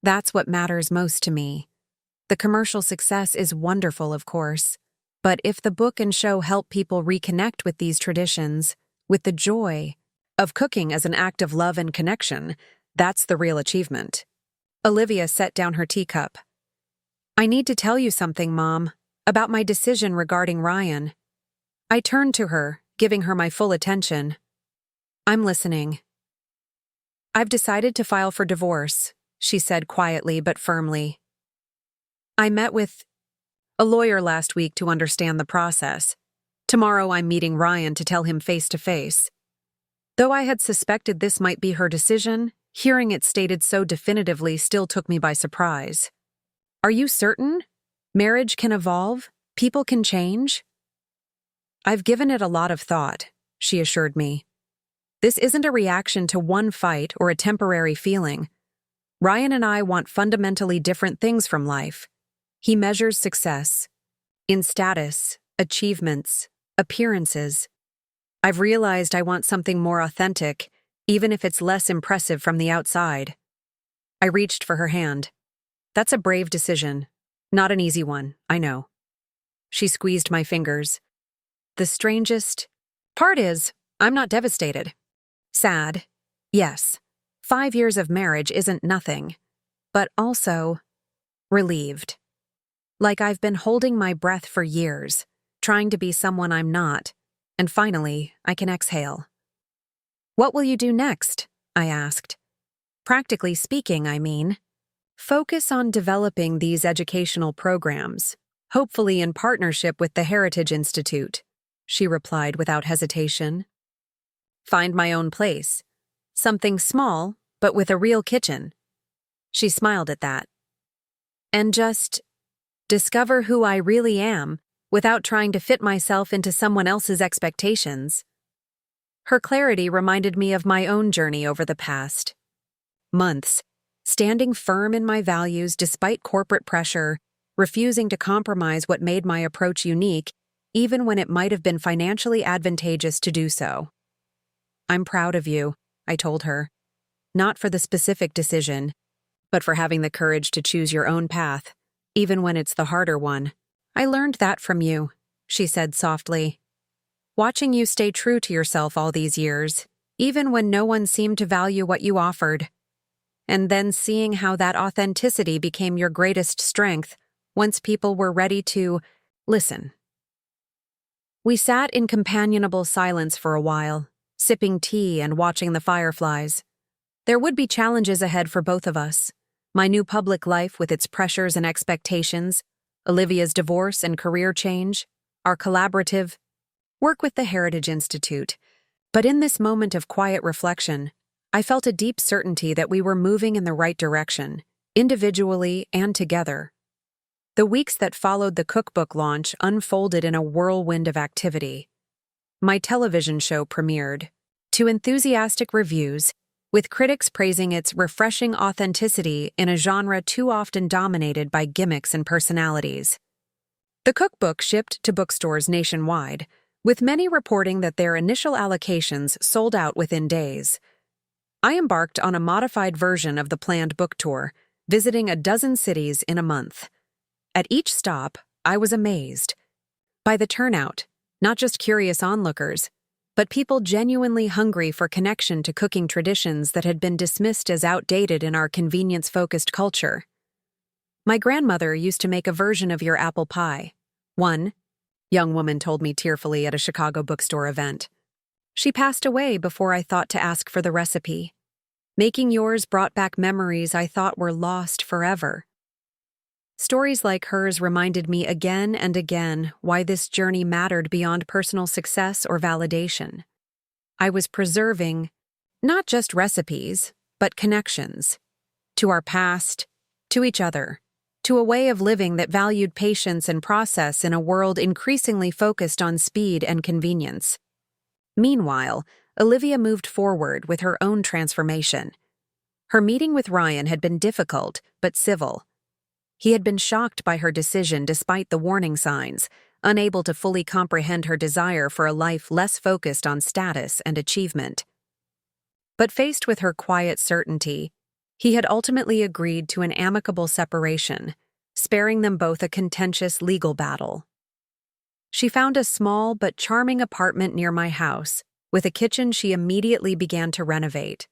That's what matters most to me. The commercial success is wonderful, of course, but if the book and show help people reconnect with these traditions, with the joy of cooking as an act of love and connection, that's the real achievement. Olivia set down her teacup. I need to tell you something, Mom, about my decision regarding Ryan. I turned to her, giving her my full attention. I'm listening. I've decided to file for divorce, she said quietly but firmly. I met with a lawyer last week to understand the process. Tomorrow I'm meeting Ryan to tell him face to face. Though I had suspected this might be her decision, hearing it stated so definitively still took me by surprise. Are you certain? Marriage can evolve? People can change? I've given it a lot of thought, she assured me. This isn't a reaction to one fight or a temporary feeling. Ryan and I want fundamentally different things from life. He measures success in status, achievements, appearances. I've realized I want something more authentic, even if it's less impressive from the outside. I reached for her hand. That's a brave decision. Not an easy one, I know. She squeezed my fingers. The strangest part is, I'm not devastated. Sad, yes. 5 years of marriage isn't nothing. But also, relieved. Like I've been holding my breath for years, trying to be someone I'm not, and finally, I can exhale. "What will you do next?" I asked. "Practically speaking, I mean." "Focus on developing these educational programs, hopefully in partnership with the Heritage Institute," she replied without hesitation. "Find my own place. Something small, but with a real kitchen." She smiled at that. "And just discover who I really am without trying to fit myself into someone else's expectations." Her clarity reminded me of my own journey over the past months, standing firm in my values despite corporate pressure, refusing to compromise what made my approach unique, even when it might have been financially advantageous to do so. "I'm proud of you," I told her. "Not for the specific decision, but for having the courage to choose your own path, even when it's the harder one." "I learned that from you," she said softly. "Watching you stay true to yourself all these years, even when no one seemed to value what you offered. And then seeing how that authenticity became your greatest strength once people were ready to listen." We sat in companionable silence for a while, sipping tea and watching the fireflies. There would be challenges ahead for both of us. My new public life with its pressures and expectations, Olivia's divorce and career change, our collaborative work with the Heritage Institute. But in this moment of quiet reflection, I felt a deep certainty that we were moving in the right direction, individually and together. The weeks that followed the cookbook launch unfolded in a whirlwind of activity. My television show premiered, to enthusiastic reviews, with critics praising its refreshing authenticity in a genre too often dominated by gimmicks and personalities. The cookbook shipped to bookstores nationwide, with many reporting that their initial allocations sold out within days. I embarked on a modified version of the planned book tour, visiting a dozen cities in a month. At each stop, I was amazed by the turnout, not just curious onlookers, but people genuinely hungry for connection to cooking traditions that had been dismissed as outdated in our convenience-focused culture. "My grandmother used to make a version of your apple pie," one young woman told me tearfully at a Chicago bookstore event. "She passed away before I thought to ask for the recipe. Making yours brought back memories I thought were lost forever." Stories like hers reminded me again and again why this journey mattered beyond personal success or validation. I was preserving not just recipes, but connections. To our past, to each other, to a way of living that valued patience and process in a world increasingly focused on speed and convenience. Meanwhile, Olivia moved forward with her own transformation. Her meeting with Ryan had been difficult, but civil. He had been shocked by her decision despite the warning signs, unable to fully comprehend her desire for a life less focused on status and achievement. But faced with her quiet certainty, he had ultimately agreed to an amicable separation, sparing them both a contentious legal battle. She found a small but charming apartment near my house, with a kitchen she immediately began to renovate,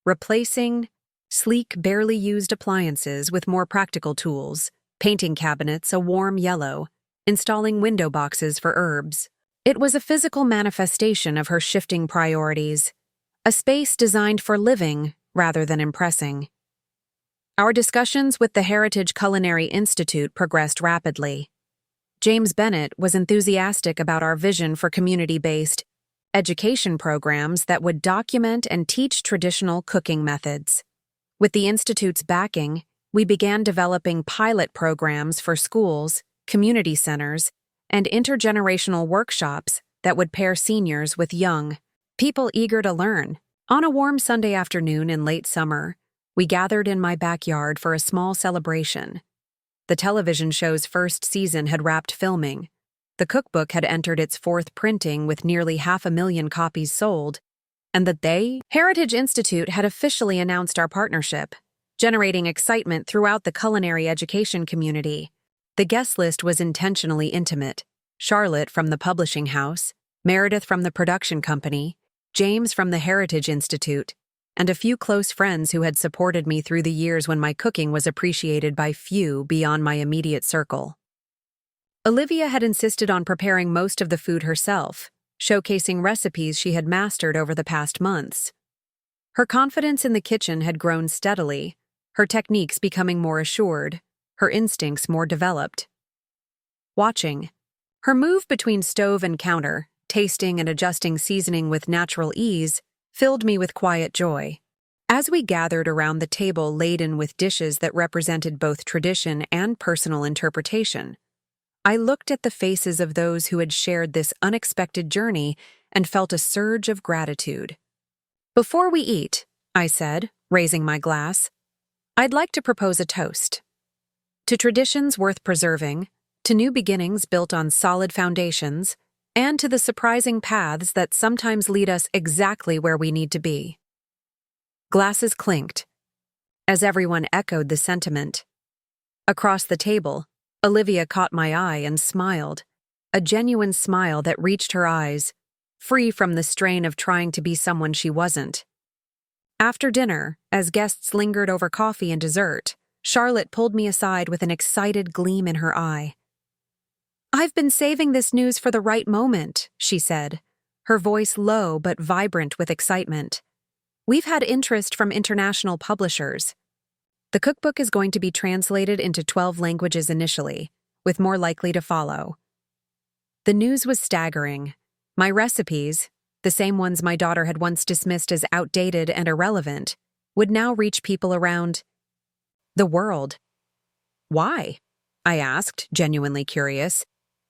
replacing sleek, barely used appliances with more practical tools, painting cabinets a warm yellow, installing window boxes for herbs. It was a physical manifestation of her shifting priorities, a space designed for living rather than impressing. Our discussions with the Heritage Culinary Institute progressed rapidly. James Bennett was enthusiastic about our vision for community-based education programs that would document and teach traditional cooking methods. With the Institute's backing, we began developing pilot programs for schools, community centers, and intergenerational workshops that would pair seniors with young people eager to learn. On a warm Sunday afternoon in late summer, we gathered in my backyard for a small celebration. The television show's first season had wrapped filming. The cookbook had entered its fourth printing with nearly 500,000 copies sold, and the Heritage Institute had officially announced our partnership, generating excitement throughout the culinary education community. The guest list was intentionally intimate: Charlotte from the publishing house, Meredith from the production company, James from the Heritage Institute, and a few close friends who had supported me through the years when my cooking was appreciated by few beyond my immediate circle. Olivia had insisted on preparing most of the food herself, showcasing recipes she had mastered over the past months. Her confidence in the kitchen had grown steadily, her techniques becoming more assured, her instincts more developed. Watching her move between stove and counter, tasting and adjusting seasoning with natural ease, filled me with quiet joy. As we gathered around the table laden with dishes that represented both tradition and personal interpretation, I looked at the faces of those who had shared this unexpected journey and felt a surge of gratitude. "Before we eat," I said, raising my glass, "I'd like to propose a toast. To traditions worth preserving, to new beginnings built on solid foundations, and to the surprising paths that sometimes lead us exactly where we need to be." Glasses clinked, as everyone echoed the sentiment. Across the table, Olivia caught my eye and smiled, a genuine smile that reached her eyes, free from the strain of trying to be someone she wasn't. After dinner, as guests lingered over coffee and dessert, Charlotte pulled me aside with an excited gleam in her eye. "I've been saving this news for the right moment," she said, her voice low but vibrant with excitement. "We've had interest from international publishers. The cookbook is going to be translated into 12 languages initially, with more likely to follow." The news was staggering. My recipes, the same ones my daughter had once dismissed as outdated and irrelevant, would now reach people around the world. "Why?" I asked, genuinely curious.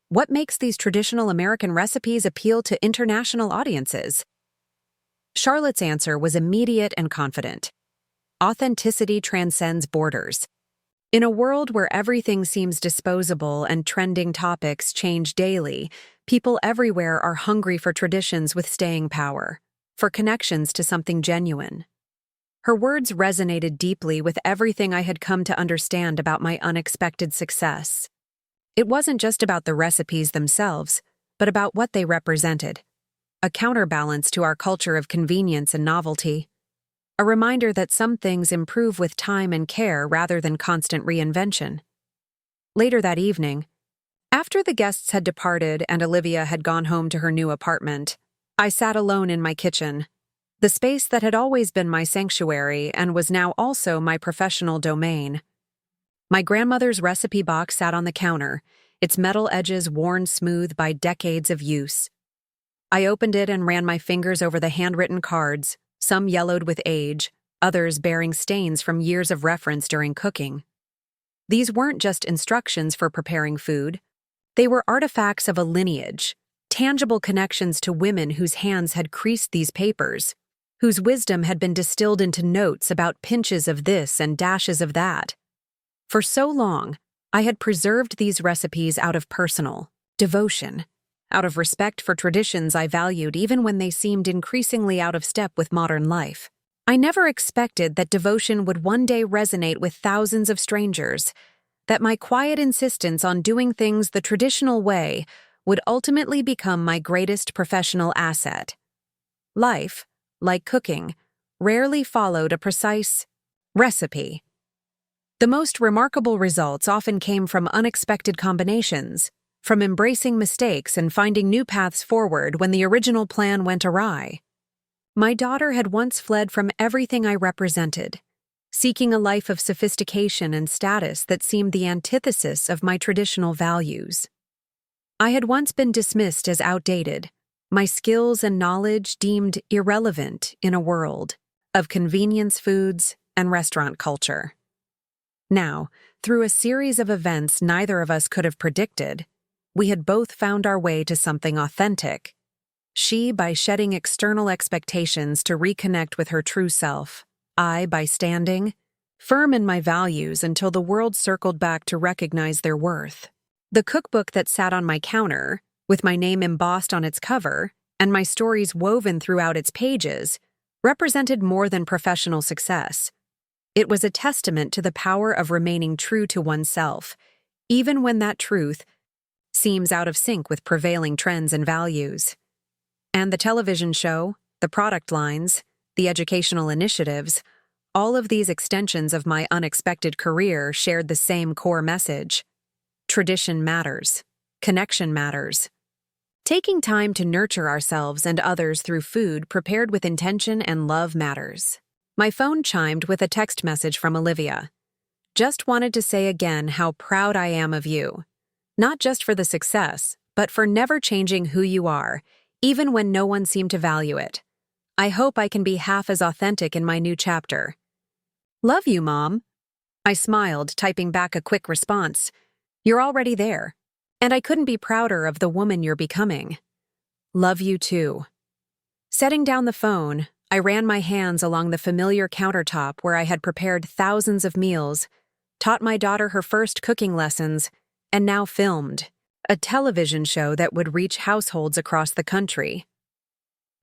"What makes these traditional American recipes appeal to international audiences?" Charlotte's answer was immediate and confident. Authenticity transcends borders. In a world where everything seems disposable and trending topics change daily, people everywhere are hungry for traditions with staying power, for connections to something genuine. Her words resonated deeply with everything I had come to understand about my unexpected success. It wasn't just about the recipes themselves, but about what they represented. A counterbalance to our culture of convenience and novelty. A reminder that some things improve with time and care rather than constant reinvention. Later that evening, after the guests had departed and Olivia had gone home to her new apartment, I sat alone in my kitchen, the space that had always been my sanctuary and was now also my professional domain. My grandmother's recipe box sat on the counter, its metal edges worn smooth by decades of use. I opened it and ran my fingers over the handwritten cards, some yellowed with age, others bearing stains from years of reference during cooking. These weren't just instructions for preparing food. They were artifacts of a lineage, tangible connections to women whose hands had creased these papers, whose wisdom had been distilled into notes about pinches of this and dashes of that. For so long, I had preserved these recipes out of personal devotion, out of respect for traditions I valued even when they seemed increasingly out of step with modern life. I never expected that devotion would one day resonate with thousands of strangers, that my quiet insistence on doing things the traditional way would ultimately become my greatest professional asset. Life, like cooking, rarely followed a precise recipe. The most remarkable results often came from unexpected combinations, from embracing mistakes and finding new paths forward when the original plan went awry. My daughter had once fled from everything I represented, seeking a life of sophistication and status that seemed the antithesis of my traditional values. I had once been dismissed as outdated, my skills and knowledge deemed irrelevant in a world of convenience foods and restaurant culture. Now, through a series of events neither of us could have predicted, we had both found our way to something authentic. She by shedding external expectations to reconnect with her true self, I by standing firm in my values until the world circled back to recognize their worth. The cookbook that sat on my counter, with my name embossed on its cover and my stories woven throughout its pages, represented more than professional success. It was a testament to the power of remaining true to oneself, even when that truth seems out of sync with prevailing trends and values. And the television show, the product lines, the educational initiatives, all of these extensions of my unexpected career shared the same core message. Tradition matters. Connection matters. Taking time to nurture ourselves and others through food prepared with intention and love matters. My phone chimed with a text message from Olivia. Just wanted to say again how proud I am of you. Not just for the success, but for never changing who you are, even when no one seemed to value it. I hope I can be half as authentic in my new chapter. Love you, Mom. I smiled, typing back a quick response. You're already there, and I couldn't be prouder of the woman you're becoming. Love you too. Setting down the phone, I ran my hands along the familiar countertop where I had prepared thousands of meals, taught my daughter her first cooking lessons, and now filmed a television show that would reach households across the country.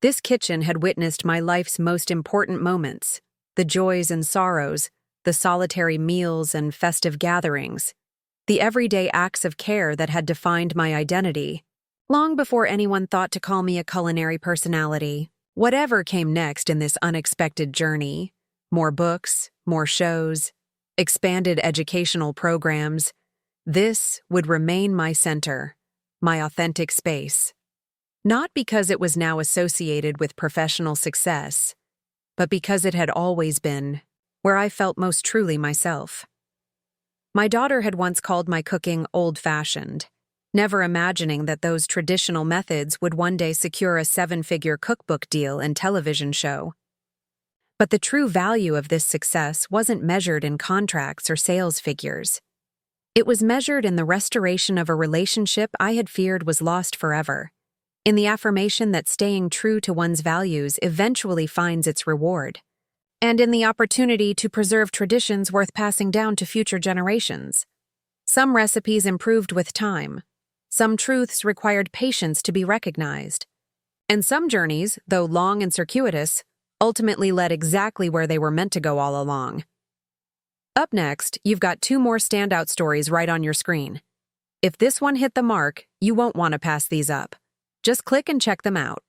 This kitchen had witnessed my life's most important moments, the joys and sorrows, the solitary meals and festive gatherings, the everyday acts of care that had defined my identity, long before anyone thought to call me a culinary personality. Whatever came next in this unexpected journey, more books, more shows, expanded educational programs, this would remain my center, my authentic space. Not because it was now associated with professional success, but because it had always been where I felt most truly myself. My daughter had once called my cooking old-fashioned, never imagining that those traditional methods would one day secure a seven-figure cookbook deal and television show. But the true value of this success wasn't measured in contracts or sales figures. It was measured in the restoration of a relationship I had feared was lost forever, in the affirmation that staying true to one's values eventually finds its reward, and in the opportunity to preserve traditions worth passing down to future generations. Some recipes improved with time. Some truths required patience to be recognized. And some journeys, though long and circuitous, ultimately led exactly where they were meant to go all along. Up next, you've got two more standout stories right on your screen. If this one hit the mark, you won't want to pass these up. Just click and check them out.